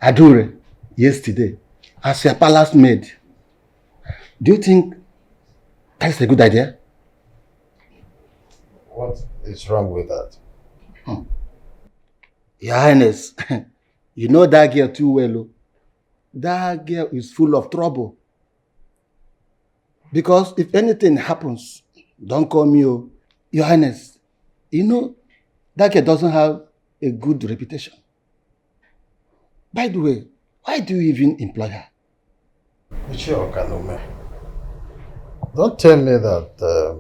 Adure yesterday as your palace maid. Do you think that's a good idea? What is wrong with that? Your Highness, you know that girl too well. That girl is full of trouble. Because if anything happens, don't call me, Your Highness. You know, that girl doesn't have a good reputation. By the way, why do you even employ her? Don't tell me that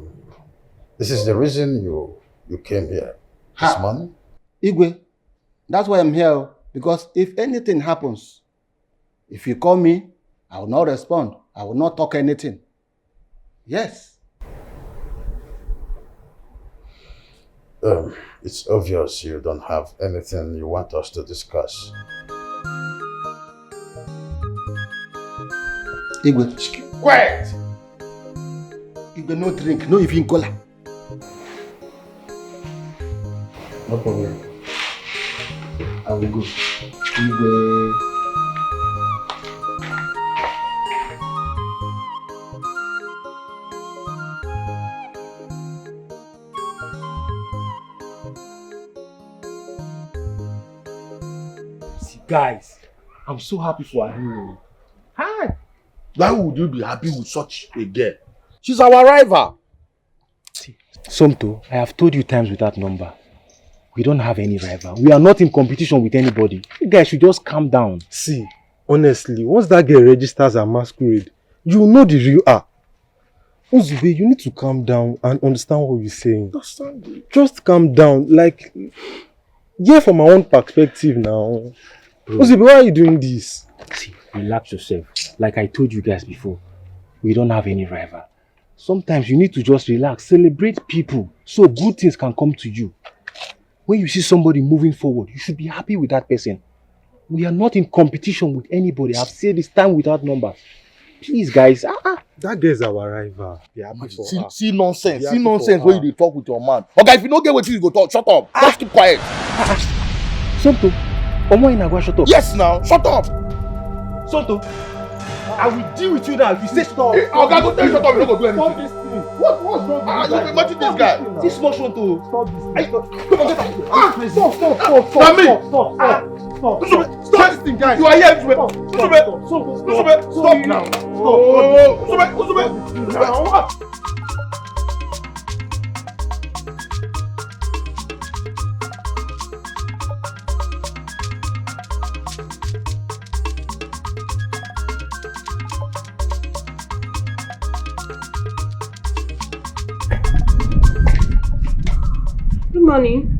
this is the reason you came here this morning. Igwe, that's why I'm here. Because if anything happens, if you call me, I will not respond. I will not talk anything. Yes. It's obvious you don't have anything you want us to discuss. Igwe, quiet! Igwe, no drink, no even cola. No problem. I will go. Igwe. Guys, I'm so happy for Adure. Hi. Why would you be happy with such a girl? She's our rival. Somto, I have told you times with that number. We don't have any rival. We are not in competition with anybody. You guys should just calm down. See, honestly, once that girl registers at Masquerade, you know the real her. Uzube, you need to calm down and understand what we're saying. Just calm down. Like, yeah, from my own perspective now. Uzube, why are you doing this? See, relax yourself. Like I told you guys before, we don't have any rival. Sometimes you need to just relax, celebrate people so good things can come to you. When you see somebody moving forward, you should be happy with that person. We are not in competition with anybody. I've said this time without numbers. Please, guys. That girl is our rival. Be happy for her. See nonsense. Be See happy nonsense for when her. you dey talk with your man. Okay, if you don't get what you go talk, shut up. Just keep quiet. Somto, Omo Inagwa, shut up. Yes, now. Shut up. Somto, I will deal with you now if you say stop. Okay, go tell you shut up. You don't go do anything. Stop this thing. What's wrong with you? You imagine this guy. This small Somto. Stop this. Come on, get out. Stop. Stop this thing, guys. You are here, Uzube. Stop now. Stop now. Uzube. morning.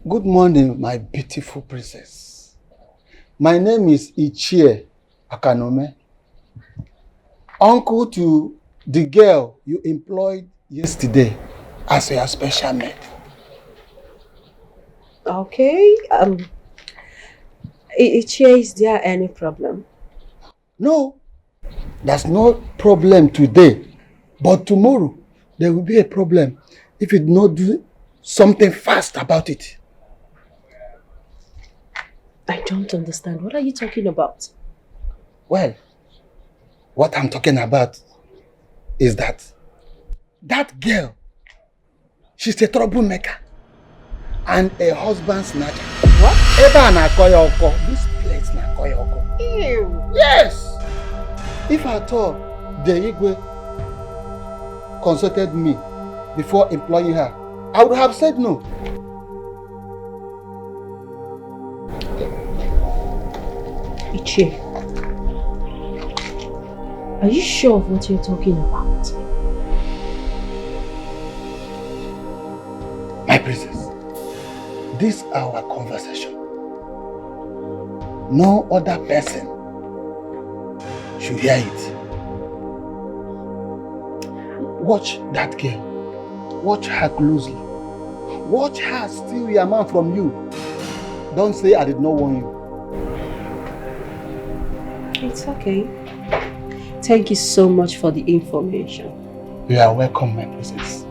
Good morning, my beautiful princess. My name is Ichie Akanome, uncle to the girl you employed yesterday as your special maid. Okay. Ichie, is there any problem? No, there's no problem today, but tomorrow there will be a problem if you do not do something fast about it. I don't understand. What are you talking about? Well, what I'm talking about is that girl, she's a troublemaker and a husband snatcher. What? Eba na koyoko. This place na koyoko. Ew. Yes. If at all the Igwe consulted me before employing her, I would have said no. Ichie, are you sure of what you're talking about? My princess, this is our conversation. No other person should hear it. Watch that girl. Watch her closely. Watch her steal your man from you. Don't say I did not warn you. It's okay. Thank you so much for the information. You are welcome, my princess.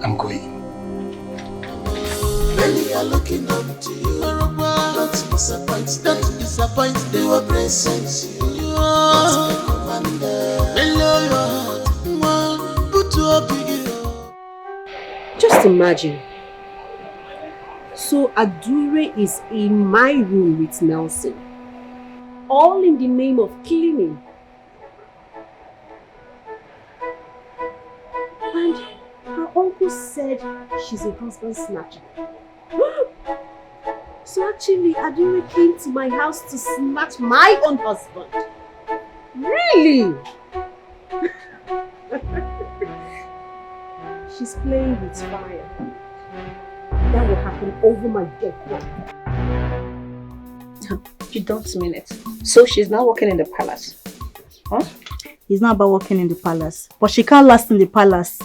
I'm going. Many are looking up to you. Not disappoint them. Don't disappoint them. They will present you. You are the commander. Mellow your heart. One, put to a big hero. Just imagine. So Adure is in my room with Nelson. All in the name of cleaning. And her uncle said she's a husband snatcher. So actually, Adure came to my house to snatch my own husband. Really? She's playing with fire. That will happen over my dead body. You don't mean it. So she's now working in the palace. Huh? It's not about working in the palace. But she can't last in the palace.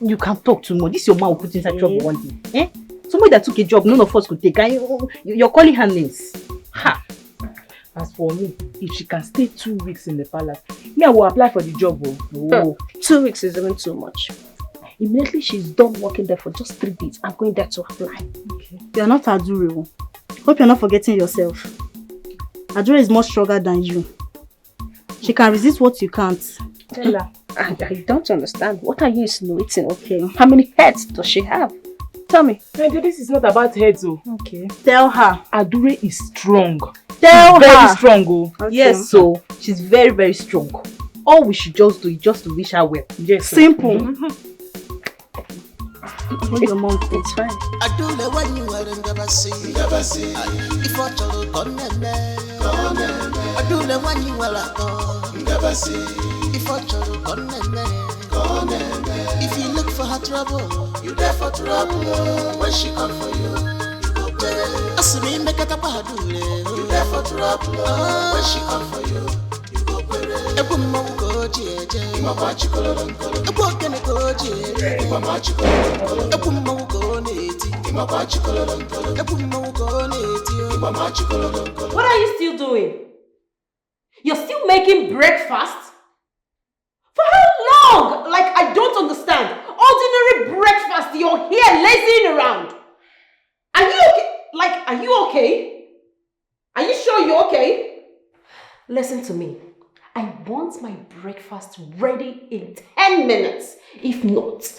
You can't talk too much. This is your man who put inside trouble one day. Eh? Somebody that took a job none of us could take. And you're calling her names. Ha! As for me, if she can stay 2 weeks in the palace, me, I will apply for the job. Oh. 2 weeks is even too much. Immediately she's done working there for just 3 days, I'm going there to apply. Okay. You're not Adure. Hope you're not forgetting yourself. Adure is more stronger than you. She can resist what you can't. Tell her. I don't understand. What are you insinuating? Okay. How many heads does she have? Tell me. This is not about heads, oh. Okay. Tell her. Adure is strong. Tell her. Very strong, oh. Okay. Yes, so she's very, very strong. All we should just do is just to wish her well. Yes. Simple. Your mom. It's fine. I do the one you are never see. Never see. If I told you, I do the one you are never see. If I told you, if you look for her trouble, you there for trouble. When she come for you, you go pay. As me make it up, you there for trouble. When she come for you, you go pay. Ebu mongo jeje, mama chikolo lonkolo. Ebu kene ko jeje, mama chikolo lonkolo. Ebu mongo neti, mama chikolo lonkolo. Ebu mongo neti, mama chikolo lonkolo. What are you still doing? You're still making breakfast? For how long? Like, I don't understand. Ordinary breakfast, you're here lazying around. Are you okay? Like, are you okay? Are you sure you're okay? Listen to me. I want my breakfast ready in 10 minutes. If not,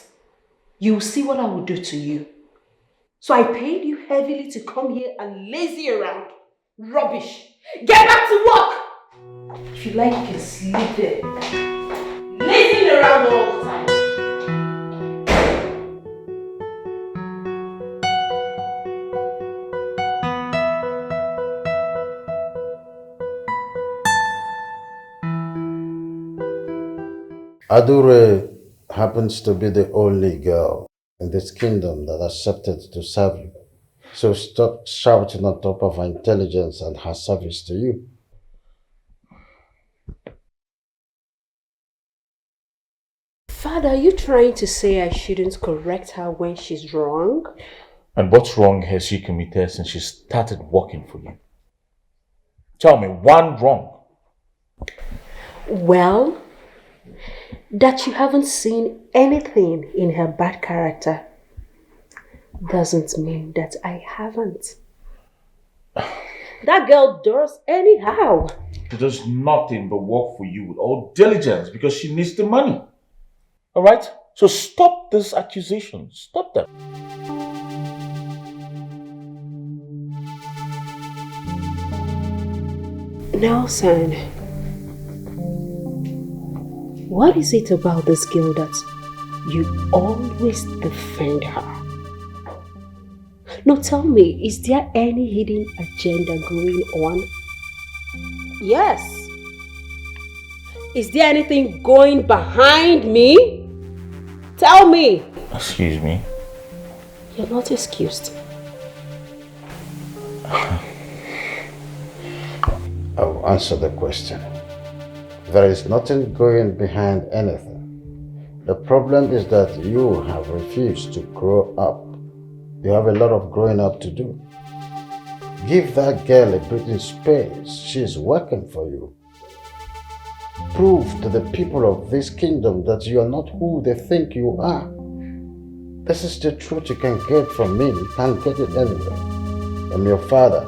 you'll see what I will do to you. So I paid you heavily to come here and lazy around. Rubbish. Get back to work! If you like, you can sleep there. Lazing around all the time. Adure happens to be the only girl in this kingdom that accepted to serve you. So stop shouting on top of her intelligence and her service to you. Father, are you trying to say I shouldn't correct her when she's wrong? And what's wrong has she committed since she started working for you? Tell me, one wrong. Well, that you haven't seen anything in her bad character doesn't mean that I haven't. That girl does anyhow. She does nothing but work for you with all diligence because she needs the money. Alright? So stop this accusation. Stop them. Nelson, what is it about this girl that you always defend her? No, tell me, is there any hidden agenda going on? Yes. Is there anything going behind me? Tell me. Excuse me. You're not excused. I'll answer the question. There is nothing going behind anything. The problem is that you have refused to grow up. You have a lot of growing up to do. Give that girl a breathing space. She is working for you. Prove to the people of this kingdom that you are not who they think you are. This is the truth you can get from me. You can't get it anywhere. I'm your father.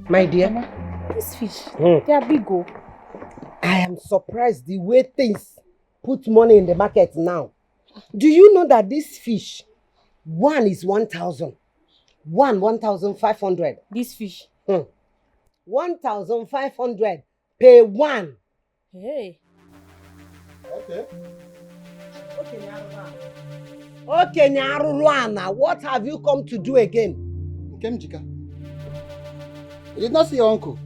My dear, This fish, they are big. Oh. I am surprised the way things put money in the market now. Do you know that this fish, one is 1,000, one 1,500. This fish? 1,500 per one. Hey. Okay. Okay, Nyaruruana, what have you come to do again? Nkemjika, you did not see your uncle.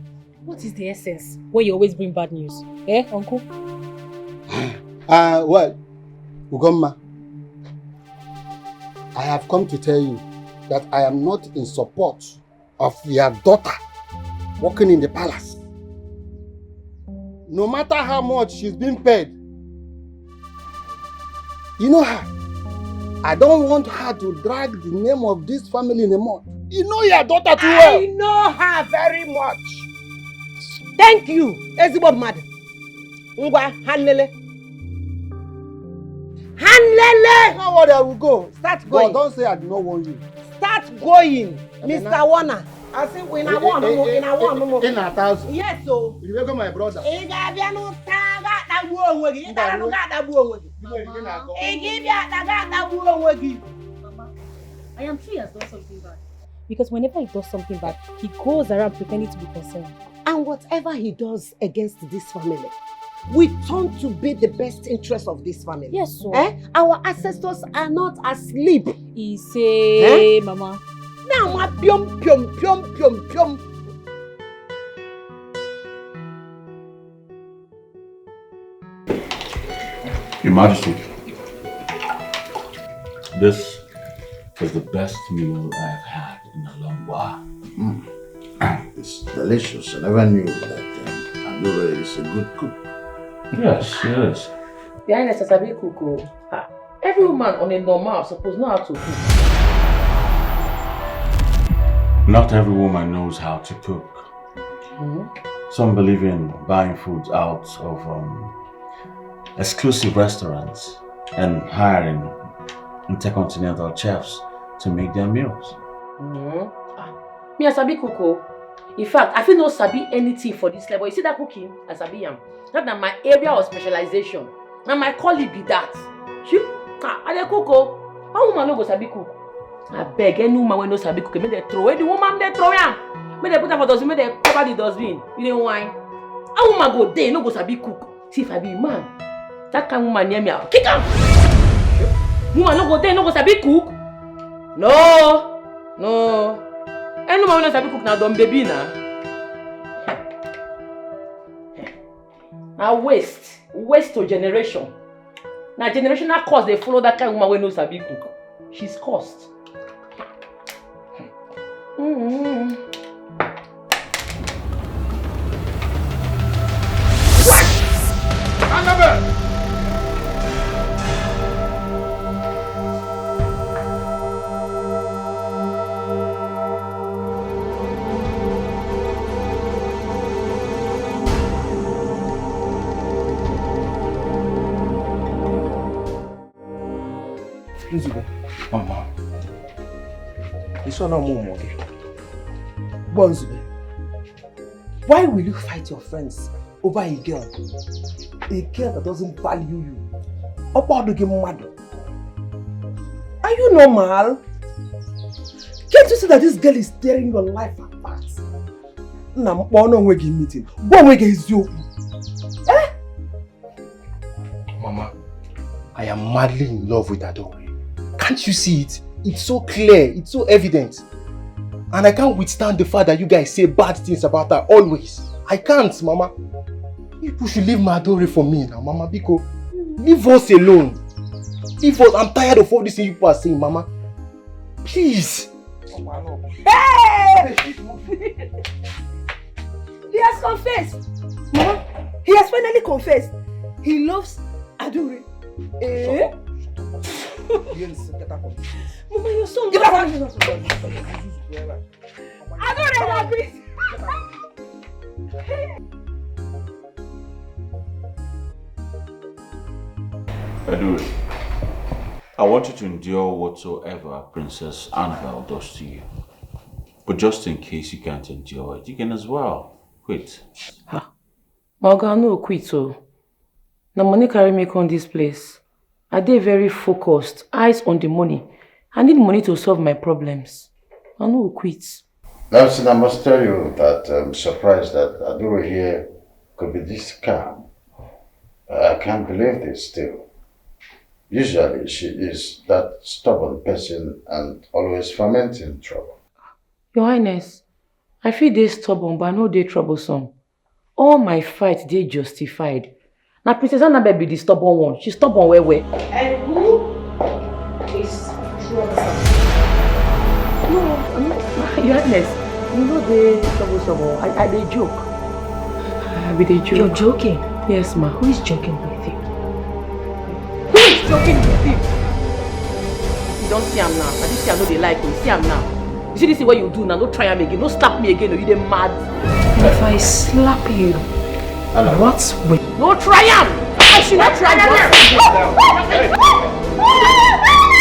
What is the essence when you always bring bad news? Eh, uncle? Well, Ugomma, I have come to tell you that I am not in support of your daughter working in the palace. No matter how much she's being paid, you know her. I don't want her to drag the name of this family in the mud. You know your daughter too well. I know her very much. Thank you, Ezigbo mmadụ. Ngwa, Hanlele. Hanlele! Now what I will go. Start going. But don't say I do not want you. Start going, Mr. Warner. I think we na one more. In a thousand. Yes, so. You will go, my brother. Ị ga-abịa n'ụta ga-atagbu onwe gị. Ị gara n'ụta ga-atagbu onwe gị. Ị ga-abịa ga-atagbu onwe gị. I am sure he has done something bad. Because whenever he does something bad, he goes around pretending to be concerned. And whatever he does against this family, we turn to be the best interest of this family. Yes, sir. Our ancestors are not asleep. He say, Mama. Now, ma pium pium pium pium pium. Your Majesty, this is the best meal I've had in a long while. It's delicious. I never knew that Adore is a good cook. Yes, yes. Behind us, Sabi cook. Every woman on a normal supposed know how to cook. Not every woman knows how to cook. Some believe in buying food out of exclusive restaurants and hiring intercontinental chefs to make their meals. Me, I Sabi cook. In fact, I feel no Sabi anything for this level. You see that cooking? I Sabi am. That's not my area of specialization. Now my colleague be that. I dey cook. One woman no go Sabi cook. I beg any woman when no Sabi cook, make they throw away the woman, they throw am. Make they put her for dustbin, make they cover the dustbin. You know why? A woman go there, no go Sabi cook. See if I be a man, that kind of woman near me, I'll kick am. Woman no go there, no go Sabi cook. No. Any woman no Sabi cook now, dumb baby now. Now waste to generation. Now generational curse, they follow that kind of woman when no sabi cook. She's cursed. Annabelle! Mama, this one no more. Bonzube, why will you fight your friends over a girl? A girl that doesn't value you. Are you normal? Can't you see that this girl is tearing your life apart? Meeting. Mama, I am madly in love with Adore. Can't you see it? It's so clear, it's so evident. And I can't withstand the fact that you guys say bad things about her always. I can't, Mama. You should leave my Adore for me now, Mama, because leave us alone. Leave us. I'm tired of all these things you are saying, Mama. Please. Hey! He has confessed. Mama, he has finally confessed. He loves Adore. Eh? Mama, your son. Get out! Adore agrees. Adore, I want you to endure whatsoever Princess Annabelle does to you. But just in case you can't endure it, you can as well quit. Morgan, no quit so. Now money carry me on this place. I dey very focused, eyes on the money. I need money to solve my problems. I no quit. Nelson, I must tell you that I'm surprised that Adore here could be this calm. I can't believe this still. Usually she is that stubborn person and always fomenting trouble. Your Highness, I feel they stubborn but I know they troublesome. All my fights they justified. Now Princess Annabelle be the stubborn one. She's stubborn where? And who is troublesome? No, Your Highness, you know they troublesome. I they joke. I be they joke. You're joking? Yes, ma. Who is joking with you? Who is joking with you? You don't see him now. I just see I know they like you. See him now. You see this is what you do now. Don't try him again. Don't slap me again or you they mad. If I slap you, what will... No try him! I should not try him!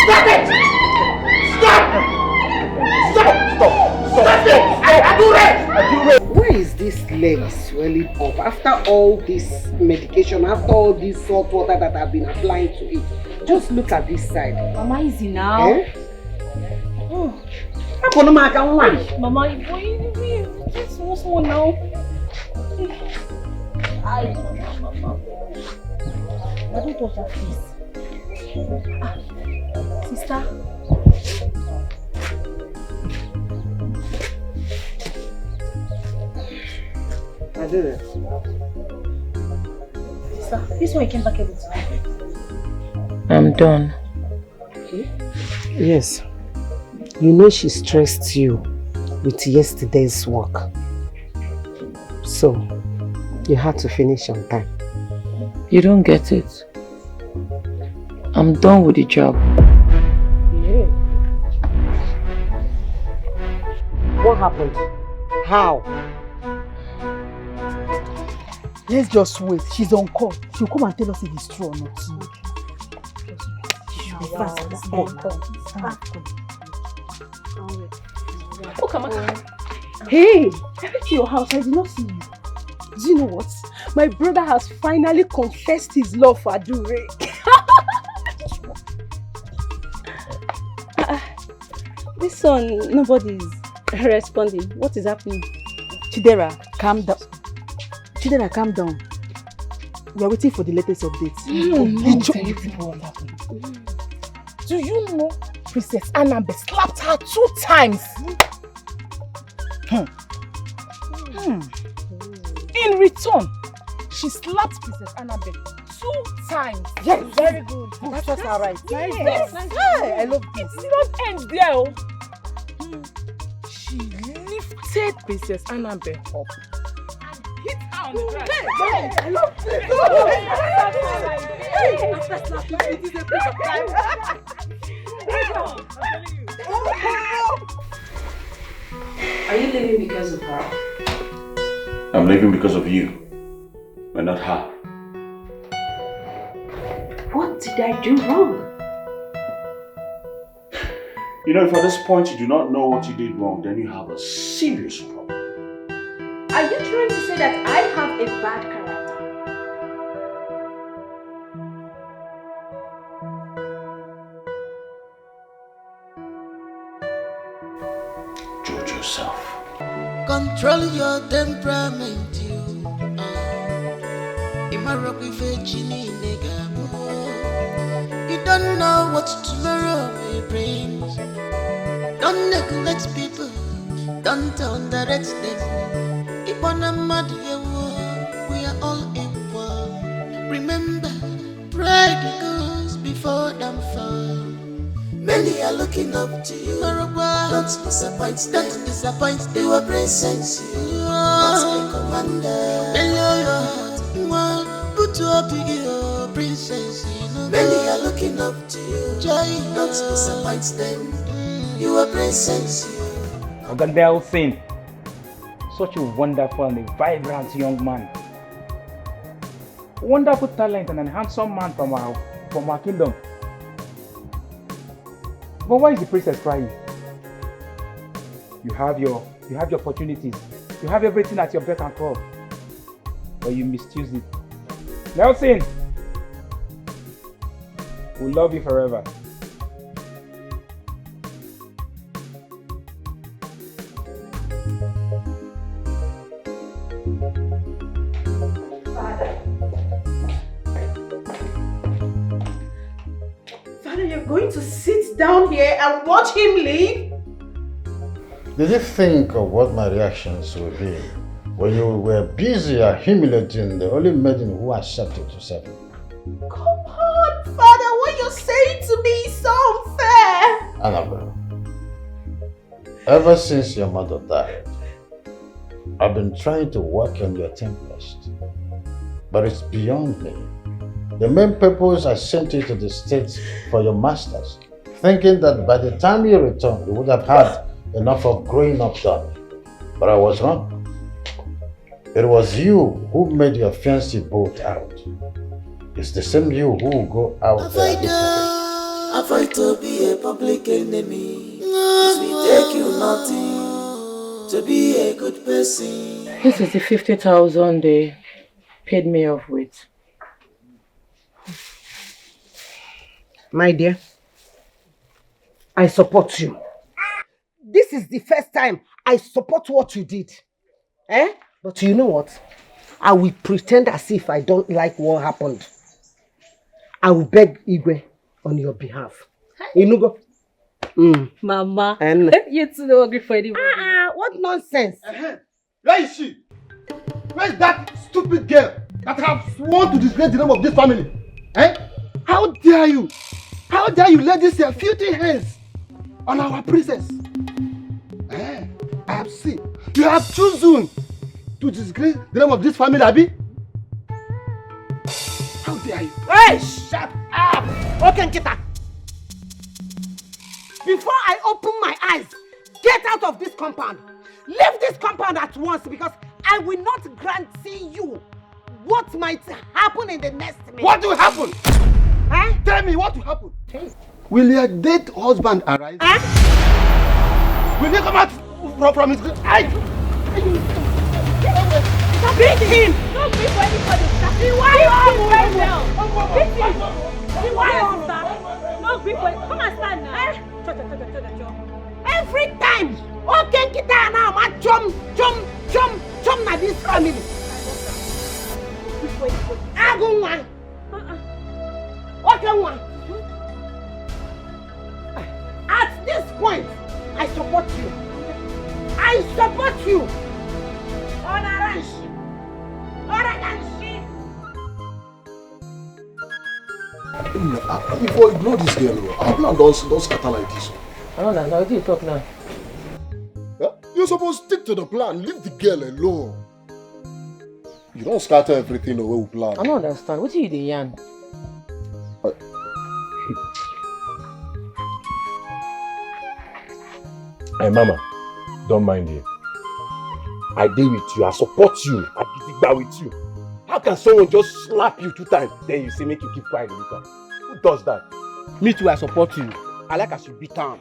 Stop it! Stop it! Why is this leg swelling up after all this medication, after all this salt water that I've been applying to it? Just look at this side. Mama, easy now. Eh? Mama, this was one now. Mama. I don't touch her face. Sister. I did it. Sister, this one you came back able to. I'm done. Okay. Yes. You know she stressed you with yesterday's work. So, you had to finish on time. You don't get it. I'm done with the job. Yeah. What happened? How? Let's just wait. She's on call. She'll come and tell us if it's true or not. She'll be fast. Oh, come on. Hey, I went to your house. I did not see you. Do you know what? My brother has finally confessed his love for Adure. This one, nobody's responding. What is happening? Chidera, calm down. Chidera, calm down. We are waiting for the latest updates. Do you know Princess Annabelle slapped her 2 times? In return, she slapped Princess Annabelle 2 times. Yes, very good. That's just alright. Yes. Hey, I love this. It did not end there. Oh. She lifted Princess Annabelle up and hit her on the ground. Hey, I love this. After slapping, it is a piece of time. Are you leaving because of her? I'm leaving because of you, but not her. What did I do wrong? You know, if at this point you do not know what you did wrong, then you have a serious problem. Are you trying to say that I have a bad character? Judge yourself. Control your temperament, you. You don't know what tomorrow will bring. Don't neglect people. Don't underrate them. We are all equal. Remember, pride goes before downfall. Many are looking up to you. Don't disappoint them. Don't disappoint them. You are present. You are a commander. Put up your princess. Many are looking up to you. Don't disappoint them. You are present. Ogadel Singh, such a wonderful and a vibrant young man. Wonderful talent and a handsome man from our kingdom. But why is the princess crying? You have your opportunities. You have everything at your beck and call. But you misuse it. Nelson, we love you forever. Father, you're going to sit down here and watch him leave? Did you think of what my reactions would be when you were busy humiliating the only maiden who accepted to serve you? Come on, Father, what you're saying to me is so unfair. Annabelle, ever since your mother died, I've been trying to work on your tempest, but it's beyond me. The main purpose I sent you to the States for your masters, thinking that by the time you return, you would have had enough of growing up done. But I was wrong. It was you who made your fiancé bolt out. It's the same you who will go out there. Avoid to be a public enemy. It will take you nothing to be a good person. This is the 50,000 they paid me off with. My dear, I support you. This is the first time I support what you did. But you know what? I will pretend as if I don't like what happened. I will beg Igwe on your behalf. Inugo. Mama, And you two don't agree for anybody. what nonsense? Where is she? Where is that stupid girl that have sworn to disgrace the name of this family? How dare you? How dare you let these filthy hands on our princess? I have seen. You have chosen to disgrace the name of this family, Abi? How dare you? Hey, shut up! Okay, Nkita. Before I open my eyes, get out of this compound. Leave this compound at once because I will not grant you what might happen in the next minute. What will happen? Tell me what will happen. Will your dead husband arise? Will he come out from his grave? Beat him! Don't beat for anybody. Why Don't beat for come and stand now. Every time, okay, Nkita now, my chum na this family. Agunwa. Okay, one. At this point, I support you. I support you. On Orange. Before you ignore this girl, our plan don't scatter like this. I don't know. What do you talk now? Yeah? You're supposed to stick to the plan. Leave the girl alone. You don't scatter everything the way we plan. I don't understand. What are you doing, Yan? Hey, Mama, don't mind him. I deal with you. I support you. I gidigba with you. How can someone just slap you 2 times, then you say make you keep quiet a little? Who does that? Me too, I support you. I like as you beat am.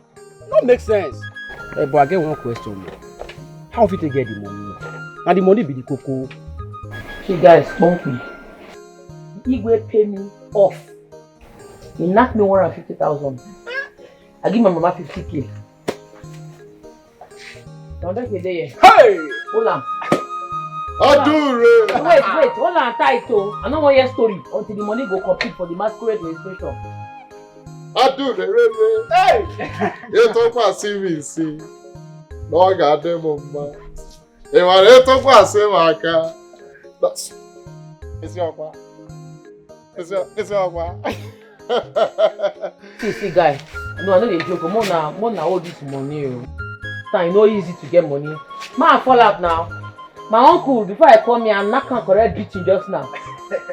No make sense. Hey, but I get one question. How fit you get the money? And the money be the cocoa. See, guys, monkey. Igwe pay me off. He knocked me 150,000. I give my mama 50k. Now that's the day. Hey! Hold on. Adure! Wait, hold on tight oh. I don't want your story until the money go complete for the masquerade registration. Adure! Hey! You talk about CVC. No, God damn, mama. You want to talk about Semaka? It's your pa. It's your pa. See, guy. No, I know they joke. More now all this money. It's not easy to get money. Man, fall out now. My uncle, before I come here, I'm not going to correct beating just now.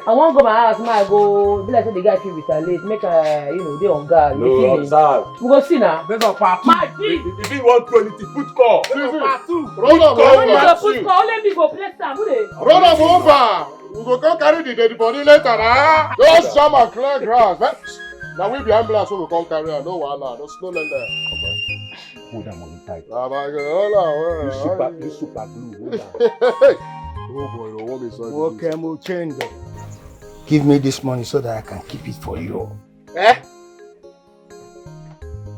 I won't go my house, I go, be like the guy feel retaliate, make they on guard. No, observe. We go see now. There's a part 2. If you want quality, put call. There's a part 2. Run am over. Put call, let me go play some. Run am over. We go come carry the dead body later, nah. Just jam and clear grass. Now we be ambulance, so we come carry her. No wahala, no snow land there. Hold that money tight. Hold on. You super glue. Hold on. Oh boy, no want me so. Okay, we'll change it. Give me this money so that I can keep it for you.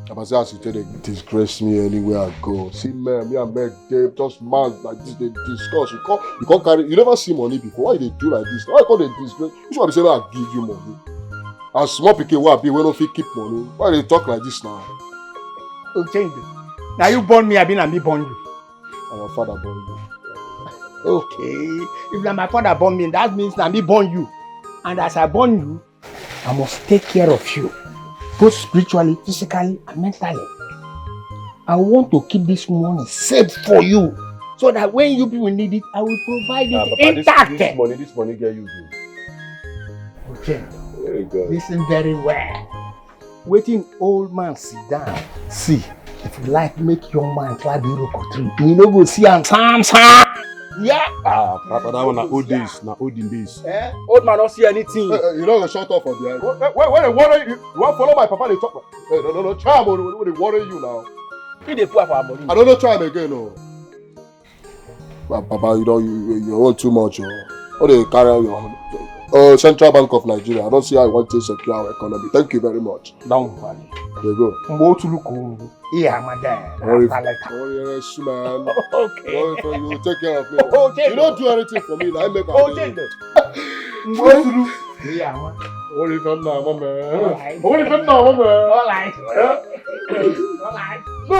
Abasi, as you tell they disgrace me anywhere I go. See, man, me and Meg, they just man like this, they discuss. You can't carry. You never see money before. Why they do like this? Why can't they disgrace? Which one they say I give you money? As small pikin wey I be, we no fit keep money. Why they talk like this now? We'll change it. Now you born me, I been and me born you. And your father born you. Okay. If my father born me, that means that me born you. And as I born you, I must take care of you. Both spiritually, physically, and mentally. I want to keep this money safe for you. So that when you people need it, I will provide it intact. This money get you good. Okay. Very good. Listen very well. Waiting old man sit down. See, if you like make young man climb the rock tree, you know go see and Sam. Yeah. Papa, that one na old days, na olden days. Old man don't see anything. You know go shut up for behind. When they worry you, you want follow my papa they talk. Hey, no, try am. When they worry you now. He dey pour for our money. I don't know try am again, no. Papa, you want too much, What they carry on? Central Bank of Nigeria. I don't see how you want to secure our economy. Thank you very much. Don't worry. There you go. Mbo to look yeah, madam. Worry, man. Okay. You take care of me. You don't do anything for me. I make a Mbo to look yeah, man. Worry from now, man. Worry from now, man. All right. No. You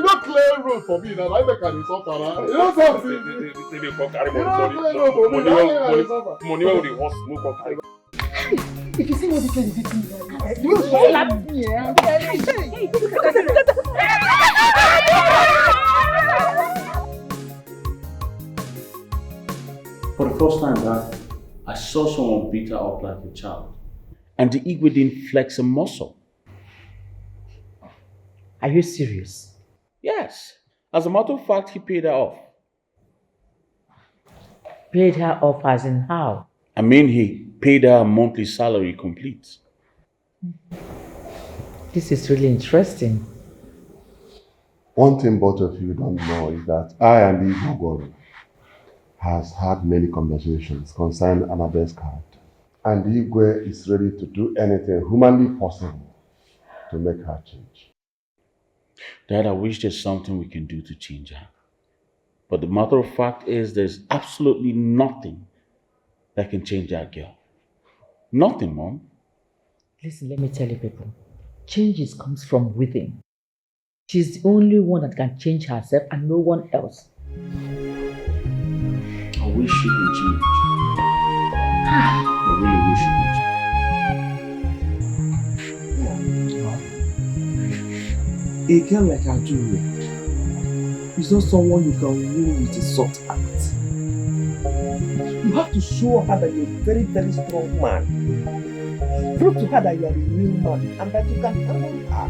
don't clear road for me now. I make an insult, you don't talk to me. They don't carry You don't clear road for me. Money when they horse no come carry. If you see what this lady did to me, you slap me. For the first time, I saw someone beat her up like a child. And the Igwe didn't flex a muscle. Are you serious? Yes. As a matter of fact, he paid her off. Paid her off as in how? I mean, he paid her a monthly salary complete. This is really interesting. One thing both of you don't know is that I and Igwe God has had many conversations concerning Annabelle's character. And Igwe is ready to do anything humanly possible to make her change. Dad, I wish there's something we can do to change her. But the matter of fact is there's absolutely nothing that can change that girl. Nothing, Mom. Listen, let me tell you people. Changes comes from within. She's the only one that can change herself and no one else. I wish she could change. I really wish she could change. A girl like Adure is not someone you can win with a soft act. You have to show her that you're a very, very strong man. Prove to her that you are a real man and that you can handle her.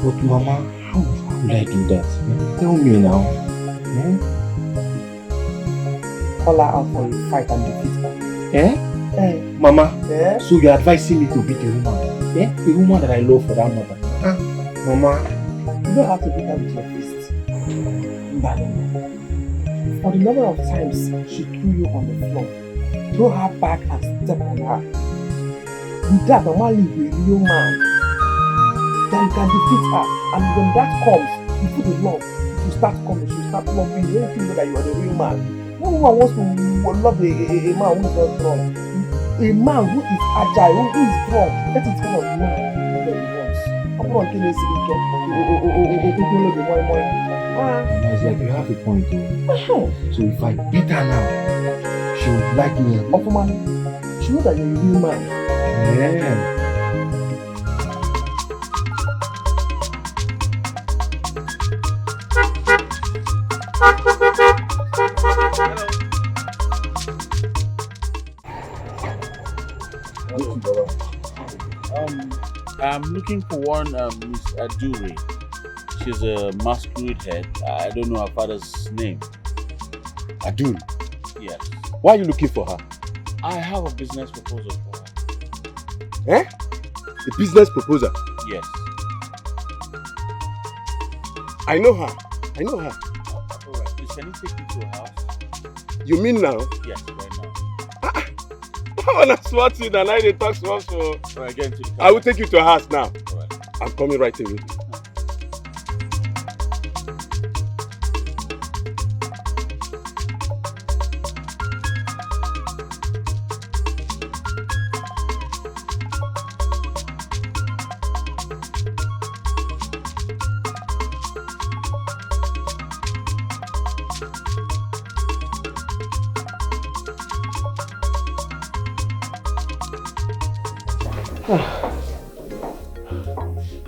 But Mama, how will I do that? Tell me now. Call her out for a fight and defeat her. Mama, so you're advising me to beat a woman? A woman that I love for that matter. Mama, you don't have to beat her with your fist. But for the number of times she threw you on the floor, throw her back and step on her. With that, Mama will be a real man. Then you can defeat her. And when that comes, you put the love. You start coming, you start loving you. When you know that you are the real man. No woman wants to love a man who is not strong. A man who is agile, who is strong. That is kind of man that he wants. I'm not going to say It's like you have a point. So if I beat her now, she would like me. Man, she knows that you're a real man. Yeah. I'm looking for one Miss Adure. She's a Masquerade head. I don't know her father's name. Adure? Yes. Why are you looking for her? I have a business proposal for her. A business proposal? Yes. I know her. Alright, please, can you take me to her house? You mean now? Yes, right now. I want to swat you and I talk small so. Alright, get into the car. I will take you to her house now. Alright. I'm coming right away.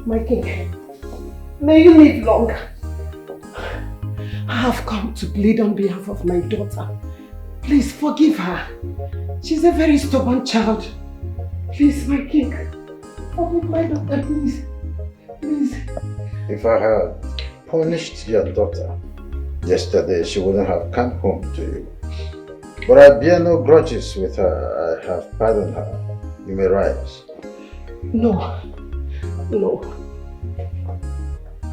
My king, may you live long. I have come to plead on behalf of my daughter. Please forgive her. She's a very stubborn child. Please, my king, forgive my daughter, please. Please. If I had punished your daughter yesterday, she wouldn't have come home to you. But I bear no grudges with her. I have pardoned her. You may rise. No.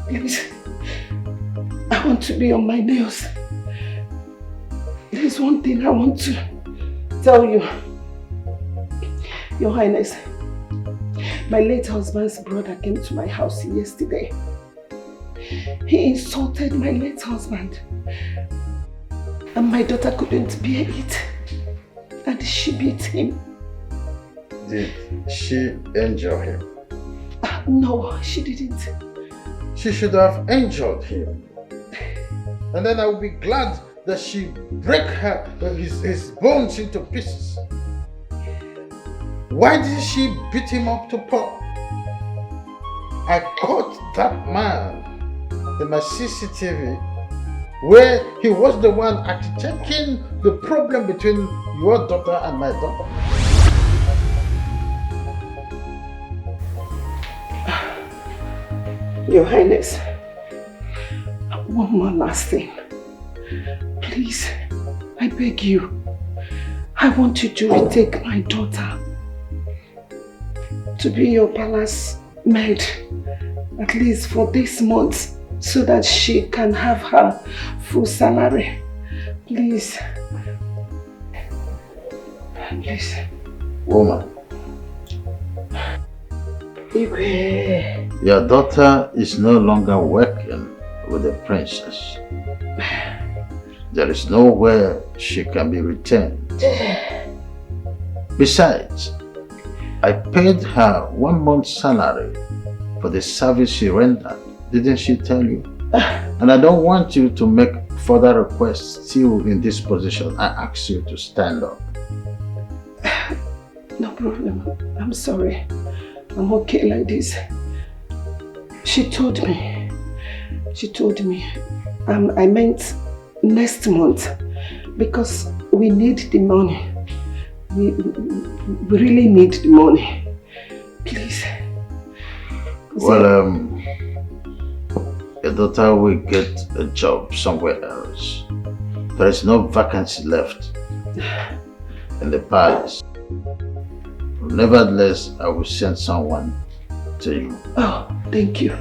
Please, I want to be on my nails. There's one thing I want to tell you. Your Highness, my late husband's brother came to my house yesterday. He insulted my late husband. And my daughter couldn't bear it. And she beat him. Did she injure him? No, she didn't. She should have injured him. And then I would be glad that she break his bones into pieces. Why did she beat him up to pulp? I caught that man in my CCTV where he was the one architecting the problem between your daughter and my daughter. Your Highness, one more last thing. Please, I beg you. I want you to retake my daughter to be your palace maid, at least for this month, so that she can have her full salary. Please. Please. Woman. Your daughter is no longer working with the princess. There is nowhere she can be retained. Besides, I paid her 1 month's salary for the service she rendered. Didn't she tell you? And I don't want you to make further requests still in this position. I ask you to stand up. No problem. I'm sorry. I'm okay like this. She told me. I meant next month because we need the money. We really need the money. Please. Well, your daughter will get a job somewhere else. There is no vacancy left in the palace. Nevertheless, I will send someone to you. Oh, thank you.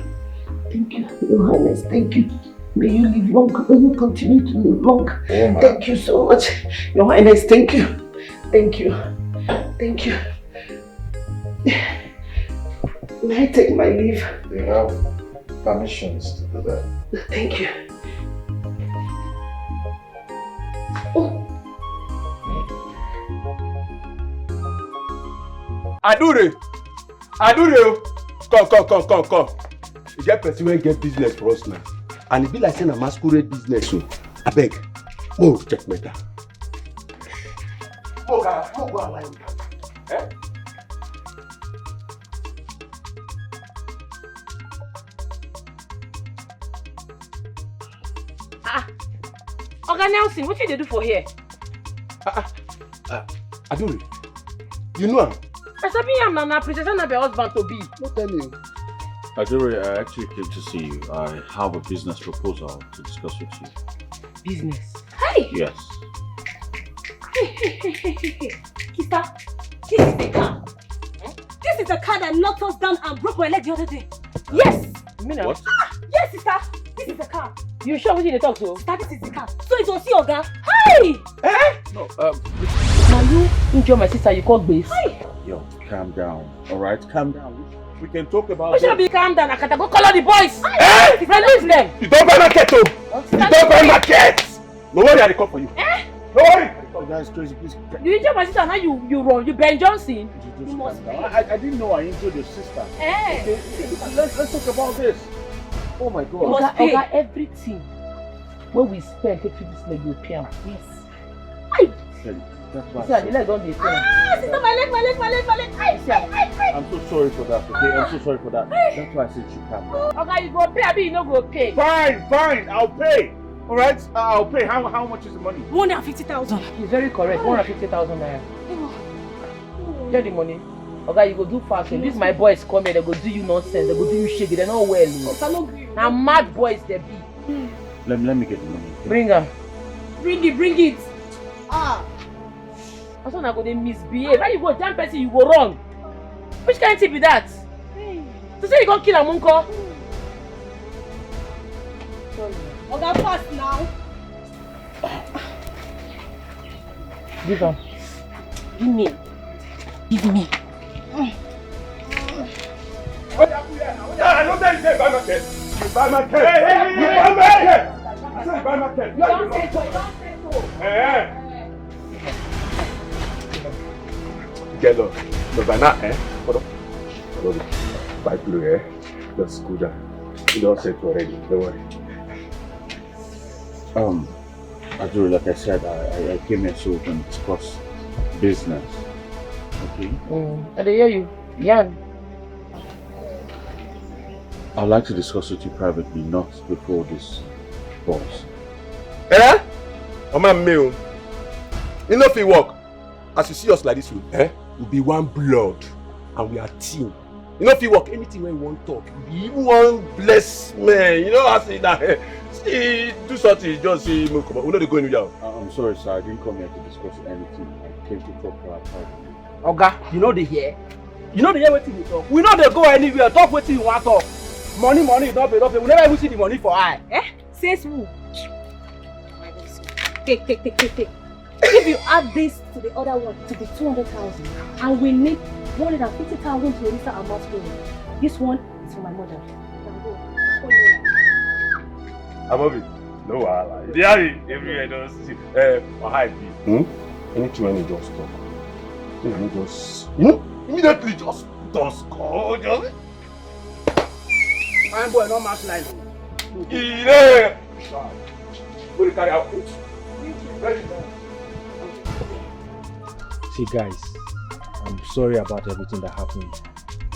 Thank you, Your Highness. Thank you. May you live long. May you continue to live long. Oh, thank you so much. Your Highness, thank you. Thank you. Thank you. May I take my leave? You have permissions to do that. Thank you. Adure! Come. You get person wey get business for us now. And it be like saying a masquerade business. So, I beg, go check matter. Go online. Eh? Oga Nelson, what did you do for here? Adure, you know him? I said I'm Nana, Princess Annabelle husband to be. Don't tell me. Adure, I actually came to see you. I have a business proposal to discuss with you. Business? Hey! Yes. Kita, this is the car. This is the car that knocked us down and broke my leg the other day. Yes! What? Yes, sister. This is the car. You sure what did they talk to? Sister, this is the car. So it was your girl. Hey! No, now you enjoy my sister, you call base. Hey! Yo, calm down. Alright, calm down. We can talk about What should be calm down? Akata, go call all the boys. Eh? Release them. You don't buy market, oh! You don't buy market! No worry, I call for you. Eh? No worry! Oh, that's crazy, please. You enjoy my sister, now you run. You Ben Johnson. You must be. I didn't know I injured your sister. Eh? Okay, let's talk about this. Oh my God. Oga, everything when we spend to feed this leg, you pay. Yes. That's why. See, the leg don't be pain. Sister, my leg. I'm so sorry for that, okay? I'm so sorry for that. That's why I said you can. Oga, you go pay, I mean you no go pay. Fine, I'll pay. Alright, I'll pay. How much is the money? 150,000. He's very correct. 150,000 naira. Get the money. Oga, you go do fashion. These my boys come here, they go do you nonsense, they go do you shit. They're not well. Now mad boys they be. Let me get the money. Okay? Bring her. Bring it. That's when I go they misbehave. Why you go jam person, you go wrong. Which kind of thing be that? To say you go kill a munko? Oga, fast now. Give her. Give me. What happened here now? I don't tell you say buy market. You buy market. Hey, you buy market. I said buy market. You don't say so. Get up. No, by now, hold on. Buy blue, Just go down. You don't say it already. Don't worry. Adure, like I said, I came here so we can discuss business. Okay? I hear you. Yan. I'd like to discuss with you privately, not before this boss. Eh? Oh my meal. You know if we work, as you see us like this, we'll be one blood and we are team. You know if you work, anything when you want to talk, you one blessed man. You know I say that. See, do something, just see me come on. We know they go in now. I'm sorry, sir. I didn't come here to discuss anything. I came to talk to our party. Oga, you know they hear? You know they hear wetin we talk? We know they go anywhere, talk wetin you want talk. Money, don't pay. We never even see the money for eye. Says who? Take. If you add this to the other one, to be 200,000, and we need 150,000 to register our masquerade. This one is for my mother. You can go. I'm of it. No wahala. They have it everywhere. Don't see. Or hide me. Anything when you just talk. You just, immediately just go. Just. Fine boy, no match line. Yeah. Will carry out. See guys, I'm sorry about everything that happened.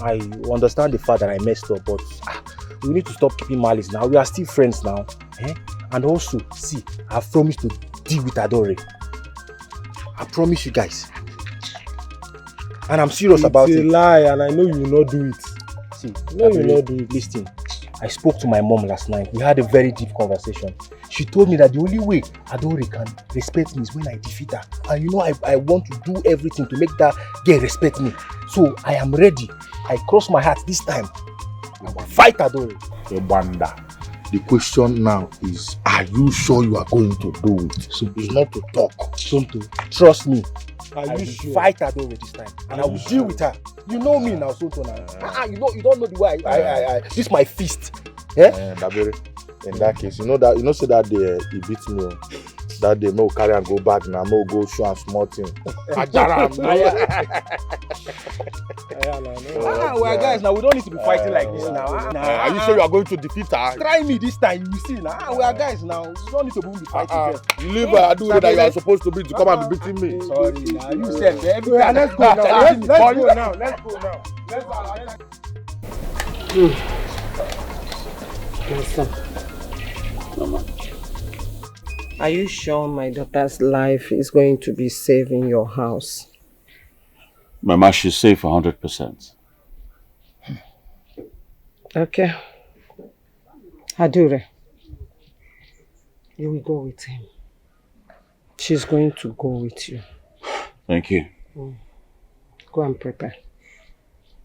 I understand the fact that I messed up, but We need to stop keeping malice now. We are still friends now. Eh? And also, see, I've promised to deal with Adore. I promise you guys. And I'm serious about it. It's a lie, and I know you will not do it. See, no, you will not do it. Listen, I spoke to my mom last night. We had a very deep conversation. She told me that the only way Adore can respect me is when I defeat her. And you know, I want to do everything to make that girl respect me. So I am ready. I cross my heart this time. I will fight Adore. Ebanda, the question now is, are you sure you are going to do it? So it's not to talk. Tonto, trust me. Are I you will sure? fight Adore this time. And I will deal with her. You know me now, Tonto now. You don't know the way I this is my fist. Yeah? Dabere, in that case, you know say that day he beat me. That day no carry and go back now, no go show and small thing. Well, guys, now we don't need to be fighting like this now. Are you sure you are going to defeat her? Try me this time, you will see now. We are guys now. You don't need to be fighting. You leave Adore that you are supposed to be to come and be beating me. Sorry, now you said every time. Let's go now. Let's go now. Listen, Mama. Are you sure my daughter's life is going to be safe in your house? Mama, she's safe 100%. Okay. Adure, you will go with him. She's going to go with you. Thank you. Go and prepare.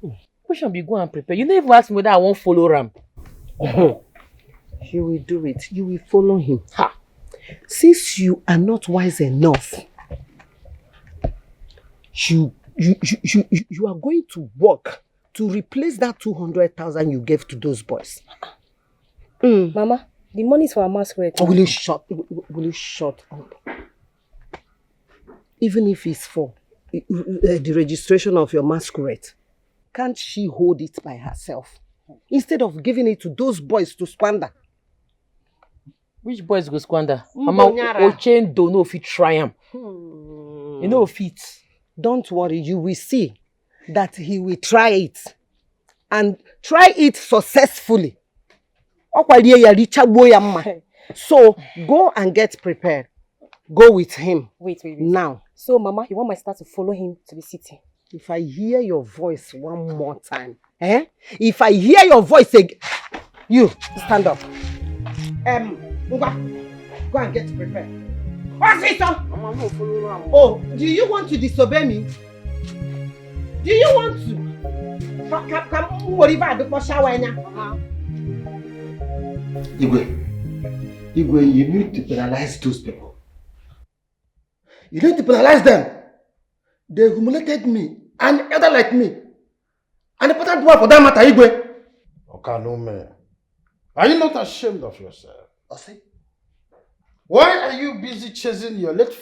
Why should be go and prepare? You never ask me whether I won't follow Ram. You will do it. You will follow him. Ha! Since you are not wise enough, you are going to work to replace that 200,000 you gave to those boys. Mama, the money is for a masquerade. Will you shut up? Even if it's for the registration of your masquerade, can't she hold it by herself? Instead of giving it to those boys to squander. Which boys go squander? Mama, Ochen don't know if he try him. You know if it. Don't worry, you will see that he will try it. And try it successfully. So, go and get prepared. Go with him. Wait. Now. So, Mama, you want my sister to follow him to the city? If I hear your voice one more time, if I hear your voice again, you stand up. Go and get prepared. Oh, do you want to disobey me? Do you want to? Igwe, you need to penalize those people. You need to penalize them. They humiliated me and other like me. And the important one for that matter, Igwe. Okanome, are you not ashamed of yourself? Osi? Why are you busy chasing your late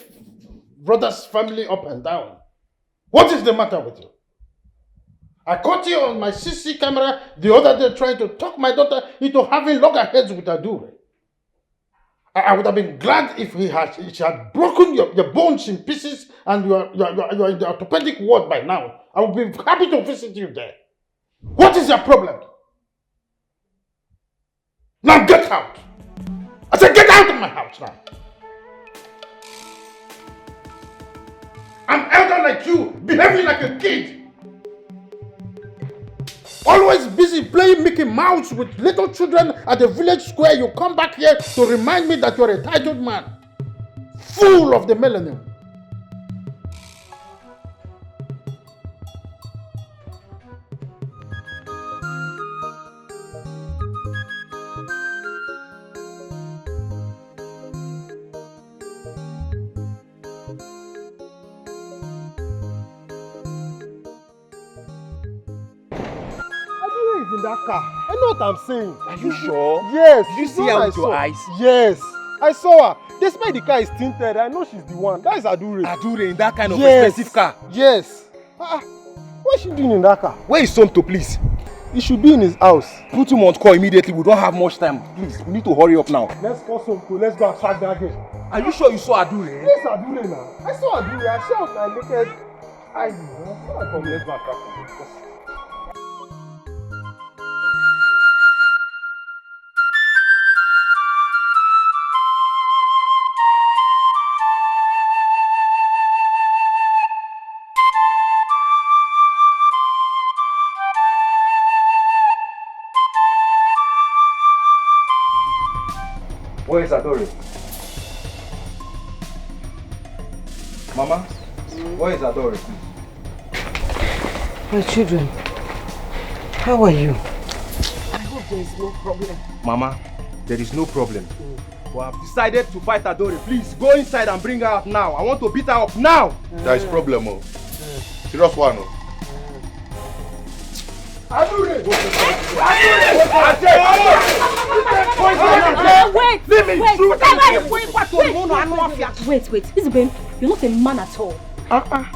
brother's family up and down? What is the matter with you? I caught you on my CC camera the other day trying to talk my daughter into having loggerheads with Adure. I would have been glad if she had broken your bones in pieces and you are in the orthopedic ward by now. I would be happy to visit you there. What is your problem? Now get out! I said get out of my house now! I'm elder like you, behaving like a kid. Always busy playing Mickey Mouse with little children at the village square. You come back here to remind me that you're a titled man. Fool of the millennium. In that car. I know what I'm saying. Are you sure? Yes. Did you see her with your eyes? Yes. I saw her. Despite the car is tinted, I know she's the one. That is Adure. Adure in that kind of expensive car? Yes. What is she doing in that car? Where is Tonto, please? He should be in his house. Put him on call immediately. We don't have much time. Please, we need to hurry up now. Let's call Tonto. Let's go and track that girl. Are you sure you saw Adure? Yes, Adure now. I saw Adure. I saw my naked eyes. Let's go and track her. where is Adore? Mama, where is Adore? My children, how are you? I hope there is no problem. Mama, there is no problem. We have decided to fight Adore. Please go inside and bring her out now. I want to beat her up now. There is problem, oh. Serious one, oh. Adore! Wait, Isabel, you're not a man at all.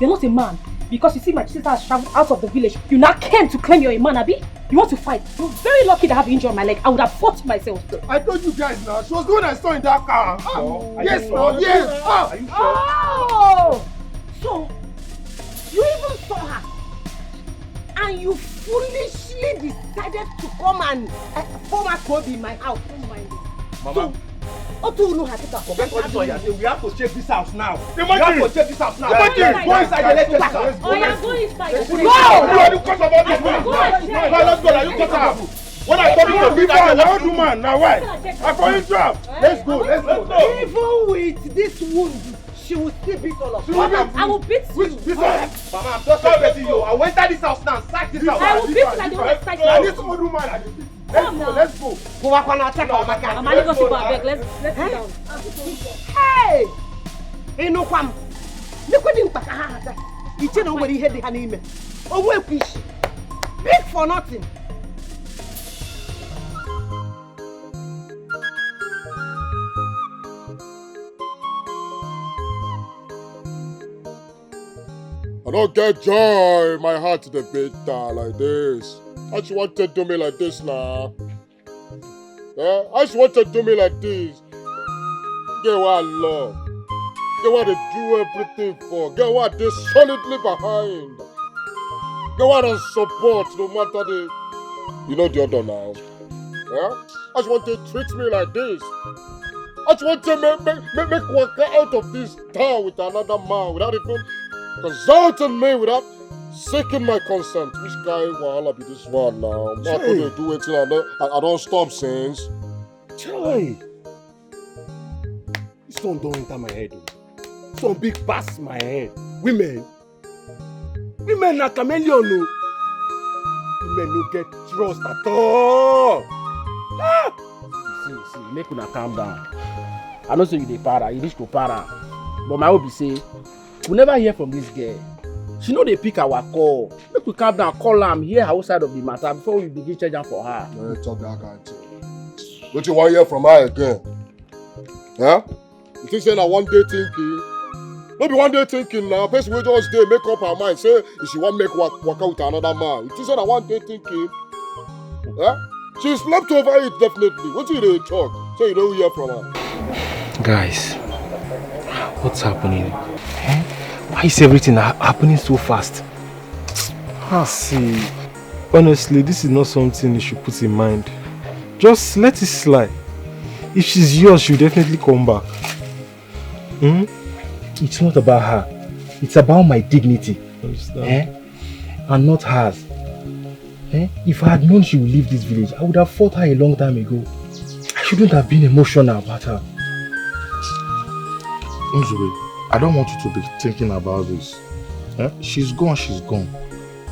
You're not a man. Because you see my sister has traveled out of the village. You now came to claim you're a man, Abi? You want to fight? You're very lucky to have injured my leg. I would have fought myself. I told you guys now. She was the one I saw in that car. Yes, no, yes. Are you sure? Oh! So, you even saw her. And you foolishly decided to come and form a code in my house. Don't mind it. Mama. Forget what you are saying. We have to check this house now. We have to check this house now. Go inside the lecture. Let's go inside. Let's go. Are you comfortable? When I told you to beat her, I do man. Now why? I call you trap. Let's go. Even with this wound, she will still beat all of us. I will beat you. Mama, I'm just beating you. I will enter this house now. Sack this house. I will beat you like the one that sacked And you. this old woman, I defeat. Let's go. Go back and attack our back. I'm going to go back. Let's sit down. Hey! No kwam. Look him back. You know where he had the name. Oh, wait, fish. Big for nothing. I don't get joy in my heart to the bitter like this. I just want to do me like this now. Yeah? I just want to do me like this. Get what I love. Get what I do everything for. Get what they solidly behind. Get what I support no matter the... You know the other now. Yeah? I just want to treat me like this. I just want to make work out of this town with another man without even consulting me, without seeking my consent. Which guy will be this one now? I couldn't do it till I don't stop since. Chai! This one don't enter my head. This one big past my head. Women are chameleon, no. Women no get trust at all. See, make una calm down. I know say you dey para, you reach to para. But my hope be say, we never hear from this girl. She know they pick our call. Make we calm down, call her, hear her side of the matter before we begin charging for her. Let's talk that kind of thing. Don't you want to hear from her again? Huh? You think saying that one day thinking? Maybe one day thinking now, person will just day make up her mind, say if she want make work out with another man. You think saying that one day thinking? Huh? She slept over it definitely. What do you talk? So you don't hear from her. Guys, what's happening? Why is everything happening so fast? See, honestly, this is not something you should put in mind. Just let it slide. If she's yours, she'll definitely come back. It's not about her. It's about my dignity. And not hers. If I had known she would leave this village, I would have fought her a long time ago. I shouldn't have been emotional about her. Nzube, I don't want you to be thinking about this. She's gone, she's gone.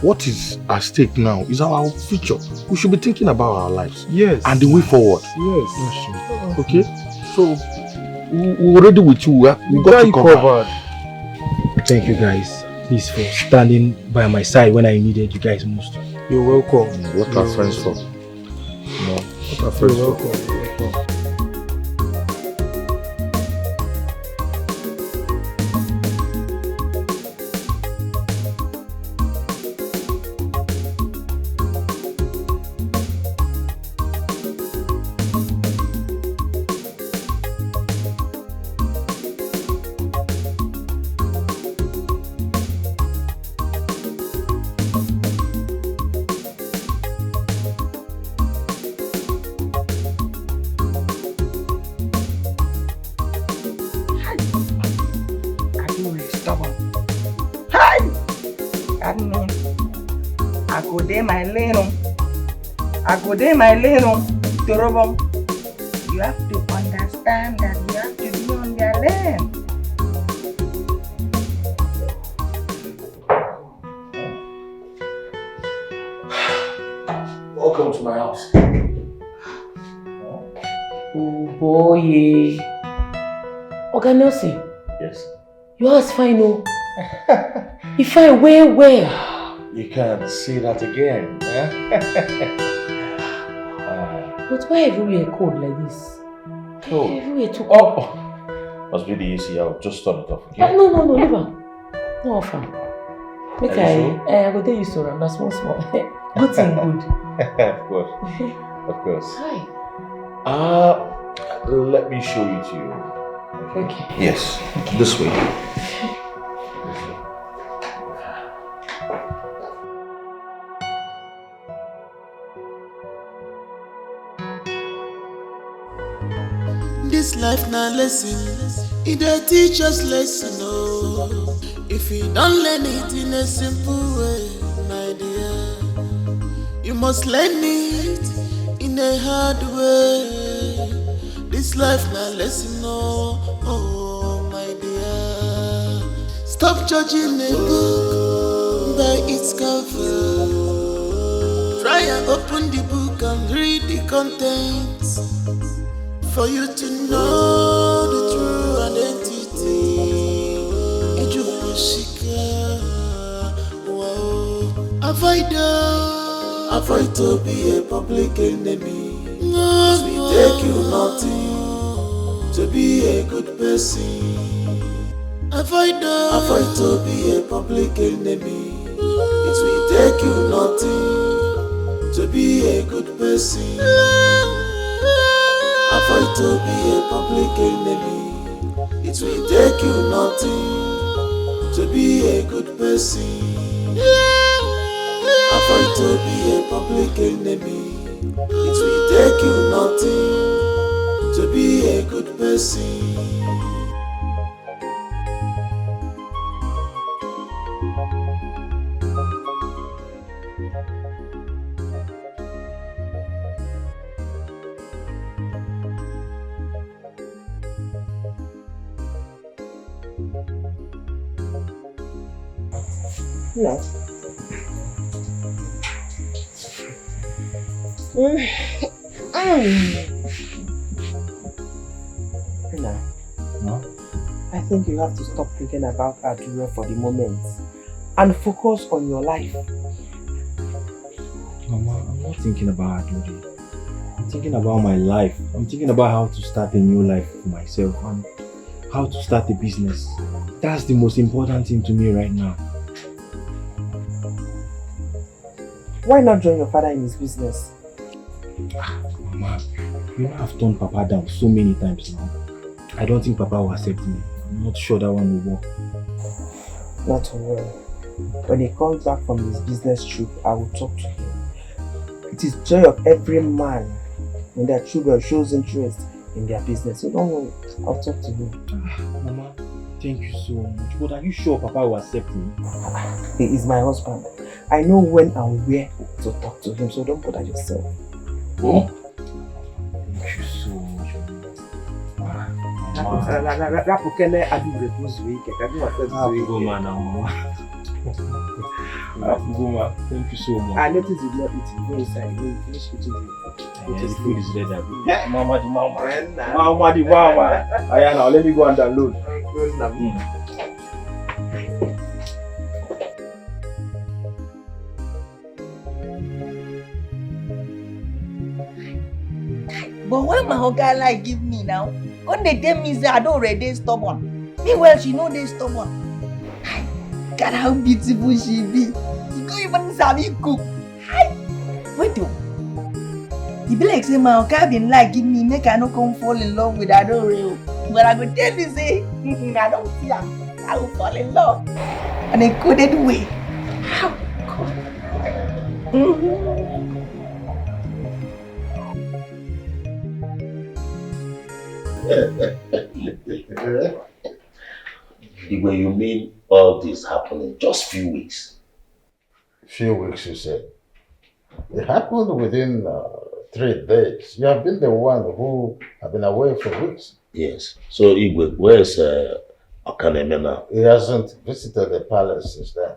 What is at stake now is our future. We should be thinking about our lives. Yes. And the way forward. Yes. Okay? So, we're ready with you. We got you covered. Thank you guys. Please for standing by my side when I needed you guys most. You're welcome. What are friends for? No. What are friends for? My lane, Torobom. You have to understand time that you have to be on their lane. Welcome to my house. Oh boy. Oga Nelson. Yes. Your house fine, oh. If I where? You can't see that again. But why everywhere cold like this? Cold? Everywhere too cold. Oh! Must be the AC. I'll just turn it off, okay? No, leave am. No offer. Make Are you sure? I go tell you so, na small. Good thing good. Of course. Of course. Hi. Let me show you to you. Okay. Yes. This way. This life na lesson, it dey teach us lesson, oh. If you don't learn it in a simple way, my dear, you must learn it in a hard way. This life na lesson, oh my dear. Stop judging a book by its cover. Try and open the book and read the contents, for you to know the true identity. Avoid to be a public enemy. It will take you nothing to be a good person. Avoid to be a public enemy. It will take you nothing to be a good person. Avoid to be a public enemy. It will take you nothing to be a good person. Avoid to be a public enemy. It will take you nothing to be a good person. No. Rina, I think you have to stop thinking about Adura for the moment and focus on your life. Mama, I'm not thinking about Adura. I'm thinking about my life. I'm thinking about how to start a new life for myself and how to start a business. That's the most important thing to me right now. Why not join your father in his business? Mama, you know I've turned Papa down so many times now. I don't think Papa will accept me. I'm not sure that one will work. Not to worry. When he comes back from his business trip, I will talk to him. It is joy of every man when their children shows interest in their business. So don't worry, I'll talk to him. Mama, thank you so much. But are you sure Papa will accept me? He is my husband. I know when and where to talk to him, so don't bother yourself. Oh. Thank you so much. Thank you so much. I noticed you not eating. Go inside. When you finish eating the food is ready. Mama, the mama. Mama, the mama. Ayana, let me go and download. But when my oga like give me now, when they tell me say I don't already stubborn. Meanwhile, she know they stubborn. God, how beautiful she be. She don't even sabi cook. Wait though. E be like say my oga been like give me make I no come fall in love with Adore. But I go tell you say, I don't see her. I will fall in love. And a coded way. How God. Igwe, you mean all this happened in just few weeks? Few weeks, you said. It happened within 3 days. You have been the one who have been away for weeks. Yes. So, Igwe, where's Okaneme now? He hasn't visited the palace since then.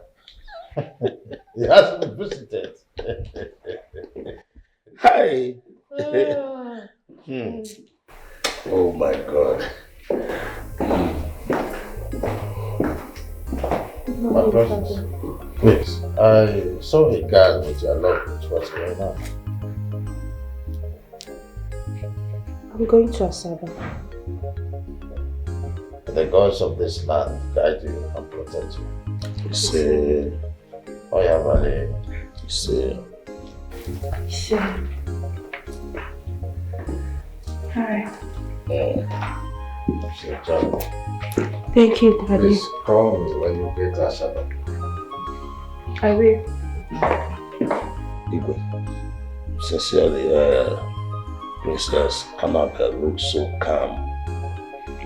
He hasn't visited. Hi. Oh my God. My presence. Please, I saw a guy with your luggage. What's going on? I'm going to Asaba. The gods of this land guide you and protect you. You see, Oyabale. You see. Sure. Alright. Thank you, Daddy. Please call me when you get Asaba. I will. Igwe, sincerely, Princess Annabelle looks so calm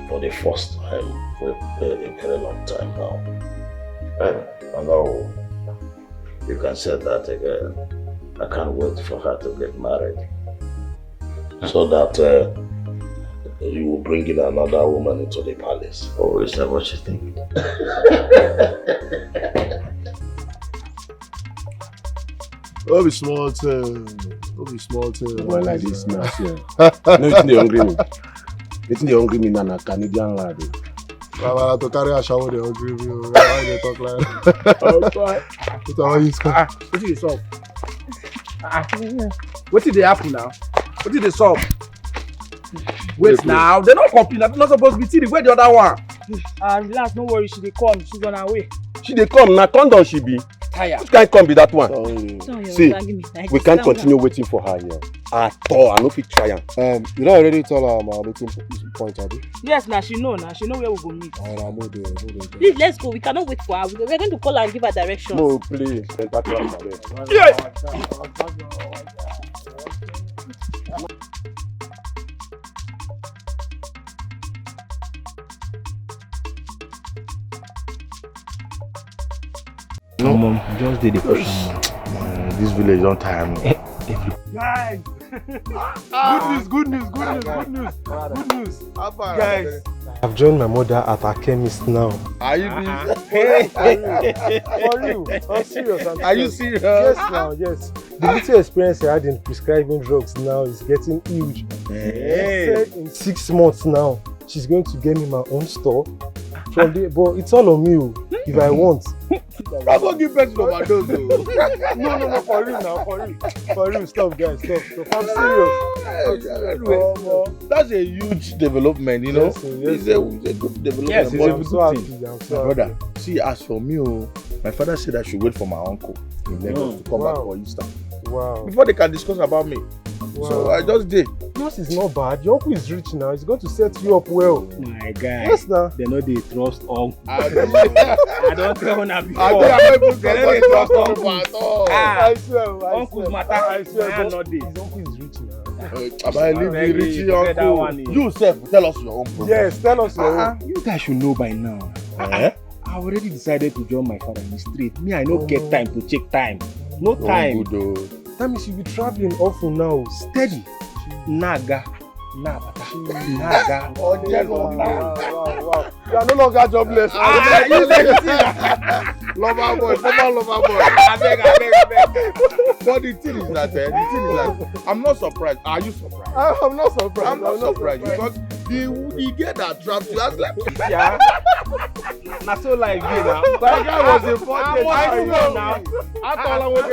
for the first time for a very long time now. I know you can say that again. I can't wait for her to get married so that you will bring in another woman into the palace. Or is that what you think? Oh, be small thing. Oh, be small thing. Boy like this now, yeah. No, it's the hungry me. It's the hungry me na Canadian lad. Baba, to carry a shower, they hungry me. Why they talk like that? Oh, God. What is What did they solve? What did they happen now? What did they solve? Wait now, they're not complete. They're not supposed to be sitting. Where the other one? Relax, no worry, she dey come. She's on her way. She dey come, na condom she be. Tired. Which kind come be that one? See, Like we can't continue waiting for her here. At all, I no fit try am. You don't already tell her my meeting point, Abi? Yes, now she know where we go meet. Alright, Please, let's go. We cannot wait for her. We're going to call her and give her directions. No, please. Yes. No, Mom, just did the push. This village don't tire me. Guys! Good news. Guys! I've joined my mother at her chemist now. Are you For real? I'm serious. Are you serious? Yes, now, yes. The little experience I had in prescribing drugs now is getting huge. Hey. She said in 6 months now, she's going to get me my own store. From the, but it's all on me if I want. I'm gonna give person overdose. No, for real now, for real. Stop, guys, stop. I'm serious. That's a huge development, you know. Yes, it's a good development. Yes, but I'm so happy. brother, see, as for me, my father said I should wait for my uncle in Lagos to come back for Easter. Wow. Before they can discuss about me. Wow. So I just did. Yours is not bad. Your uncle is rich now. He's going to set you up well. My guy. Yes, now. They know they trust uncle. I don't tell una before. I don't even They know they trust uncle at all. I swear. Uncle's matter. I swear. Man, not this. His uncle is rich now. I leave the rich uncle. You self, tell us your own problem. Yes, tell us your own. You guys should know by now. I already decided to join my father in the street. Me, I don't get time to check time. No time. That means you'll be traveling often now. Steady. Naga. Nabata. Naga. Wow. You are no longer jobless. Lover boy, former lover boy. I beg. But the thing is that, I'm not surprised. Are you surprised? I'm not surprised. I'm not surprised because the girl that trapped you has left. Yeah. Not so like you now. That guy was important. I know now. I thought I was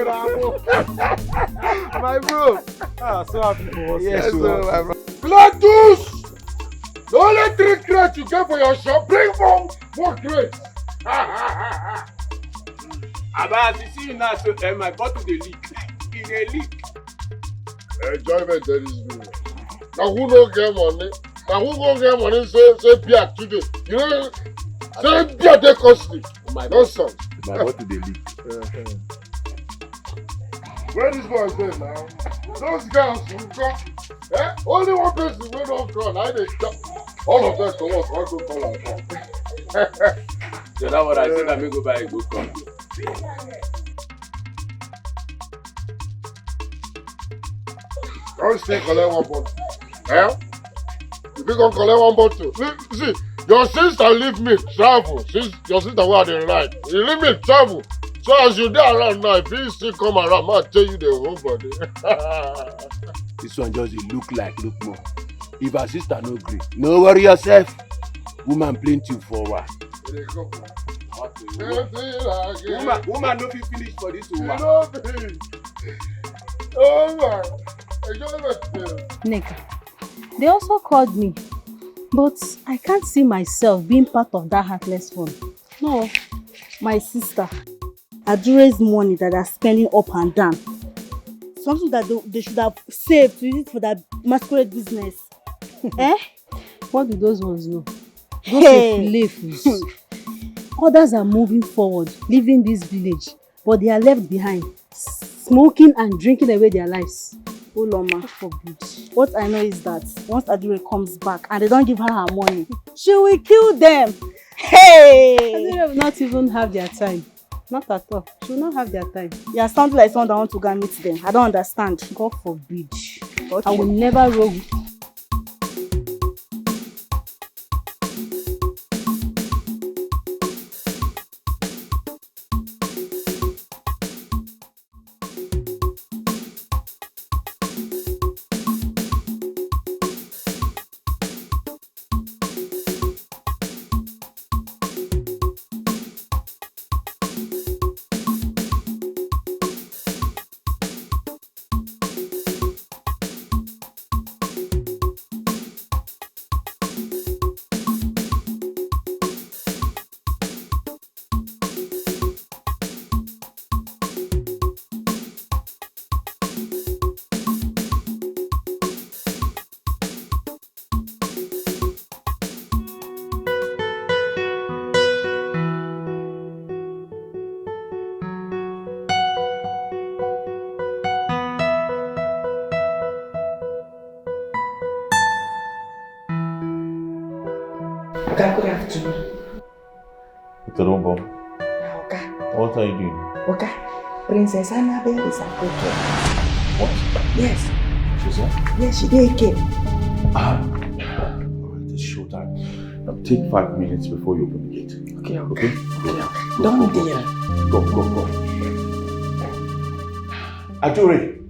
my bro. So happy for us. Yes, my bro. Gladys! The only 3 crates you get for your shop, bring more crates. Abba, see you now, so my bottle dey leak. E dey leak. Enjoyment there is good. Now who no get money? Now who go get money say beer today? You know, say beer dey costly. Nonsense. My bottle dey leak. Where this boy dey now? Those girls who come. Only one person wey don come. I dey stop. All of them comot. I go call am come. So that what I think I may go buy a good come. Don't stay collect one bottle. We gonna collect one bottle. See, your sister leave me travel. Since your sister was the right, you leave me travel. So as you there around now, if you still come around, I'll tell you the whole body. This one just look more. If her sister no agree, no worry yourself. Woman plenty for what? Woman no fit finish for this woman. Oh my. Nick, they also called me, but I can't see myself being part of that heartless fun. No, my sister, Adure's money that they're spending up and down. Something that they should have saved to use it for that masquerade business. Eh? What do those ones know? Those Others are moving forward, leaving this village, but they are left behind, smoking and drinking away their lives. Oh Loma, forbid. What I know is that once Adure comes back and they don't give her money, she will kill them. Hey! Adure will not even have their time. Not at all. She will not have their time. You are sounding like someone that wants to go and meet them. I don't understand. God forbid. Okay. I will never roll. Oga, good afternoon. Toronbo. Oga. What are you doing? Oga, Princess Annabelle is awake. What? Yes. She's here? Yes, she did again. Alright, it's showtime. Now take 5 minutes before you open the gate. Okay, okay. Okay. Don't dear. Go. Adure!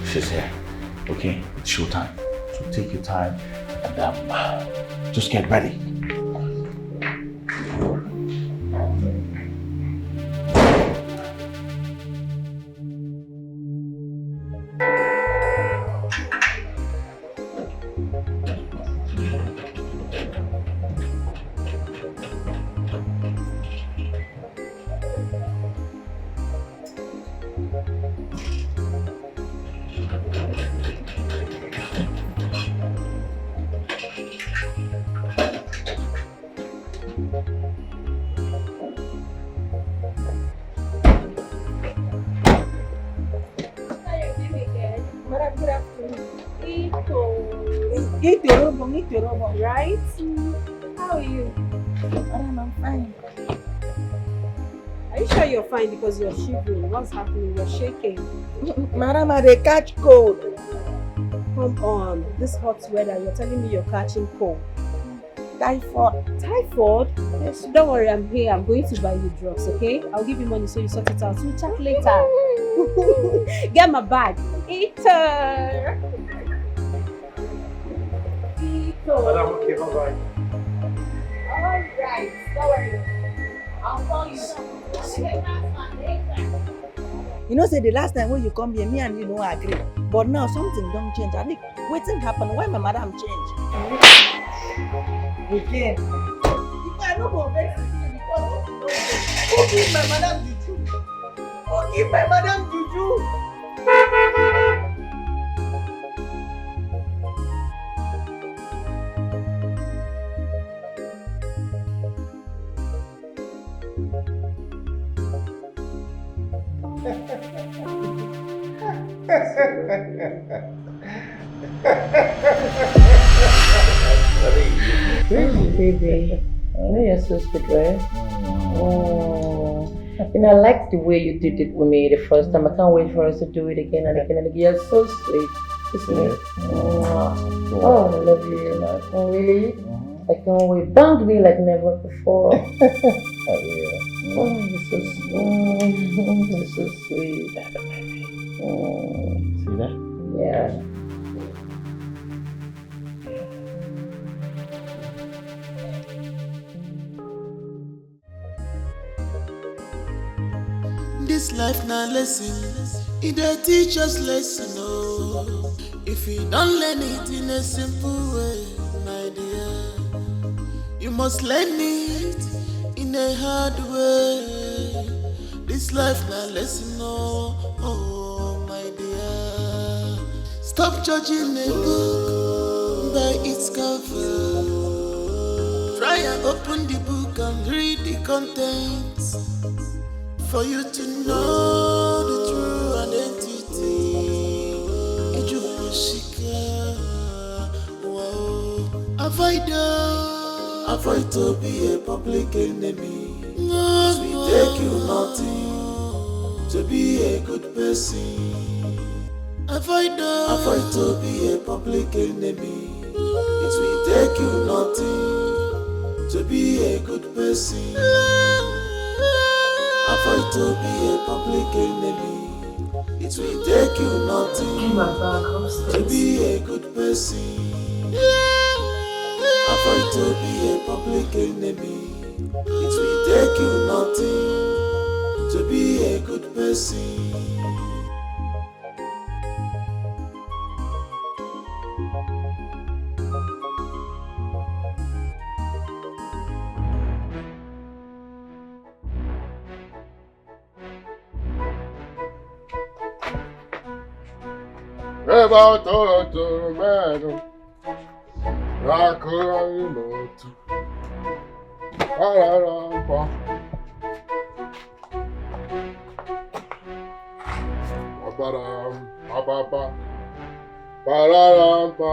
She's here. Okay, it's showtime. So take your time and just get ready. Right? How are you? Madam, I'm fine. Are you sure you're fine because you're shivering? What's happening? You're shaking. Madam, I catch cold. Come on, this hot weather, you're telling me you're catching cold. Typhoid. Typhoid? Yes. Don't worry, I'm here. I'm going to buy you drugs, okay? I'll give you money so you sort it out. We'll chat later. Get my bag. Eater! Madam, okay, bye-bye. Alright, don't worry. I'll call you. You know, say the last time when you come here, me and you don't agree. But now something don't change. I think waiting happen. Why my madam change? Again. If I don't go vex with you because who give my madam juju? Who give my madam juju? Baby, you know you're so stupid, right? Oh, and I like the way you did it with me the first time. I can't wait for us to do it again and again and again. You're so sweet, isn't it? Oh, I love you. Oh, really? I can't wait. Bang me like never before. Oh, you're so sweet. You're so sweet. See that? Yeah. This life na lesson, it dey teach us lesson. Oh, if you don't learn it in a simple way, my dear, you must learn it in a hard way. This life na lesson. Oh, my dear, stop judging a book by its cover. Try and open the book and read the contents. For you to know the true identity, avoid to be a public enemy. It will take you nothing to be a good person. Avoid to be a public enemy. It will take you nothing to be a good person. Avoid to be a public enemy. It will take you nothing to be a good person. Avoid to be a public enemy. It will take you nothing to be a good person. About Tonto, man. Rakuranimoto. Pararampa. Paparam, papapa. Pararampa.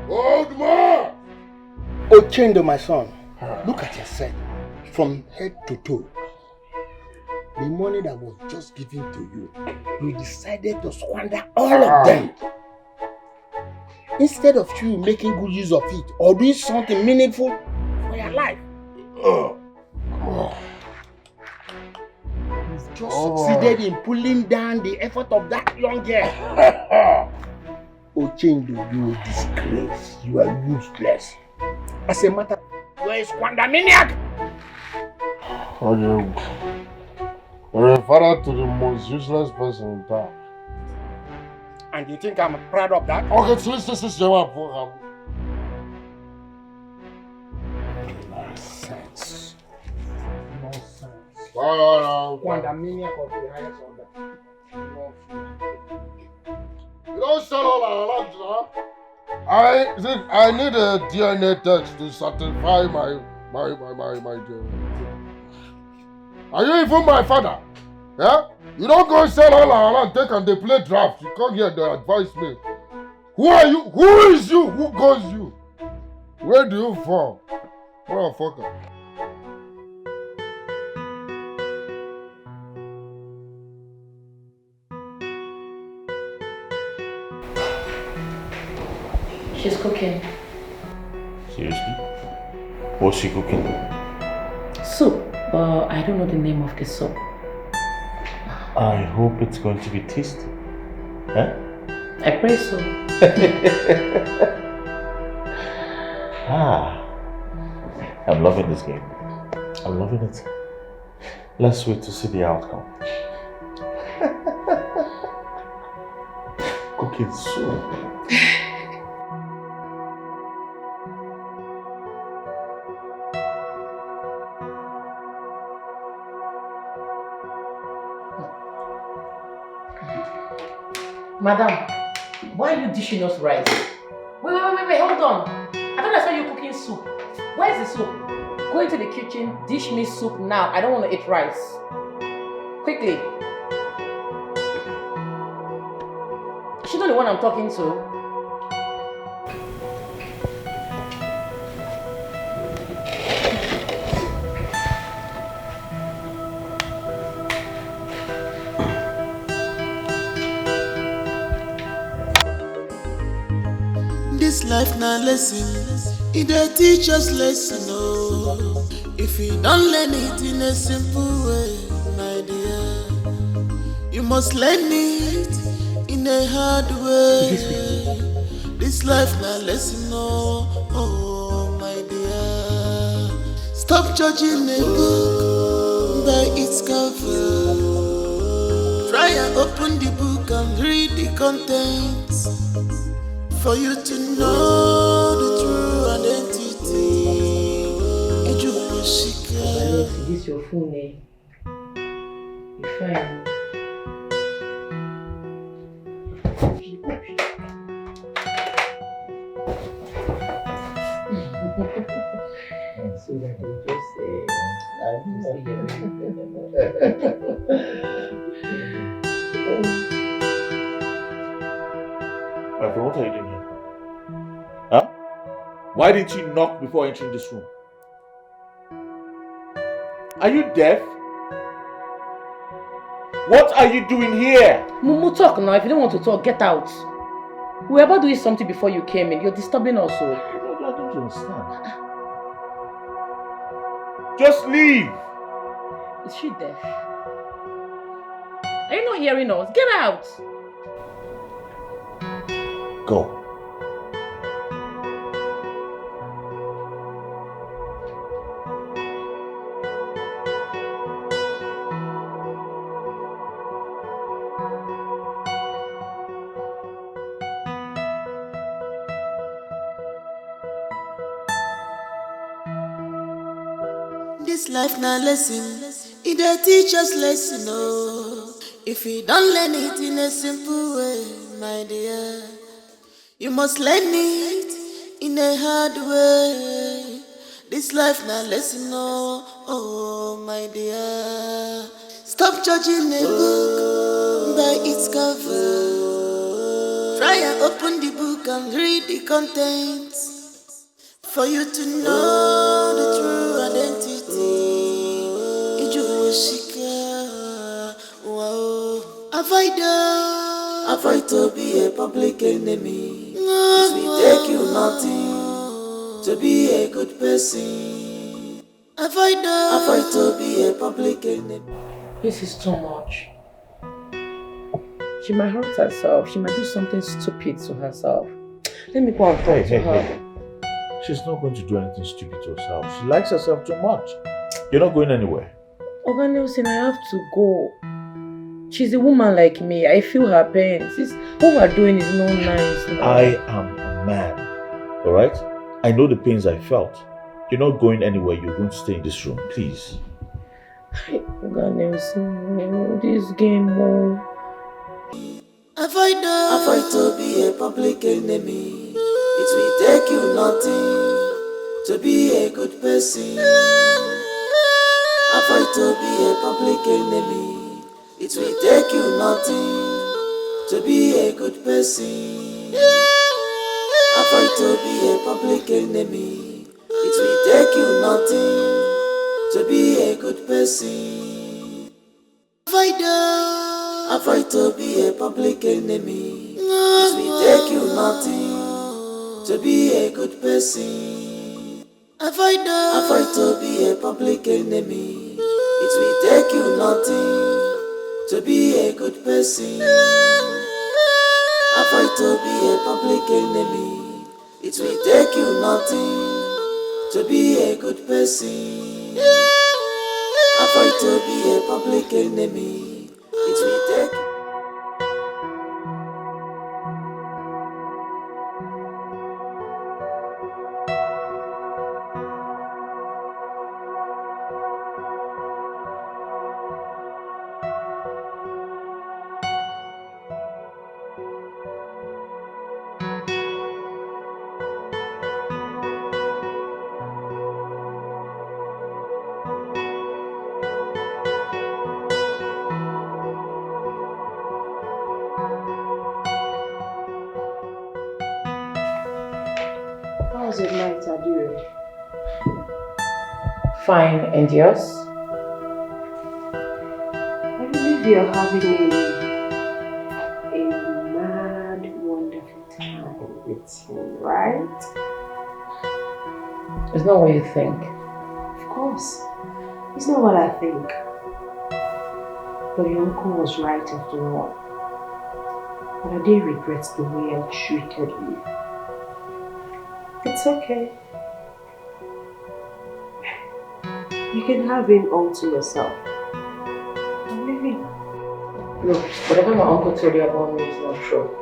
Old man! Ochendo, my son, look at yourself from head to toe. The money that was just given to you, you decided to squander all of them. Instead of you making good use of it or doing something meaningful for your life. You've just succeeded in pulling down the effort of that young girl. Ochendo, you are disgrace. You are useless. As a matter, you are a squandermaniac. You're a father to the most useless person in town. And you think I'm proud of that? Okay, so this is your program. Nonsense. Squandermaniac of the highest order. You don't sell all our land, huh? I need a DNA test to certify my DNA. Are you even my father? Yeah? You don't go sell all our land, take and they play draft. You come here to advise me. Who are you? Who is you? Who goes you? Where do you fall? Motherfucker. She's cooking. Seriously? What's she cooking? Soup, but I don't know the name of the soup. I hope it's going to be tasty. Huh? I pray so. I'm loving this game. I'm loving it. Let's wait to see the outcome. Cooking soup. Madam, why are you dishing us rice? Wait, hold on. I thought I saw you cooking soup. Where's the soup? Go into the kitchen, dish me soup now. I don't want to eat rice. Quickly. She's not the one I'm talking to. This life na lesson, it dey teach us lesson, oh. If you don't learn it in a simple way, my dear, you must learn it in a hard way. This life na lesson, oh, my dear. Stop judging a book by its cover. Try and open the book and read the contents for you to know the true identity. This your full name. You fine. So that you just say, My friend, what are you doing here? Huh? Why didn't you knock before entering this room? Are you deaf? What are you doing here? Mumu, talk now. If you don't want to talk, get out. We were about doing something before you came in. You're disturbing us. So. I don't understand. Just leave. Is she deaf? Are you not hearing us? Get out. Go. This life na lesson, it dey teach us lesson, oh. If you don't learn it in a simple way, my dear, you must learn it in a hard way. This life na lesson, oh, my dear. Stop judging a book by its cover. Try and open the book and read the contents for you to know the true identity. Avoid to be a public enemy. It will take you nothing to be a good person. Avoid to be a public enemy. This is too much. She might hurt herself. She might do something stupid to herself. Let me go and talk to her. Hey. She's not going to do anything stupid to herself. She likes herself too much. You're not going anywhere. Oga Nelson, I have to go. She's a woman like me. I feel her pain. What we're doing is not nice. No. I am a man. Alright? I know the pains I felt. You're not going anywhere. You're going to stay in this room. Please. Oga Nelson, this game more. Avoid to be a public enemy. It will take you nothing to be a good person. Avoid to be a public enemy. It will take you nothing to be a good person. Avoid to be a public enemy. It will take you nothing to be a good person. Avoid to be a public enemy. It will take you nothing to be a good person. Avoid to be a public enemy. It will take you nothing to be a good person. Avoid to be a public enemy. It will take you nothing to be a good person. Avoid to be a public enemy. It will take you. How's your night, Adire? Fine, and yours? I believe you're having a mad, wonderful time. It's right. It's not what you think. Of course. It's not what I think. But your uncle was right after all. But I did regret the way I treated you. It's okay. You can have him all to yourself. I'm leaving. Look, whatever my uncle told you about me is not true.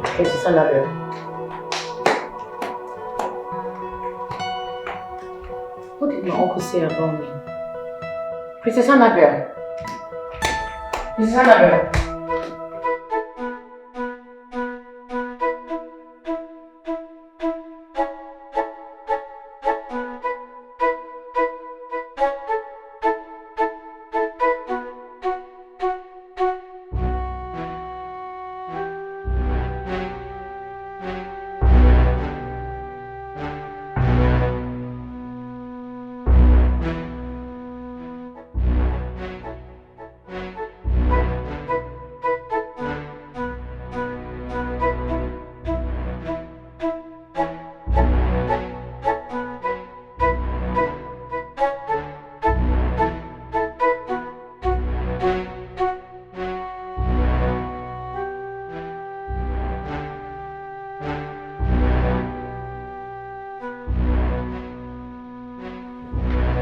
Princess Annabelle. What did my uncle say about me? Princess Annabelle. Princess Annabelle.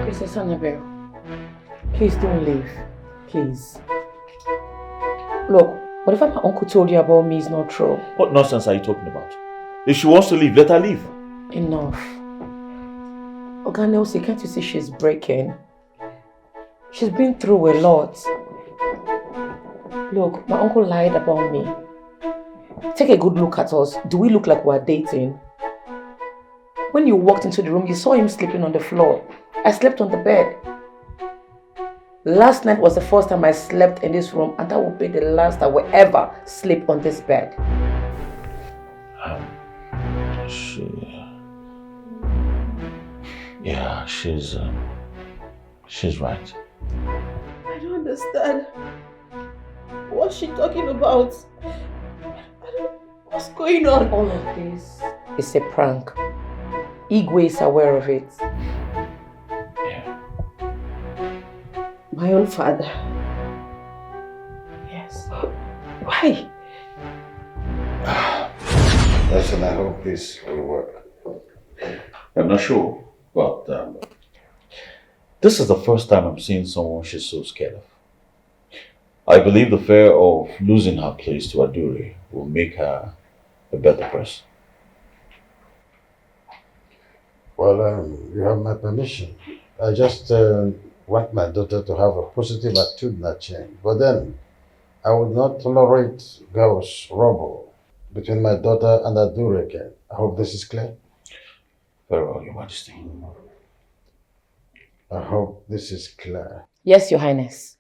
Princess Annabelle, please don't leave. Please. Look, whatever my uncle told you about me is not true. What nonsense are you talking about? If she wants to leave, let her leave. Enough. Oga Nelson, can't you see she's breaking? She's been through a lot. Look, my uncle lied about me. Take a good look at us. Do we look like we're dating? When you walked into the room, you saw him sleeping on the floor. I slept on the bed. Last night was the first time I slept in this room, and that will be the last I will ever sleep on this bed. She's right. I don't understand. What's she talking about? What's going on? All of this is a prank. Igwe is aware of it. My own father. Yes. Why? Listen, I hope this will work. I'm not sure, but this is the first time I'm seeing someone she's so scared of. I believe the fear of losing her place to Adure will make her a better person. Well, you have my permission. I just want my daughter to have a positive attitudinal change. But then, I would not tolerate girls' rubble between my daughter and Adure again. I hope this is clear. Very well, Your Majesty. I hope this is clear. Yes, Your Highness.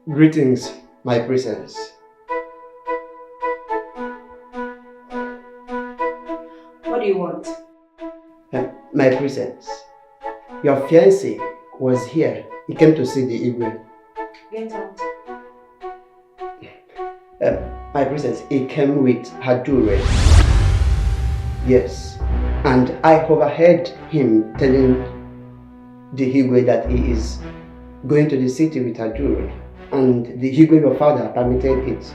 Greetings, my presence. What do you want? My presence. Your fiancé was here. He came to see the Igwe. Get out. My presence, he came with Hadure. Yes. And I overheard him telling the Igwe that he is going to the city with Hadure. And the Igwe, your father, permitted it.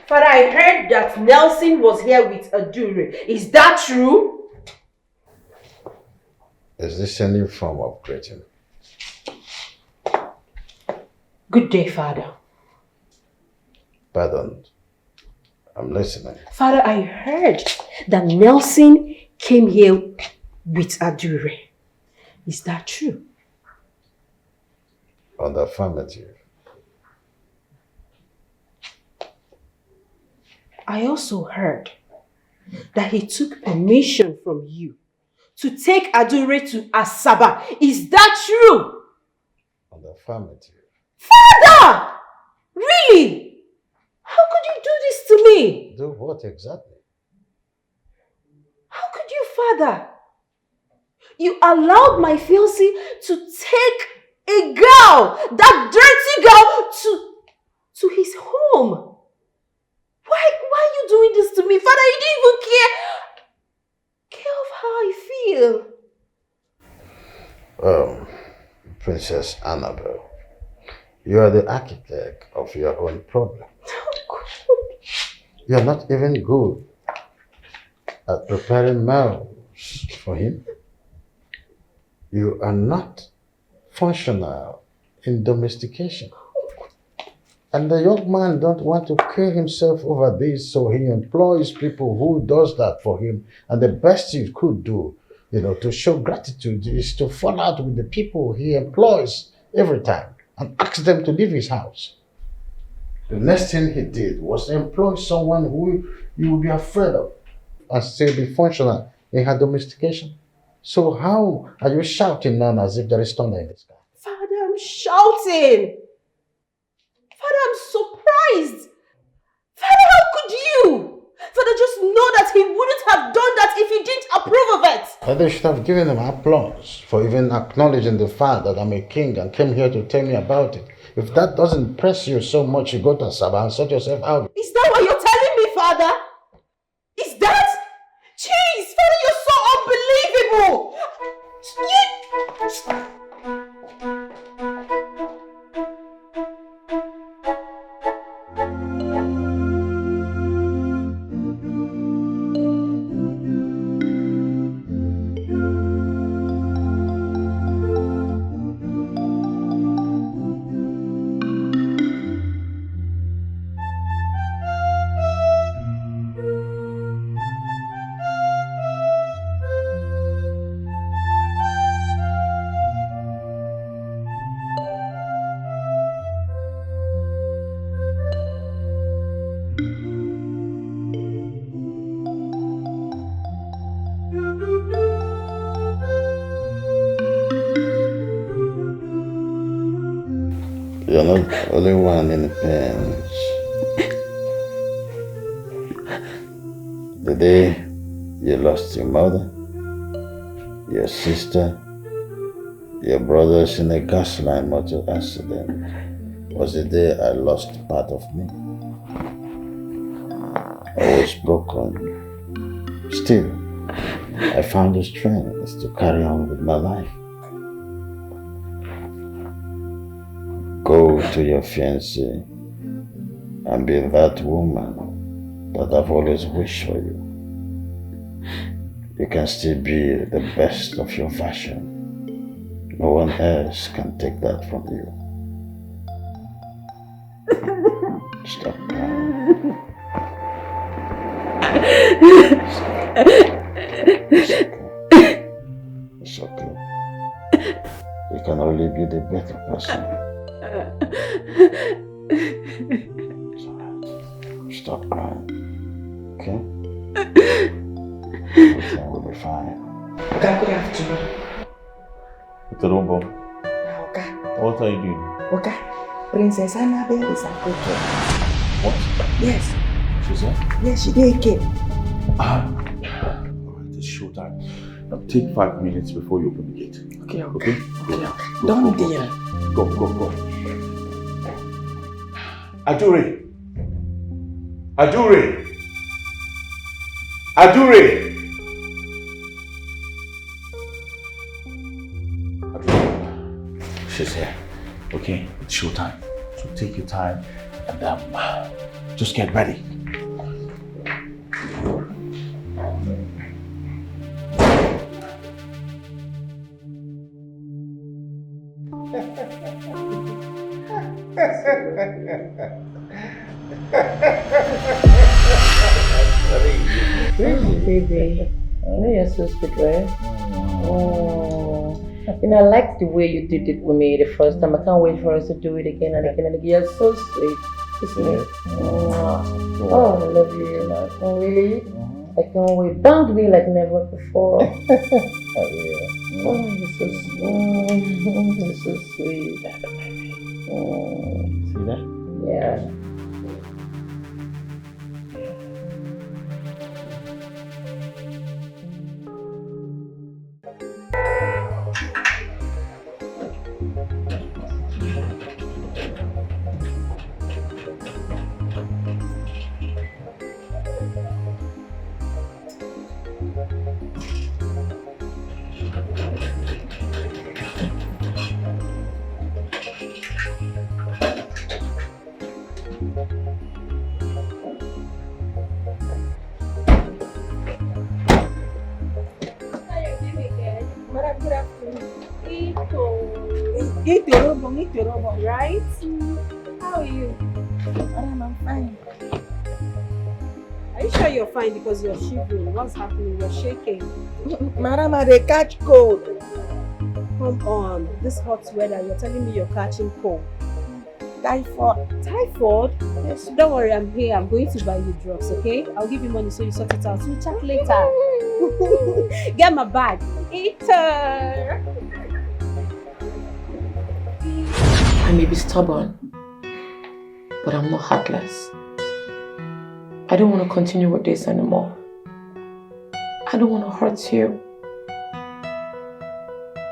Father, I heard that Nelson was here with Adure. Is that true? Is this a new form of greeting? Good day, Father. Pardon. I'm listening. Father, I heard that Nelson came here with Adure. Is that true? On the affirmative. I also heard that he took permission from you to take Adure to Asaba. Is that true? On the affirmative. Father! Really? How could you do this to me? Do what exactly? How could you, Father? You allowed my fiancé to take a girl, that dirty girl, to his home. Why are you doing this to me? Father, you didn't even care of how I feel. Princess Annabelle, you are the architect of your own problem. You are not even good at preparing meals for him. You are not functional in domestication. And the young man don't want to kill himself over this, so he employs people who does that for him. And the best you could do, to show gratitude is to fall out with the people he employs every time and ask them to leave his house. The next thing he did was employ someone who you will be afraid of and still be functional in her domestication. So how are you shouting now as if there is thunder in the sky? Father, I'm shouting. Father, I'm surprised. Father, how could you? Father, just know that he wouldn't have done that if he didn't approve of it. They should have given him applause for even acknowledging the fact that I'm a king and came here to tell me about it. If that doesn't press you so much, you go to Sabah and sort yourself out. Is that what you're telling me, Father? Is that? Jeez, Father, you're so unbelievable. You're not the only one in pains. The day you lost your mother, your sister, your brothers in a gas line motor accident was the day I lost part of me. I was broken. Still, I found the strength to carry on with my life. Go to your fiancé and be that woman that I've always wished for you. You can still be the best of your version. No one else can take that from you. Stop crying. It's okay. You can only be the better person. It's alright. Stop crying. Okay? Everything will be fine. Oga, good afternoon. Uterumbo, Oga, what are you doing? Oga, Princess Annabelle is at Dikeh. What? Yes. She's here? Yes, she did came. Alright, it's showtime. Now take 5 minutes before you open the gate. Okay, okay. Go, Don't go, dear. Go. Adure! Adure! Adure! She's here. Okay, it's showtime. So take your time and just get ready. Baby, I know you're so sweet, right? Oh, You know, I liked the way you did it with me the first time. I can't wait for us to do it again and again and again. You're so sweet. Isn't it? Oh, I love you. Oh, really? I can't wait. Bang me like never before. Oh, you're so sweet. You're so sweet. See that? Yeah. Right? How are you? Madam, I'm fine. Are you sure you're fine because you're shivering? What's happening? You're shaking. Madam, they catch cold. Come on, this hot weather, you're telling me you're catching cold. Typhoid. Typhoid? Yes. Don't worry, I'm here. I'm going to buy you drugs, okay? I'll give you money so you sort it out. We'll chat later. Get my bag. Eater. I may be stubborn, but I'm not heartless. I don't want to continue with this anymore. I don't want to hurt you.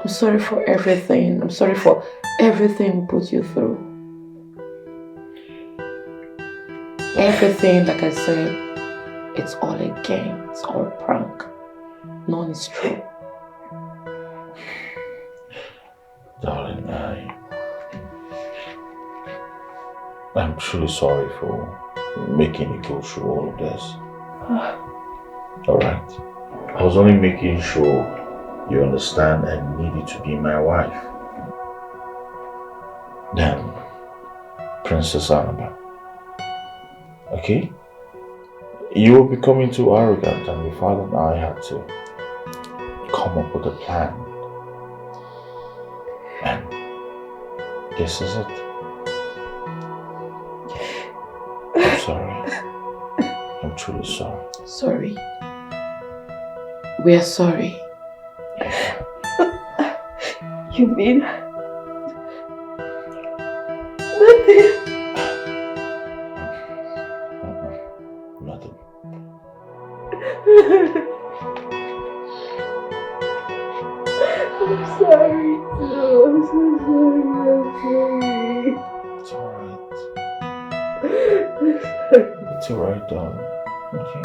I'm sorry for everything. I'm sorry for everything we put you through. Everything, like I said, it's all a game. It's all a prank. None is true. Darling, I'm truly sorry for making you go through all of this. Alright. I was only making sure you understand I need you to be my wife. Then, Princess Annabelle. Okay? You were becoming too arrogant and your father and I had to come up with a plan. And this is it. I'm sorry. I'm truly sorry. Sorry. We are sorry. You mean nothing? Nothing. I'm sorry. No, I'm so sorry. It's alright. It's alright, darling. Okay.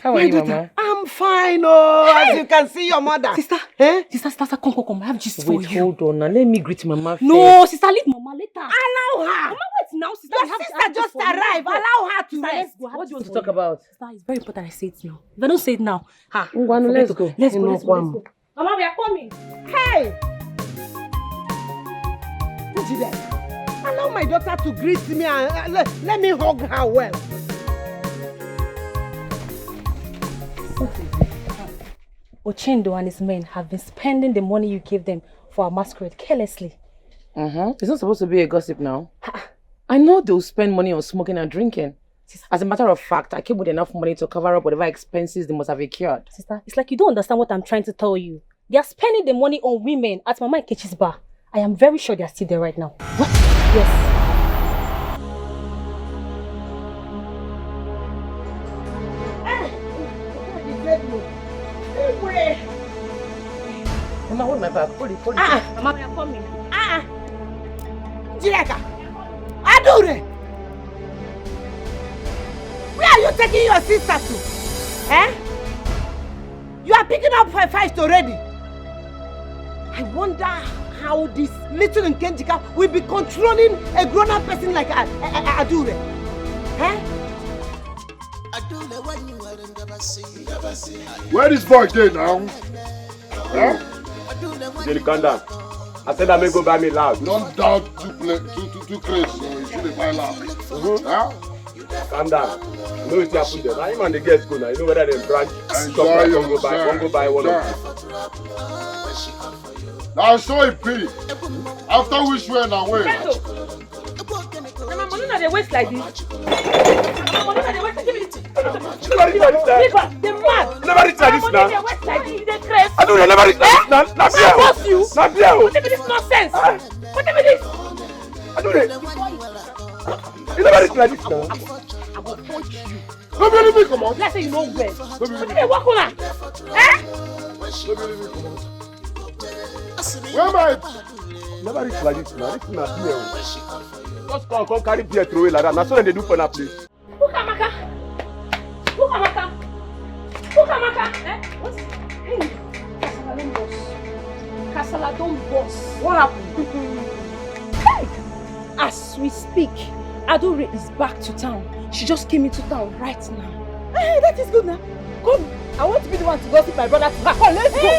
How are you, Mama? I'm fine, oh, as you can see your mother. Sister, sister, come. I have gist for you. Wait, hold on now. Let me greet Mama first. No, sister, leave Mama later. Allow her. Mama, wait now, sister. Your sister just arrived. Allow her to rest. What do you want to talk about? Sister, it's very important I say it now. If I don't say it now, let's go. Let's go. Mama, we are coming. Hey! Allow my daughter to greet me and let me hug her well. Ochindo and his men have been spending the money you gave them for our masquerade carelessly. It's not supposed to be a gossip now. I know they'll spend money on smoking and drinking. As a matter of fact, I came with enough money to cover up whatever expenses they must have incurred. Sister, it's like you don't understand what I'm trying to tell you. They are spending the money on women at Mama Nkechi's bar. I am very sure they are still there right now. What? Yes. Mama, hold my bag. Hold it. Mama, we are coming. Dikeh! Adure! Where are you taking your sister to? You are picking up fights already. I wonder how this little Nkendika will be controlling a grown-up person like Adure. Eh? Where is boy there now? Huh? Then calm down. I said I may go buy me loud. Don't doubt too crazy, so you should buy loud. Huh? Calm down. You know what you put there. Now him and the girls go now. You know whether they branch. Enjoy yourself. One go buy one of them. Now show it pay. After which way now wait? My money not the waste like this. My money not the waste. Give me this. Never reach like this now. The man. Never reach like this now. My money the waste like this. The crest. I don't never reach like this now. Not here. I force you. Not here. What if this nonsense? What if this? I don't know. You never reach like this now. I will punch you. Let me come on. Let's say you know where. What if they walk on that? Eh? Where am I? Never reach like this now. This is not here. Just come carry beer throw away like that. That's what they do for that place. Ukamaka. Ukamaka. Ukamaka. Eh? What? Hey. Kasala don't boss. What happened? Hey! As we speak, Adore is back to town. She just came into town right now. Hey, that is good now. Come. I want to be the one to gossip my brother. Come, let's go.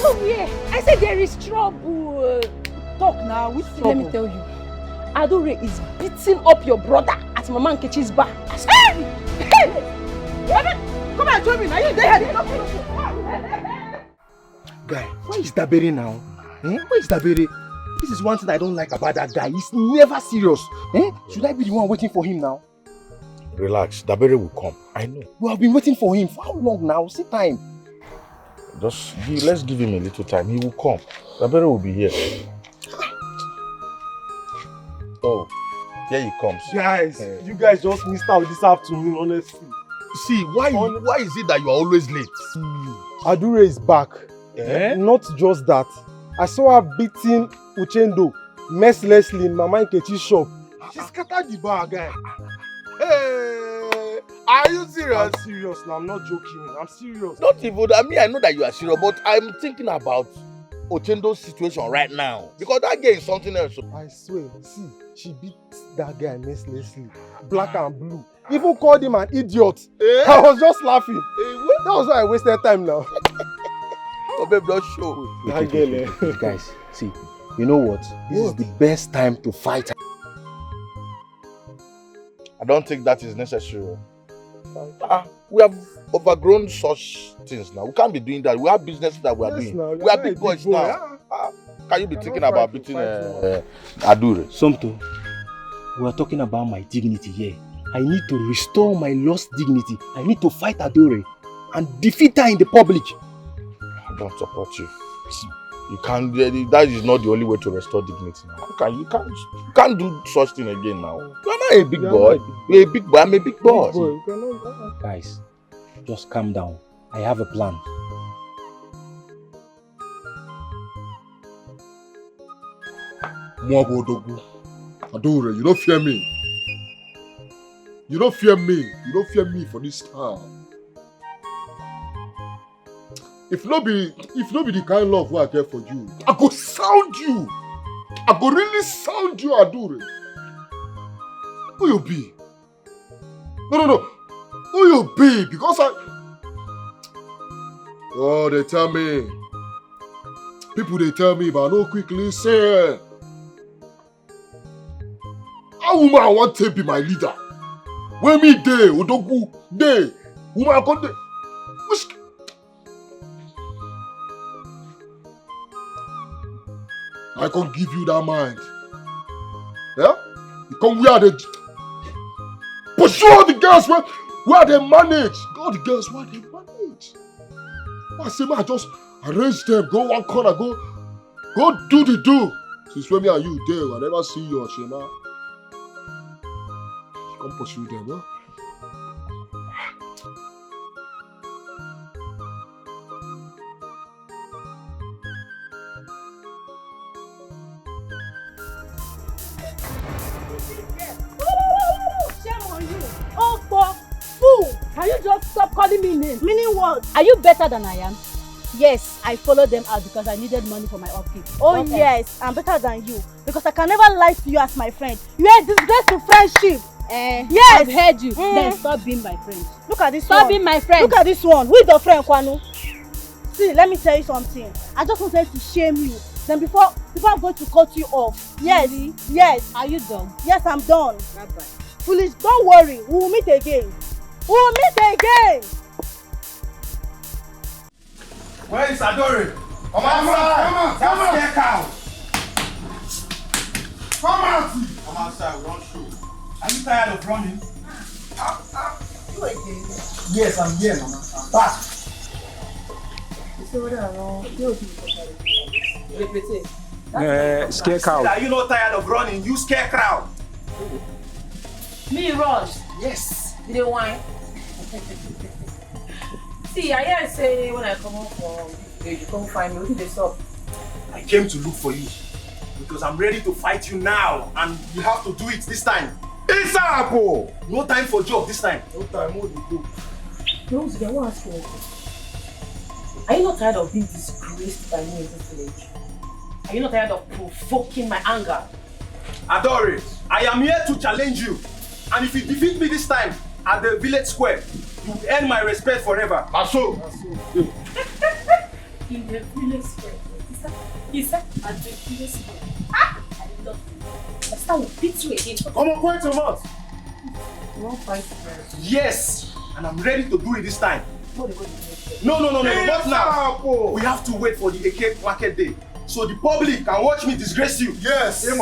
Oh yeah. I said there is trouble. Talk now. Which Let me tell you. Adore is beating up your brother at Mama Nkechi's bar. Hey! Hey! Come and join me now. You there? Guy, where is Dabere now? Where is Dabere? This is one thing I don't like about that guy. He's never serious. Should I be the one waiting for him now? Relax, Dabere will come. I know. We have been waiting for him for how long now? See time. Let's give him a little time. He will come. Dabere will be here. Oh, here he comes. Guys, you guys just missed out this afternoon, honestly. See, why is it that you are always late? Adure is back. Not just that. I saw her beating Uchendo mercilessly in Mama Nkechi's shop. She scattered the bar, guy. Hey, are you serious? I'm serious now. I'm not joking. I'm serious. Not even. I mean, I know that you are serious, but I'm thinking about Ochendo's situation right now because that girl is something else. I swear. See, she beat that guy mercilessly, black and blue. Even called him an idiot. I was just laughing. That was why I wasted time now. Oh, babe, don't show. Wait, guys, see, you know what? This is the best time to fight. I don't think that is necessary. We have overgrown such things now. We can't be doing that. We have business that we are doing. We are big boys now. Can you be thinking about beating Adure? Somto, we are talking about my dignity here. I need to restore my lost dignity. I need to fight Adore and defeat her in the public. I don't support you. You can't. That is not the only way to restore dignity. You can't do such thing again now. You are not a big boy. You're a big boy. I'm a big boss. Guys, just calm down. I have a plan. Adore, you don't fear me. You don't fear me. You don't fear me for this time. If not be the kind of love I get for you, I go sound you. I go really sound you, Adore. Who you be? No. Who you be? Because oh, they tell me. People they tell me, but I no quickly say. How woman I want to be my leader? When me day, Odogu day, woman I come day. I can give you that mind. Yeah? You come where they pursue all the girls where they manage. All the girls where they manage. I say, man, just arrange them, go one corner, go do the do. Since when me and you there, I never see you, Shema. Come pursue them, huh? Can you just stop calling me names? Meaning what? Are you better than I am? Yes, I followed them out because I needed money for my upkeep. Oh yes, I'm better than you because I can never lie to you as my friend. You are a disgrace to friendship. Yes, I've heard you. Then stop being my friend. Look at this Stop one. being my friend. Look at this one. Who is your friend, Kwanu? See, let me tell you something. I just wanted to shame you. Then before I'm going to cut you off. Yes, really? Yes. Are you done? Yes, I'm done. Bye-bye. Foolish, don't worry. We will meet again. We will meet again. Where is Adore? Come outside! Come out! Come out! Come outside, we don't shoot. Are you tired of running? You again? Yes, I'm here, Mama. I'm back. Scare cow. Are you not tired of running? You scare crowd. Me run. Yes. You dey whine. See, I hear say when I come home from you come find me, wetin dey sup? I came to look for you because I'm ready to fight you now, and you have to do it this time. ASAP! No time for job this time. No time, what you do? Rose, I want to ask you one question. Are you not tired of being disgraced by me in this village? Are you not tired of provoking my anger? Adore, I am here to challenge you. And if you defeat me this time at the village square, you will earn my respect forever. Maso! In the village square? He said at the village square. Ah! I love you. I start with beat you again. Come on, quiet your mouth. You won't fight me. Yes! And I'm ready to do it this time. No, not now. We have to wait for the AK market day so the public can watch me disgrace you. Yes. You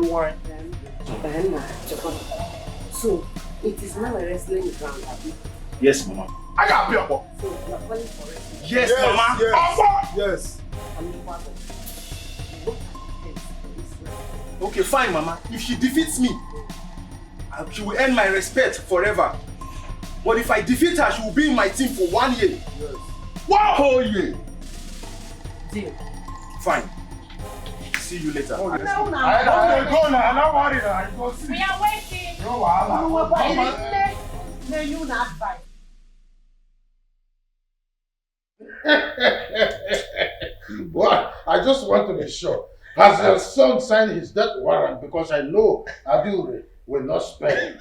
want. So, it is now a wrestling ground, Abi? Yes, Mama. I got people. So, you are calling for wrestling? Yes, Mama. Yes. Okay, fine, Mama. If she defeats me, she will earn my respect forever. But if I defeat her, she will be in my team for 1 year. Yes. 1 whole year. Deal. Fine. See you later. No, I don't go now. I'm not worried. I go see. We are waiting. No wahala. May you not fight. Well, I just want to be sure. Has your son signed his death warrant? Because I know Adure will not spare him.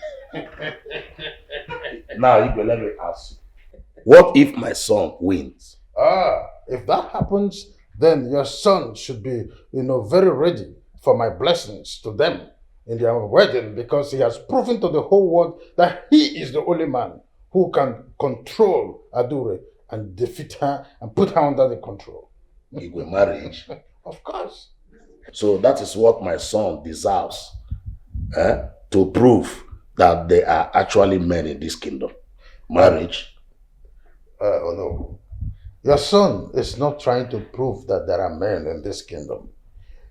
Now, Igwe, let me ask you. What if my son wins? If that happens, then your son should be, very ready for my blessings to them in their wedding, because he has proven to the whole world that he is the only man who can control Adure and defeat her and put her under the control. Igwe, marriage? Of course. So that is what my son deserves, to prove that there are actually men in this kingdom. Marriage. Oh no. Your son is not trying to prove that there are men in this kingdom.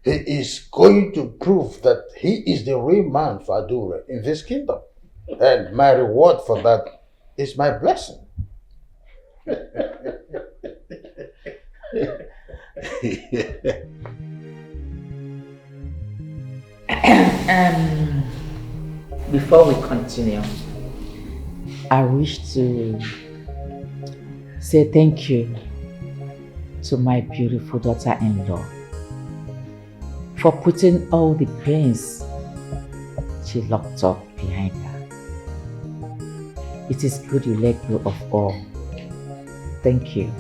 He is going to prove that he is the real man for Adure in this kingdom. And my reward for that is my blessing. Before we continue, I wish to say thank you to my beautiful daughter-in-law for putting all the pains she locked up behind her. It is good you let go of all. Thank you.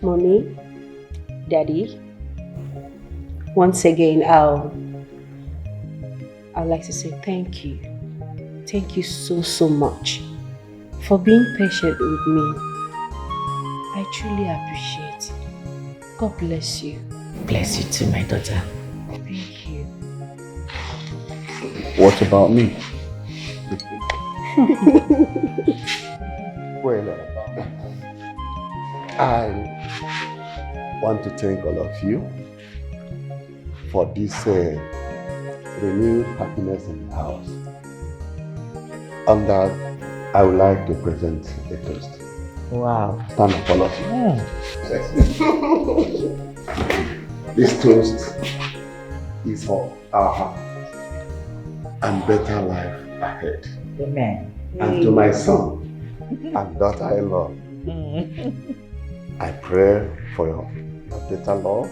Mommy, Daddy, once again, I'd like to say thank you. Thank you so much for being patient with me. I truly appreciate it. God bless you. Bless you too, my daughter. Thank you. What about me? Well, I want to thank all of you for this renewed happiness in the house. On that, I would like to present a toast. Wow. Stand up, all of you. This toast is for our heart. and better life ahead. Amen. And to my son and daughter-in-law, I pray for your better love,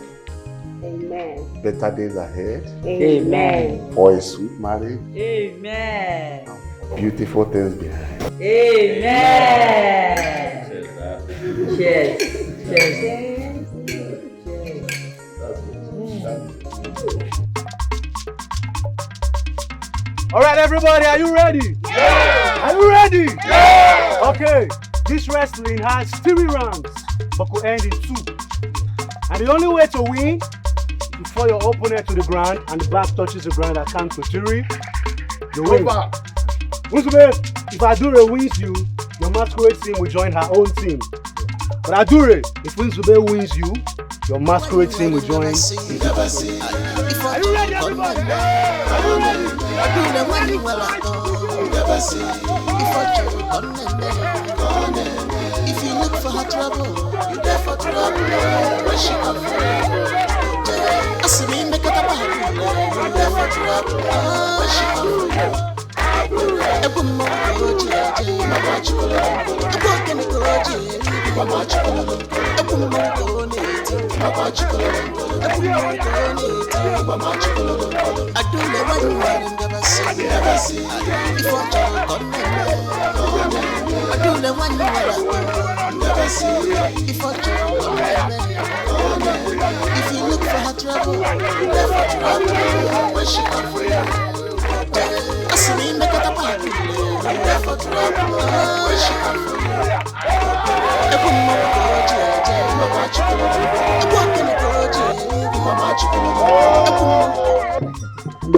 Amen. better days ahead, Amen. for a sweet marriage, Amen. beautiful things behind. Amen. Cheers. Cheers. All right, everybody, are you ready? Yeah! Are you ready? Yeah! Okay, this wrestling has 3 rounds, but could end in 2. And the only way to win is to throw your opponent to the ground and the back touches the ground and count to 3. The win. Uzube, if Adure wins you, your Masquerade team will join her own team. But Adure, if Uzube wins you, your Masquerade team will join. Are you ready, everybody? Are you ready? If you look for her trouble, you there for trouble. Where she come from? I see me make it up. You there for trouble. Where she come from? Ebu mo goji aje, mama chukolo. Ebu kemi goji, mama chukolo. Ebu mo goneti, mama chukolo. Ebu mo goneti, mama chukolo. Adule wani wani never see. If I talk on me, adule wani wani never see. If I talk on me, if you look for her trouble, you never trouble. Where she come from? I see me make it up. You never trouble. Where she come from? Ebu mo goji aje, mama chukolo. Ebu kemi goji, mama chukolo.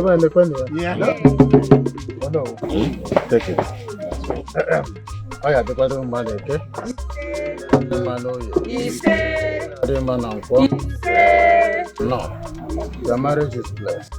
Yeah. Oh no. Take it. Oh yeah, the other man, okay? The man, oh yeah. The man, uncle. No. The marriage is blessed.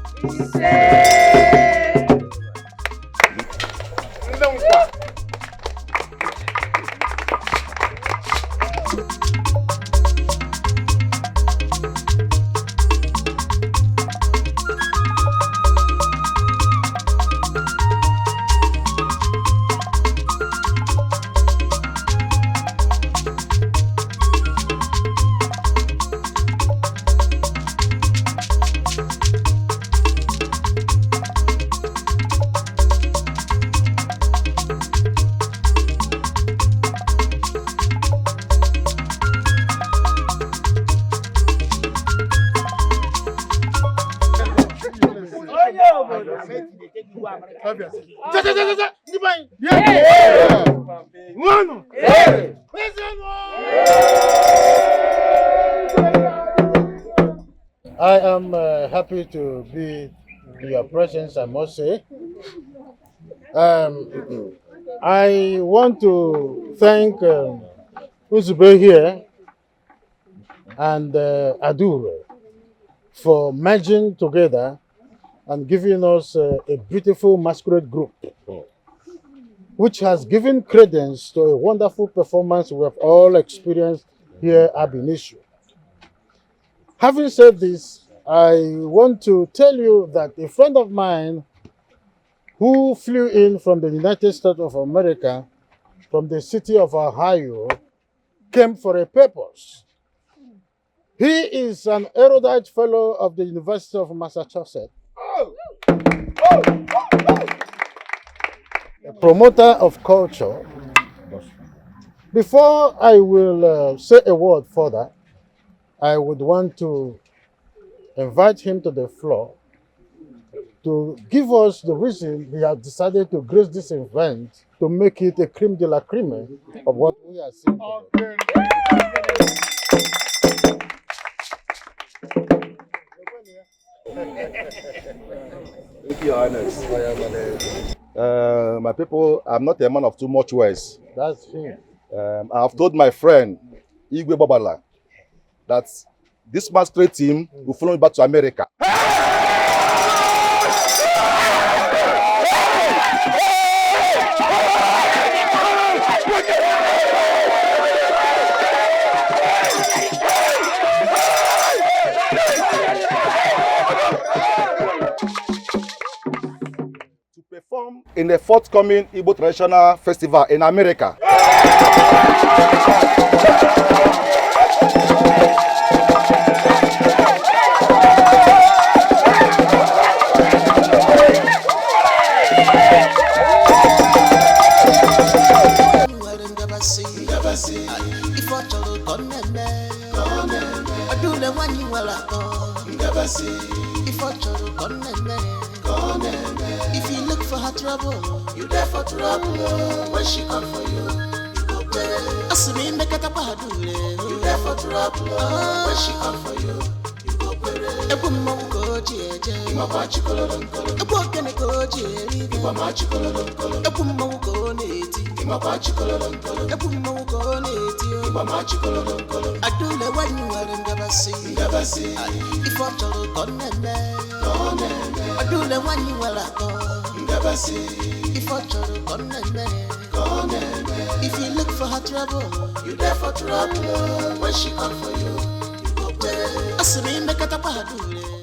I am happy to be in your presence, I must say. I want to thank Uzube here and Adure for merging together and giving us a beautiful masquerade group, which has given credence to a wonderful performance we have all experienced here at Benishu. Having said this, I want to tell you that a friend of mine who flew in from the United States of America, from the city of Ohio, came for a purpose. He is an erudite fellow of the University of Massachusetts, a promoter of culture. Before I will say a word further, I would want to invite him to the floor to give us the reason he has decided to grace this event to make it a creme de la creme of what we are seeing today. Thank you, Highness. My people, I'm not a man of too much words. That's him. I have told my friend, Igwe Babala, that this masquerade team will follow me back to America. in the forthcoming Igbo Traditional Festival in America. If you look for her trouble, you there for trouble. When she come for you, you go pay. Asumi make it up a you there for trouble. When she come for you, you go pay. Ebu mongo jeje, ima bachi kololon kolon. Ebu kene go jeje, ima bachi kololon kolon. Ebu mongo neti, ima bachi kololon kolon. Ebu mongo neti, ima bachi kololon kolon. Adule wani wale never see. If I tell you konene. Adule wani wala go. Never see. If I try to konene. If you look for her trouble, you there for trouble. When she come for you, you go pay. Asumi make it up a